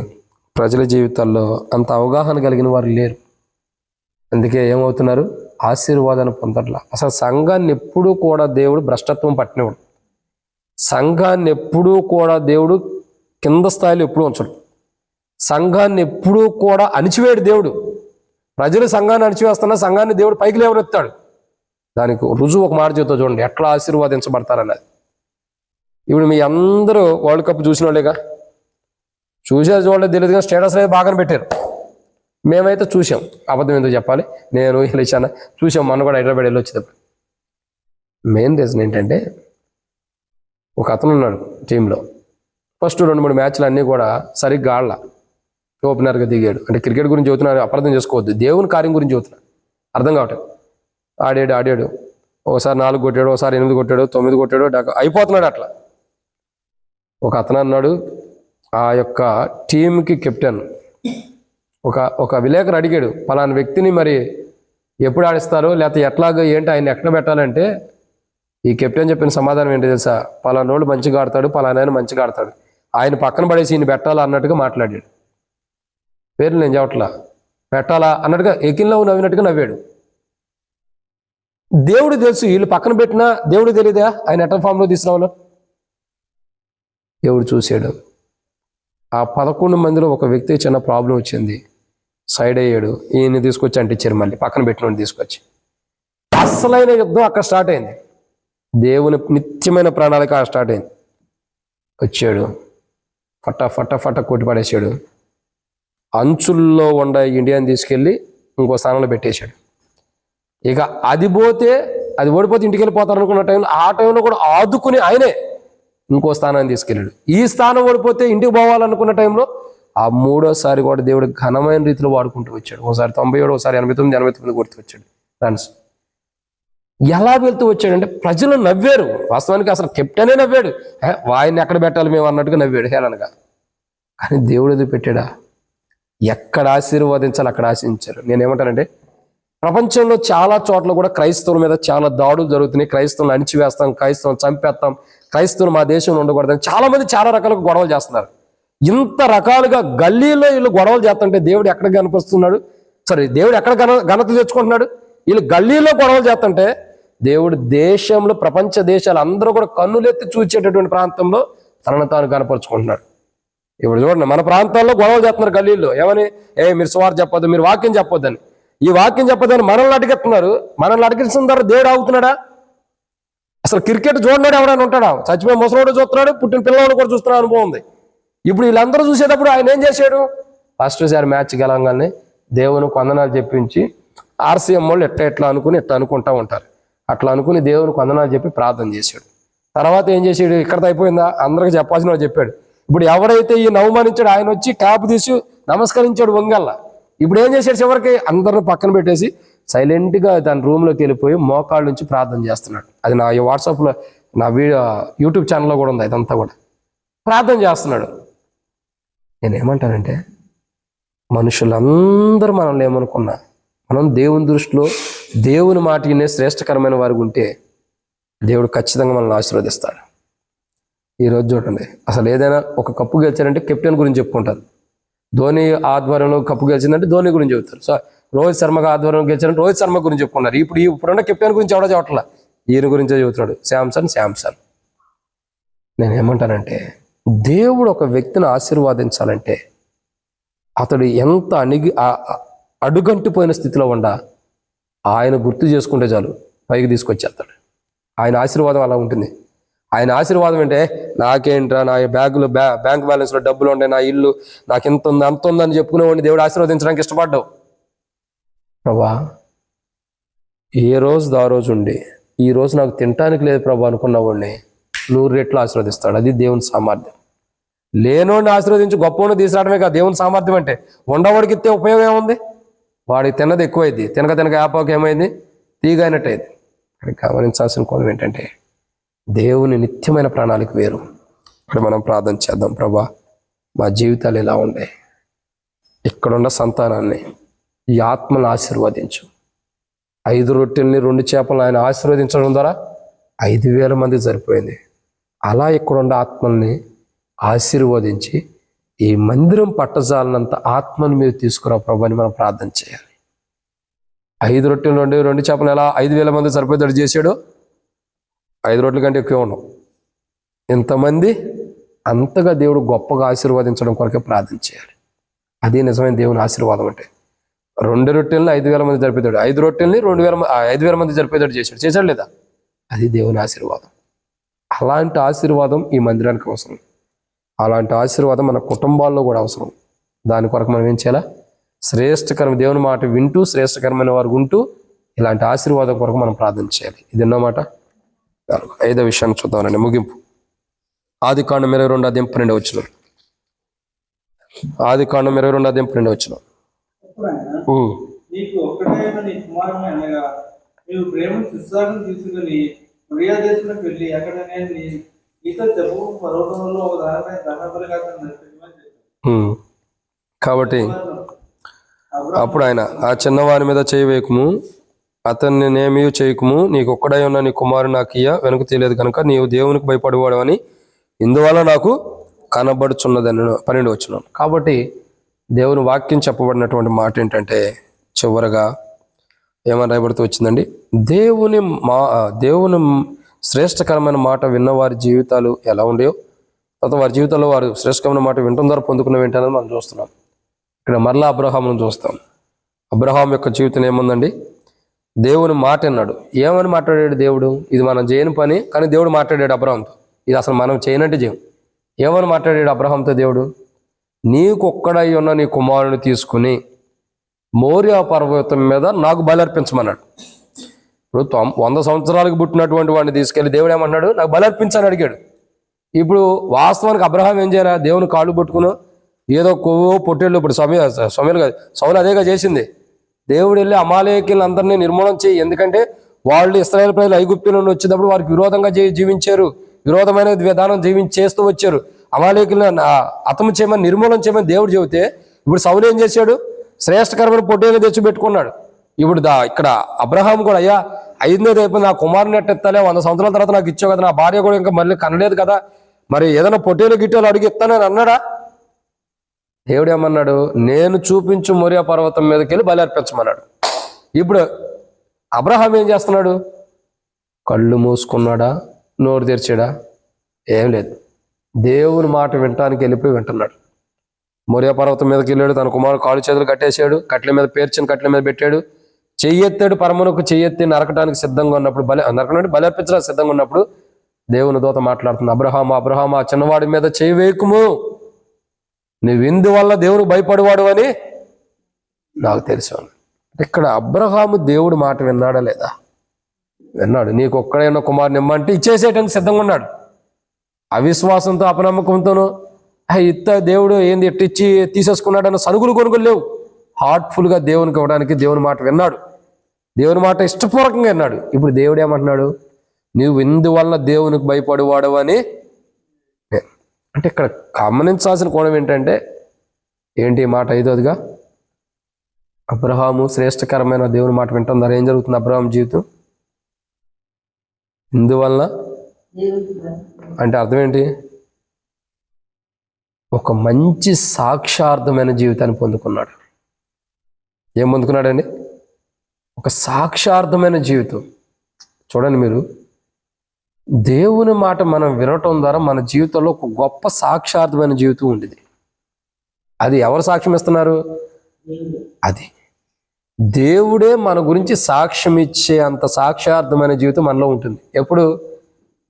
ప్రజల జీవితాల్లో అంత అవగాహన కలిగిన వారు లేరు. అందుకే ఏమవుతున్నారు? ఆశీర్వాదాన్ని పొందట్లా. అసలు సంఘాన్ని ఎప్పుడూ కూడా దేవుడు భ్రష్టత్వం పట్టినవాడు. సంఘాన్ని ఎప్పుడూ కూడా దేవుడు కింద స్థాయిలో ఎప్పుడూ ఉంచడు. సంఘాన్ని ఎప్పుడూ కూడా అణిచివేడు దేవుడు. ప్రజలు సంఘాన్ని అణిచివేస్తున్నా సంఘాన్ని దేవుడు పైకి లేవనెత్తాడు. దానికి రుజువు ఒక మాట చేతో చూడండి ఎట్లా ఆశీర్వాదించబడతారన్నది. ఇప్పుడు మీ అందరూ వరల్డ్ కప్ చూసిన వాళ్ళేగా, చూసే చూడలేదు తెలియదు కానీ స్టేటస్ అనేది బాగానే పెట్టారు. మేమైతే చూసాం, అబద్ధం ఎందుకు చెప్పాలి, నేను ఇచ్చాను చూసాం. మొన్న కూడా హైదరాబాద్ వెళ్ళి వచ్చేటప్పుడు మెయిన్ రీజన్ ఏంటంటే, ఒక అతను ఉన్నాడు టీంలో, ఫస్ట్ 2-3 మ్యాచ్లు అన్నీ కూడా సరిగ్గా ఆడలా, ఓపెనర్గా దిగాడు. అంటే క్రికెట్ గురించి చదువుతున్నారు, అపార్థం చేసుకోవద్దు, దేవుని కార్యం గురించి చదువుతున్నా, అర్థం కావట్లేదు. ఆడాడు, ఒకసారి 4 కొట్టాడు, ఒకసారి 8 కొట్టాడు, 9 కొట్టాడు, అయిపోతున్నాడు అట్లా. ఒక అతను అన్నాడు, ఆ యొక్క టీంకి కెప్టెన్ ఒక విలేకరు అడిగాడు, పలానా వ్యక్తిని మరి ఎప్పుడు ఆడిస్తారు, లేకపోతే ఎట్లాగో ఏంటి, ఆయన ఎక్కడ పెట్టాలంటే ఈ కెప్టెన్ చెప్పిన సమాధానం ఏంటి తెలుసా? పలానా వాళ్ళు మంచిగా ఆడతాడు, పలానా ఆయన మంచిగా ఆడతాడు, ఆయన పక్కన పడేసి ఈయన పెట్టాలా అన్నట్టుగా మాట్లాడాడు. పేర్లు నేను చెప్పట్లా, పెట్టాలా అన్నట్టుగా ఎకిల్లో నవ్వినట్టుగా నవ్వాడు. దేవుడు తెలుసు, వీళ్ళు పక్కన పెట్టినా దేవుడు తెలియదా ఆయన ఎట్లా ఫామ్లో తీసుకురావాలో? దేవుడు చూశాడు. ఆ 11 మందిలో ఒక వ్యక్తికి చిన్న ప్రాబ్లం వచ్చింది, సైడ్ అయ్యాడు. ఈయన్ని తీసుకొచ్చి అంటించారు, మళ్ళీ పక్కన పెట్టిన తీసుకొచ్చి. అస్సలైన యుద్ధం అక్కడ స్టార్ట్ అయింది. దేవుని నిత్యమైన ప్రణాళిక స్టార్ట్ అయింది. వచ్చాడు, ఫట కొట్టి పడేసాడు. అంచుల్లో ఉండ ఇండియాని తీసుకెళ్ళి ఇంకో స్థానంలో పెట్టేశాడు. ఇక అది ఓడిపోతే ఇంటికి వెళ్ళిపోతారు అనుకున్న టైంలో, ఆ టైంలో కూడా ఆదుకుని ఆయనే ఇంకో స్థానాన్ని తీసుకెళ్ళాడు. ఈ స్థానం ఓడిపోతే ఇంటికి పోవాలనుకున్న టైంలో ఆ 3వసారి కూడా దేవుడు ఘనమైన రీతిలో వాడుకుంటూ వచ్చాడు. ఒకసారి 97, ఒకసారి 89 కొడుతూ వచ్చాడు రన్స్. ఎలా వెళ్తూ వచ్చాడంటే ప్రజలు నవ్వారు. వాస్తవానికి అసలు కెప్టెనే నవ్వాడు, వాయిని ఎక్కడ పెట్టాలి మేము అన్నట్టుగా నవ్వాడు హేళనగా. కానీ దేవుడు ఎదురు పెట్టాడా? ఎక్కడ ఆశీర్వదించాలి అక్కడ ఆశీర్వదించారు. నేనేమంటానంటే, ప్రపంచంలో చాలా చోట్ల కూడా క్రైస్తవుల మీద చాలా దాడులు జరుగుతున్నాయి. క్రైస్తవులను అణిచివేస్తాం, క్రైస్తవులను చంపేస్తాం, క్రైస్తవులు మా దేశంలో ఉండకూడదని చాలా మంది చాలా రకాలుగా గొడవలు చేస్తున్నారు. ఇంత రకాలుగా గల్లీలో వీళ్ళు గొడవలు చేస్తుంటే దేవుడు ఎక్కడికి కనిపిస్తున్నాడు? సరే దేవుడు ఎక్కడ ఘనత తెచ్చుకుంటున్నాడు? వీళ్ళు గల్లీలో గొడవలు చేస్తుంటే దేవుడు దేశంలో ప్రపంచ దేశాలు అందరూ కూడా కన్నులెత్తి చూచేటటువంటి ప్రాంతంలో తనను తాను కనపరుచుకుంటున్నాడు. ఇప్పుడు చూడండి, మన ప్రాంతాల్లో గొడవలు చేస్తున్నారు గల్లీల్లో. ఏమని? మీరు సువార్త చెప్పొద్దు, మీరు వాక్యం చెప్పొద్దని. ఈ వాక్యం చెప్పొద్దని మనల్ని అడిగెత్తున్నారు. మనల్ని అడిగిన తర్వాత దేవుడు ఆగుతున్నాడా? అసలు క్రికెట్ చూడనాడు ఎవరైనా ఉంటాడా? చచ్చిపోయి ముసలోడు చూస్తున్నాడు, పుట్టిన పిల్లవాడు కూడా చూస్తున్న అనుభవం ఉంది. ఇప్పుడు వీళ్ళందరూ చూసేటప్పుడు ఆయన ఏం చేశాడు? ఫస్ట్ సారి మ్యాచ్ గెలవగానే దేవుని వందనాలు చెప్పించి ఆర్సీఎం వాళ్ళు ఎట్లా అనుకుంటా ఉంటారు. అట్లా అనుకుని దేవునికి వందనాలు చెప్పి ప్రార్థన చేశాడు. తర్వాత ఏం చేశాడు? ఇక్కడితో అయిపోయిందా? అందరికి చెప్పాల్సిన వాడు చెప్పాడు. ఇప్పుడు ఎవరైతే ఈ అవమానించాడు ఆయన వచ్చి క్యాప్ తీసి నమస్కరించాడు వంగల్లా. ఇప్పుడు ఏం చేశాడు? చివరికి అందరిని పక్కన పెట్టేసి సైలెంట్గా తన రూమ్లోకి వెళ్ళిపోయి మోకాళ్ళ నుంచి ప్రార్థన చేస్తున్నాడు. అది నా వాట్సాప్లో, నా యూట్యూబ్ ఛానల్లో కూడా ఉంది. ఇదంతా కూడా ప్రార్థన చేస్తున్నాడు. నేనేమంటానంటే, మనుషులందరూ మనల్ని ఏమనుకున్నా, మనం దేవుని దృష్టిలో దేవుని మాట వినే శ్రేష్టకరమైన వారికి ఉంటే దేవుడు ఖచ్చితంగా మనల్ని ఆశీర్వదిస్తాడు. ఈరోజు చూడండి, అసలు ఏదైనా ఒక కప్పు గెలిచారంటే కెప్టెన్ గురించి చెప్పుకుంటారు. ధోని ఆధ్వర్యంలో కప్పు గెలిచిందంటే ధోని గురించి చెబుతారు. సో రోహిత్ శర్మ ఆధ్వర్యంలో గెలిచారంటే రోహిత్ శర్మ గురించి చెప్పుకున్నారు. ఇప్పుడున్న కెప్టెన్ గురించి ఎవడో చెప్పట్లా, ఈయన గురించే చెబుతున్నాడు, శాంసన్. నేనేమంటానంటే, దేవుడు ఒక వ్యక్తిని ఆశీర్వాదించాలంటే అతడు ఎంత అడుగంటిపోయిన స్థితిలో ఉండా ఆయన గుర్తు చేసుకుంటే చాలు పైకి తీసుకొచ్చేస్తాడు. ఆయన ఆశీర్వాదం అలా ఉంటుంది. ఆయన ఆశీర్వాదం అంటే, నాకేంట్రా, నా బ్యాగులో బ్యాంక్ బ్యాలెన్స్లో డబ్బులు ఉండే, నా ఇల్లు నాకు ఎంత ఉంది అంత ఉందని చెప్పుకునేవాడిని దేవుడు ఆశీర్వదించడానికి ఇష్టపడ్డావు. ప్రభా, ఏ రోజు ఆ రోజు ఉండి ఈ రోజు నాకు తినటానికి లేదు ప్రభా అనుకున్నవాడిని 100 రెట్లు ఆశీర్వదిస్తాడు. అది దేవుని సామర్థ్యం. లేనోడిని ఆశీర్వదించి గొప్పవాడిని తీసుకురావడమే కాదు దేవుని సామర్థ్యం అంటే. ఉండవాడికి ఇస్తే ఉపయోగం ఏముంది? వాడికి తిన్నది ఎక్కువైంది, తినక యాపాకు ఏమైంది? తీగైనట్టయింది. ఇక్కడ గమనించాల్సిన కోణం ఏంటంటే, దేవుని నిత్యమైన ప్రణాళిక వేరు. ఇక్కడ మనం ప్రార్థన చేద్దాం. ప్రభా, మా జీవితాలు ఎలా ఉండే, ఇక్కడున్న సంతానాన్ని ఈ ఆత్మను ఆశీర్వదించు. 5 రొట్టెల్ని 2 చేపలను ఆయన ఆశీర్వదించడం ద్వారా 5,000 మంది సరిపోయింది. అలా ఇక్కడున్న ఆత్మల్ని ఆశీర్వదించి ఈ మందిరం పట్టజాలనంత ఆత్మను మీరు తీసుకురా ప్రభు అని మనం ప్రార్థన చేయాలి. 5 రొట్టెలు 2 చేపలు ఎలా 5,000 మంది సరిపోయేటట్టు చేశాడు? 5 రొట్టెల కంటే ఎక్కువ ఉండవు. ఇంతమంది అంతగా దేవుడు గొప్పగా ఆశీర్వదించడం కొరకే ప్రార్థన చేయాలి. అది నిజమైన దేవుని ఆశీర్వాదం అంటే. 2 రొట్టెల్ని 5,000 మంది జరిపేదాడు, 5 రొట్టెల్ని 5,000 మంది జరిపేదాడు చేశాడు లేదా? అది దేవుని ఆశీర్వాదం. అలాంటి ఆశీర్వాదం ఈ మందిరానికి అవసరం. అలాంటి ఆశీర్వాదం మన కుటుంబాల్లో కూడా అవసరం. దాని కొరకు మనం ఏం చేయాలా? శ్రేష్టకరమైన దేవుని మాట వింటూ శ్రేష్టకరమైన వారు ఉంటూ ఇలాంటి ఆశీర్వాదం కొరకు మనం ప్రార్థన చేయాలి. ఇది అన్నమాట. 5వ విషయాన్ని చూద్దామనండి, ముగింపు. ఆదికాండం 22:12. ఆదికాండం 22:12. నీకు ఒక్కడైన నీ కుమారుని అనగా నీవు ప్రేమను సుస్సాలను తీసుకుని మరియా దేశంలోకి వెళ్ళి అక్కడ నేను నీతో చెప్పు పర్వతంలో ఒక దానిపై దహనబలిగా కాబట్టి అప్పుడు ఆయన, ఆ చిన్నవారి మీద చేయి వేయకుము, అతన్ని నేమీ చేయకుము, నీకు ఒక్కడై ఉన్న నీ కుమారుడు నాకు ఇయ్య, వెనుక తెలియదు కనుక నీవు దేవునికి భయపడేవాడు అని ఇందువల్ల నాకు కనబడుచున్నదని 12 వచనం. కాబట్టి దేవుని వాక్యం చెప్పబడినటువంటి మాట ఏంటంటే, చివరగా ఏమని రాయబడుతూ వచ్చిందండి? దేవుని శ్రేష్టకరమైన మాట విన్నవారి జీవితాలు ఎలా ఉండేవో, తర్వాత వారి జీవితంలో వారు శ్రేష్టకరమైన మాట వినడం ద్వారా పొందుకున్నవి ఏంటనేది మనం చూస్తున్నాం. ఇక్కడ మరలా అబ్రహామును చూస్తాం. అబ్రహాం యొక్క జీవితం ఏముందండి? దేవుని మాట అన్నాడు. ఏమని మాట్లాడాడు దేవుడు? ఇది మనం చేయని పని, కానీ దేవుడు మాట్లాడాడు అబ్రహాంతో. ఇది అసలు మనం చేయనట్టు చేయం. ఏమని మాట్లాడాడు అబ్రహాంతో దేవుడు? నీకు ఒక్కడై ఉన్న నీ కుమారుని తీసుకుని మోరియా పర్వతం మీద నాకు బలర్పించమన్నాడు. ఇప్పుడు 100 సంవత్సరాలకు పుట్టినటువంటి వాడిని తీసుకెళ్ళి దేవుడు ఏమన్నాడు? నాకు బలర్పించని అడిగాడు. ఇప్పుడు వాస్తవానికి అబ్రహాం ఏం చేయాలి? దేవుని కాళ్ళు పట్టుకును ఏదో కొవ్వో పొట్టేళ్ళు, ఇప్పుడు సమయలు కాదు, సౌలు అదేగా చేసింది. దేవుడు వెళ్ళి అమాలేకీలను అందరినీ నిర్మూలన చేయి. ఎందుకంటే వాళ్ళు ఇశ్రాయేలు ప్రజలు ఐగుప్తు నుండి వచ్చేటప్పుడు వారికి విరోధంగా జీవించారు, విరోధమైన విధానం చేస్తూ వచ్చారు. అమాలేకీలను హతము చేయమని, నిర్మూలన చేయమని దేవుడు చెబితే, ఇప్పుడు సౌలు ఏం చేశాడు? శ్రేష్టకరమైన పొట్టేలు తెచ్చి పెట్టుకున్నాడు. ఇప్పుడు ఇక్కడ అబ్రహాం కూడా, అయ్యా 5వ అయిపోయింది, నా కుమారుని ఎట్టెత్తాలే, 100 సంవత్సరాల తర్వాత నాకు ఇచ్చావు కదా, నా భార్య కూడా ఇంకా మళ్ళీ కనలేదు కదా, మరి ఏదైనా పొట్టేలు గిట్టేలు అడిగి ఇస్తానని అన్నాడా? దేవుడు ఏమన్నాడు? నేను చూపించు మోరియా పర్వతం మీదకి వెళ్ళి బలి అర్పించమన్నాడు. ఇప్పుడు అబ్రహాం ఏం చేస్తున్నాడు? కళ్ళు మూసుకున్నాడా? నోరు తెరిచాడా? ఏం లేదు. దేవుని మాట వినటానికి వెళ్ళిపోయి వింటున్నాడు. మోరియా పర్వతం మీదకి వెళ్ళాడు. తన కుమారుడు కాళ్ళు చేతులు కట్టేశాడు. కట్ల మీద పేర్చిన కట్ల మీద పెట్టాడు. చెయ్యెత్తాడు. పరమునకు చెయ్యెత్తి నరకటానికి సిద్ధంగా ఉన్నప్పుడు నరకడానికి బలి అర్పించడానికి సిద్ధంగా ఉన్నప్పుడు దేవుని దూత మాట్లాడుతుంది, అబ్రహాము అబ్రహాము, ఆ చిన్నవాడి మీద చేయి వేయకుము, నువ్వు ఇందువల్ల దేవునికి భయపడేవాడు అని నాకు తెలుసు. ఇక్కడ అబ్రహాము దేవుడి మాట విన్నాడా లేదా? విన్నాడు. నీకు ఒక్కడైనా కుమారుని ఇమ్మంటే ఇచ్చేసేయటానికి సిద్ధంగా ఉన్నాడు. అవిశ్వాసంతో అపనమ్మకంతోనూ దేవుడు ఏంది ఎట్టిచ్చి తీసేసుకున్నాడన్న సనుగులు కొనుగోలు లేవు. హార్ట్ఫుల్గా దేవునికి ఇవ్వడానికి దేవుని మాట విన్నాడు. దేవుని మాట ఇష్టపూర్వకంగా విన్నాడు. ఇప్పుడు దేవుడు ఏమంటున్నాడు? నువ్వు ఇందువల్ల దేవునికి భయపడేవాడు అని. అంటే ఇక్కడ గమనించాల్సిన కోణం ఏంటంటే ఏంటి మాట? ఐదోదిగా అబ్రహాము శ్రేష్టకరమైన దేవుని మాట వింటున్నారు. ఏం జరుగుతుంది అబ్రహాం జీవితం? ఇందువల్ల అంటే అర్థం ఏంటి? ఒక మంచి సాక్షార్థమైన జీవితాన్ని పొందుకున్నాడు. ఏం పొందుకున్నాడండి? ఒక సాక్షార్థమైన జీవితం. చూడండి మీరు, దేవుని మాట మనం వినటం ద్వారా మన జీవితంలో ఒక గొప్ప సాక్షార్థమైన జీవితం ఉండేది. అది ఎవరు సాక్ష్యం ఇస్తున్నారు? అది దేవుడే మన గురించి సాక్ష్యం ఇచ్చే అంత సాక్షార్థమైన జీవితం మనలో ఉంటుంది. ఎప్పుడు?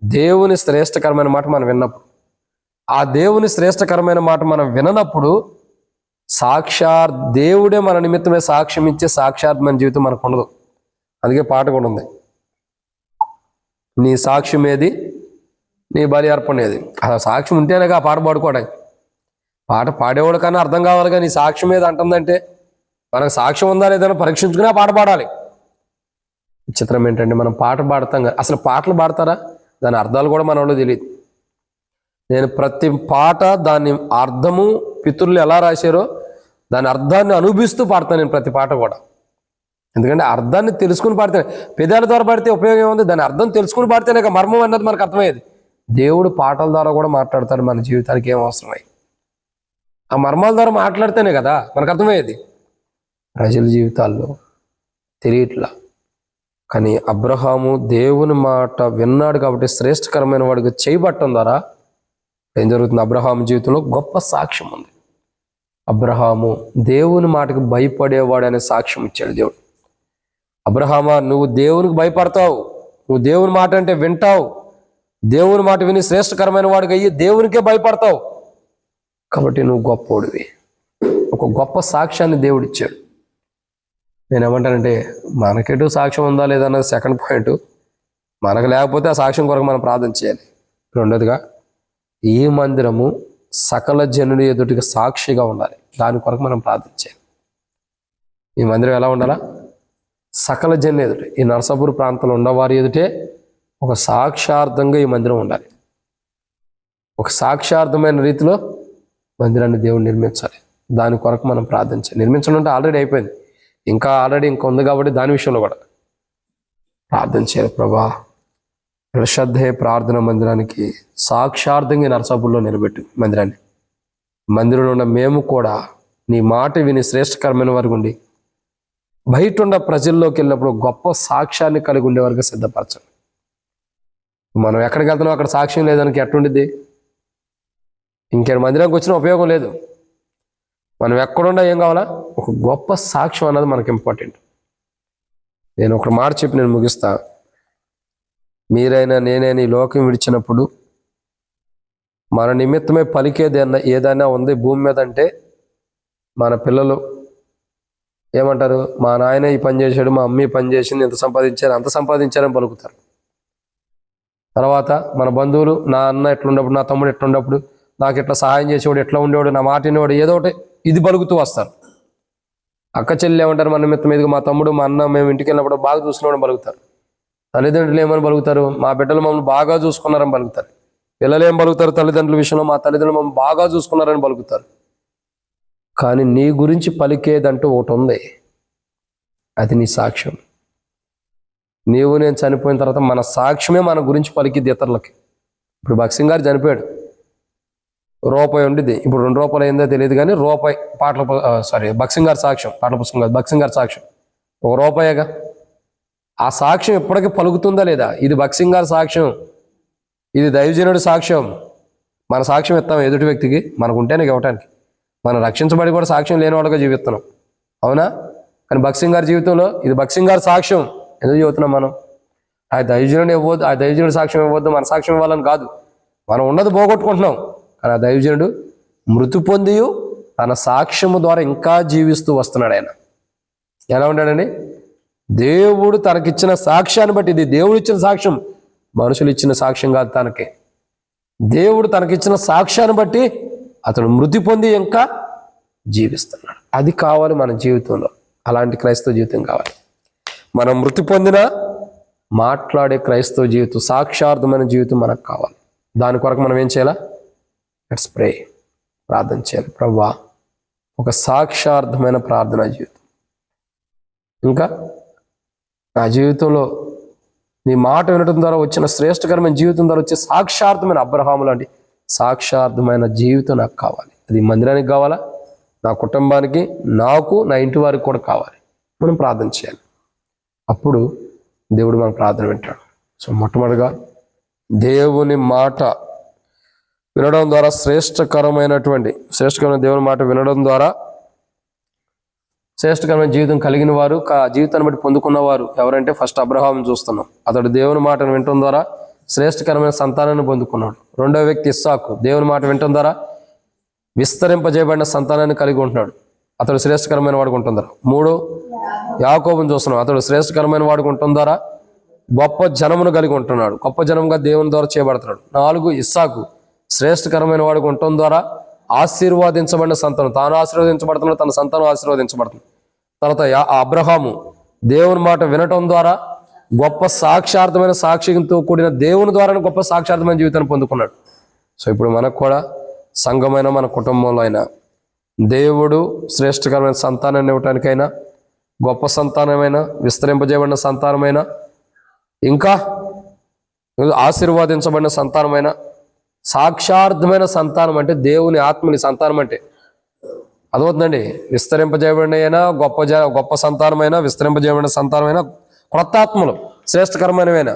దేవుని శ్రేష్టకరమైన మాట మనం విన్నప్పుడు. ఆ దేవుని శ్రేష్టకరమైన మాట మనం విననప్పుడు దేవుడే మన నిమిత్తమే సాక్ష్యం ఇచ్చే సాక్షార్థమైన జీవితం మనకు ఉండదు. అందుకే పాట కూడా ఉంది, నీ సాక్ష్యం ఏది, నీ బలి అర్పణ ఏది. అసలు సాక్ష్యం ఉంటేనే ఆ పాట పాడుకోవడానికి. పాట పాడేవాడు కన్నా అర్థం కావాలిగా నీ సాక్ష్యం ఏది అంటుందంటే. మనకు సాక్ష్యం ఉందా లేదని పరీక్షించుకుని ఆ పాట పాడాలి. విచిత్రం ఏంటంటే మనం పాట పాడతాం కదా, అసలు పాటలు పాడతారా? దాని అర్థాలు కూడా మన వాళ్ళు తెలియదు. నేను ప్రతి పాట దాని అర్థము పితరులు ఎలా రాశారో దాని అర్థాన్ని అనుభవిస్తూ పాడతాను నేను ప్రతి పాట కూడా. ఎందుకంటే అర్థాన్ని తెలుసుకుని పాడితేనే, పెదాల ద్వారా పాడితే ఉపయోగం ఏముంది? దాని అర్థం తెలుసుకుని పాడితేనే మర్మం అన్నది మనకు అర్థమయ్యేది. దేవుడు పాటల ద్వారా కూడా మాట్లాడతాడు మన జీవితానికి ఏం అవసరమై. ఆ మర్మాల ద్వారా మాట్లాడితేనే కదా మనకు అర్థమయ్యేది. ప్రజల జీవితాల్లో తెలియట్లా. కానీ అబ్రహాము దేవుని మాట విన్నాడు కాబట్టి శ్రేష్టకరమైన వాడికి చేయబట్టడం ద్వారా ఏం జరుగుతుంది? అబ్రహాము జీవితంలో గొప్ప సాక్ష్యం ఉంది. అబ్రహాము దేవుని మాటకు భయపడేవాడు అనే సాక్ష్యం ఇచ్చాడు దేవుడు. అబ్రహామా, నువ్వు దేవునికి భయపడతావు, నువ్వు దేవుని మాట అంటే వింటావు, దేవుని మాట విని శ్రేష్టకరమైన వాడికి అయ్యి దేవునికే భయపడతావు కాబట్టి నువ్వు గొప్పోడివి. ఒక గొప్ప సాక్ష్యాన్ని దేవుడు ఇచ్చాడు. నేనేమంటానంటే మనకెటు సాక్ష్యం ఉందా లేదా అన్నది సెకండ్ పాయింట్. మనకు లేకపోతే ఆ సాక్ష్యం కొరకు మనం ప్రార్థన చేయాలి. రెండోదిగా ఈ మందిరము సకల జనుడి ఎదుటికి సాక్షిగా ఉండాలి. దాని కొరకు మనం ప్రార్థన చేయాలి. ఈ మందిరం ఎలా ఉండాలా? సకల జనులు ఎదుటి, ఈ నరసాపూర్ ప్రాంతంలో ఉన్నవారి ఎదుటే ఒక సాక్షార్థంగా ఈ మందిరం ఉండాలి. ఒక సాక్షార్థమైన రీతిలో మందిరాన్ని దేవుడు నిర్మించాలి. దాని కొరకు మనం ప్రార్థన చేయాలి. నిర్మించడం అంటే ఆల్రెడీ అయిపోయింది, ఇంకా ఉంది కాబట్టి దాని విషయంలో కూడా ప్రార్థన చేయాలి. ప్రభా, శ్రద్ధే ప్రార్థన మందిరానికి సాక్షార్థంగా నరసాపూర్లో నిలబెట్టు మందిరాన్ని. మందిరంలో ఉన్న మేము కూడా నీ మాట విని శ్రేష్టకరమైన వారికి ఉండి బయట ఉన్న ప్రజల్లోకి వెళ్ళినప్పుడు గొప్ప సాక్ష్యాన్ని కలిగి ఉండే వరకు సిద్ధపరచండి. మనం ఎక్కడికి వెళ్తున్నాం అక్కడ సాక్ష్యం లేదానికి ఎట్టుండిద్ది? ఇంకేం మందిరానికి వచ్చిన ఉపయోగం లేదు. మనం ఎక్కడున్నా ఏం కావాలా? ఒక గొప్ప సాక్ష్యం అన్నది మనకు ఇంపార్టెంట్. నేను ఒక మాట చెప్పి నేను ముగిస్తా. మీరైనా నేనైనా ఈ లోకం విడిచినప్పుడు మన నిమిత్తమే పలికేది ఏదైనా ఉంది భూమి మీద అంటే మన పిల్లలు ఏమంటారు? మా నాయన ఈ పని చేశాడు, మా అమ్మ ఈ పని చేసింది, ఎంత సంపాదించారు, అంత సంపాదించారని పలుకుతారు. తర్వాత మన బంధువులు, నా అన్న ఎట్లున్నప్పుడు, నా తమ్ముడు ఎట్లున్నప్పుడు, నాకు ఎట్లా సహాయం చేసేవాడు, ఎట్లా ఉండేవాడు, నా మాట వినేవాడు, ఏదో ఒకటి ఇది పలుకుతూ వస్తారు. అక్క చెల్లి ఏమంటారు? మన నిమిత్తం మీదుగా మా తమ్ముడు, మా అన్న మేము ఇంటికి వెళ్ళినప్పుడు బాగా చూసుకున్నాడని పలుకుతారు. తల్లిదండ్రులు ఏమని పలుకుతారు? మా బిడ్డలు మమ్మల్ని బాగా చూసుకున్నారని పలుకుతారు. పిల్లలు ఏం పలుకుతారు? తల్లిదండ్రుల విషయంలో మా తల్లిదండ్రులు మమ్మల్ని బాగా చూసుకున్నారని పలుకుతారు. కానీ నీ గురించి పలికేదంటూ ఒకటి ఉంది, అది నీ సాక్ష్యం. నీవు నేను చనిపోయిన తర్వాత మన సాక్ష్యమే మన గురించి పలికిద్ది ఇతరులకి. ఇప్పుడు భక్సింగ్ గారు చనిపోయాడు, రూపాయి ఉండిద్ది. ఇప్పుడు 2 రూపాయలు అయిందో తెలియదు కానీ రూపాయి భక్సింగ్ గారి సాక్ష్యం, పాటల పుస్తకం కాదు, భక్సింగ్ గారి సాక్ష్యం 1 రూపాయేగా. ఆ సాక్ష్యం ఎప్పటికీ పలుకుతుందా లేదా? ఇది భక్సింగ్ గారి సాక్ష్యం, ఇది దైవజనుడి సాక్ష్యం. మన సాక్ష్యం ఇస్తాం ఎదుటి వ్యక్తికి, మనకు ఉంటేనే ఇవ్వటానికి. మనం రక్షించబడి కూడా సాక్ష్యం లేని వాళ్ళగా జీవిస్తున్నాం, అవునా? కానీ భక్సింగ్ గారి జీవితంలో ఇది భక్సింగ్ గారి సాక్ష్యం ఎందుకు చెబుతున్నాం మనం? ఆ దైవజనుడు ఇవ్వద్దు, ఆ దైవజనుడి సాక్ష్యం ఇవ్వద్దు, మన సాక్ష్యం ఇవ్వాలని కాదు. మనం ఉన్నది పోగొట్టుకుంటున్నాం. కానీ ఆ దైవజనుడు మృతి పొంది తన సాక్ష్యము ద్వారా ఇంకా జీవిస్తూ వస్తున్నాడు. ఆయన ఎలా ఉన్నాడండి? దేవుడు తనకిచ్చిన సాక్ష్యాన్ని బట్టి, ఇది దేవుడు ఇచ్చిన సాక్ష్యం, మనుషులు ఇచ్చిన సాక్ష్యం కాదు. తనకి దేవుడు తనకిచ్చిన సాక్ష్యాన్ని బట్టి అతడు మృతి పొంది ఇంకా జీవిస్తున్నాడు. అది కావాలి మన జీవితంలో. అలాంటి క్రైస్తవ జీవితం కావాలి. మనం మృతి పొందిన మాట్లాడే క్రైస్తవ జీవితం, సాక్షార్థమైన జీవితం మనకు కావాలి. దాని కొరకు మనం ఏం చేయాలా? లెట్స్ ప్రే, ప్రార్థన చేయాలి. ప్రభువా, ఒక సాక్షార్థమైన ప్రార్థనా జీవితం, ఇంకా నా జీవితంలో నీ మాట వినడం ద్వారా వచ్చిన శ్రేష్టకరమైన జీవితం ద్వారా వచ్చే సాక్షార్థమైన అబ్రహాము లాంటి సాక్షార్థమైన జీవితం నాకు కావాలి. అది మందిరానికి కావాలా, నా కుటుంబానికి, నాకు, నా ఇంటి వారికి కూడా కావాలి. మనం ప్రార్థన చేయాలి. అప్పుడు దేవుడు మన ప్రార్థన వింటాడు. సో మొట్టమొదటిగా దేవుని మాట వినడం ద్వారా శ్రేష్టకరమైన దేవుని మాట వినడం ద్వారా శ్రేష్టకరమైన జీవితం కలిగిన వారు, జీవితాన్ని బట్టి పొందుకున్నవారు ఎవరంటే ఫస్ట్ అబ్రహాం చూస్తున్నాం. అతడు దేవుని మాటను వినటం ద్వారా శ్రేష్టకరమైన సంతానాన్ని పొందుకున్నాడు. రెండవ వ్యక్తి ఇస్సాకు దేవుని మాట వినటం ద్వారా విస్తరింపజేయబడిన సంతానాన్ని కలిగి ఉంటున్నాడు. అతడు శ్రేష్టకరమైన వాడుకు ఉంటుంది. 3 యాకోబుని చూస్తున్నాం. అతడు శ్రేష్టకరమైన వాడుకు ఉండటం ద్వారా గొప్ప జనమును కలిగి ఉంటున్నాడు, గొప్ప జనంగా దేవుని ద్వారా చేయబడుతున్నాడు. 4 ఇస్సాకు శ్రేష్టకరమైన వాడుకు ఉండటం ద్వారా ఆశీర్వాదించబడిన సంతానం, తాను ఆశీర్వదించబడుతున్నాడు, తన సంతానం ఆశీర్వదించబడుతుంది. తర్వాత అబ్రహాము దేవుని మాట వినటం ద్వారా గొప్ప సాక్షార్థమైన సాక్ష్యంతో కూడిన దేవుని ద్వారా గొప్ప సాక్షార్థమైన జీవితాన్ని పొందుకున్నాడు. సో ఇప్పుడు మనకు కూడా సంఘమైన మన కుటుంబంలో అయినా దేవుడు శ్రేష్టకరమైన సంతానాన్ని ఇవ్వటానికైనా, గొప్ప సంతానమైన, విస్తరింపజేయబడిన సంతానమైన, ఇంకా ఆశీర్వాదించబడిన సంతానమైన, సాక్షార్థమైన సంతానం అంటే దేవుని ఆత్మని సంతానం అంటే అదవుతుందండి. విస్తరింపజేయబడిన అయినా, గొప్ప సంతానమైన, విస్తరింపజేయబడిన సంతానమైన, క్రొత్త ఆత్మలు, శ్రేష్టకరమైనవైన,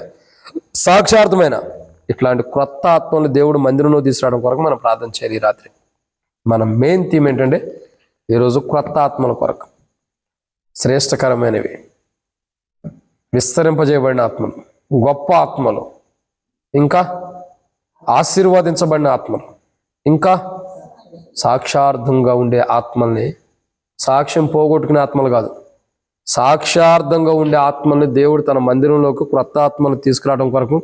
సాక్షార్థమైన, ఇట్లాంటి క్రొత్త ఆత్మలు దేవుడు మందిరంలో తీసుకురావడం కొరకు మనం ప్రార్థన చేయాలి. ఈ రాత్రి మన మెయిన్ థీమ్ ఏంటంటే ఈరోజు క్రొత్త ఆత్మల కొరకు, శ్రేష్టకరమైనవి, విస్తరింపజేయబడిన ఆత్మలు, గొప్ప ఆత్మలు, ఇంకా ఆశీర్వాదించబడిన ఆత్మలు, ఇంకా సాక్షార్థంగా ఉండే ఆత్మల్ని, సాక్ష్యం పోగొట్టుకునే ఆత్మలు కాదు, సాక్షార్థంగా ఉండే ఆత్మల్ని దేవుడు తన మందిరంలోకి క్రొత్త ఆత్మలు తీసుకురావడం కొరకు,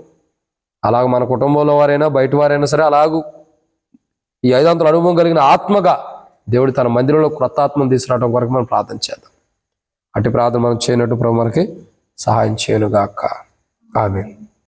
అలాగ మన కుటుంబంలో వారైనా బయట వారైనా సరే అలాగూ ఈ 500 అనుభవం కలిగిన ఆత్మగా దేవుడు తన మందిరంలో క్రొత్త ఆత్మను తీసుకురావడం కొరకు మనం ప్రార్థన చేద్దాం. అటు ప్రార్థన మనం చేయనట్టు ప్రభు మనకి సహాయం చేయనుగాక. ఆమేన్.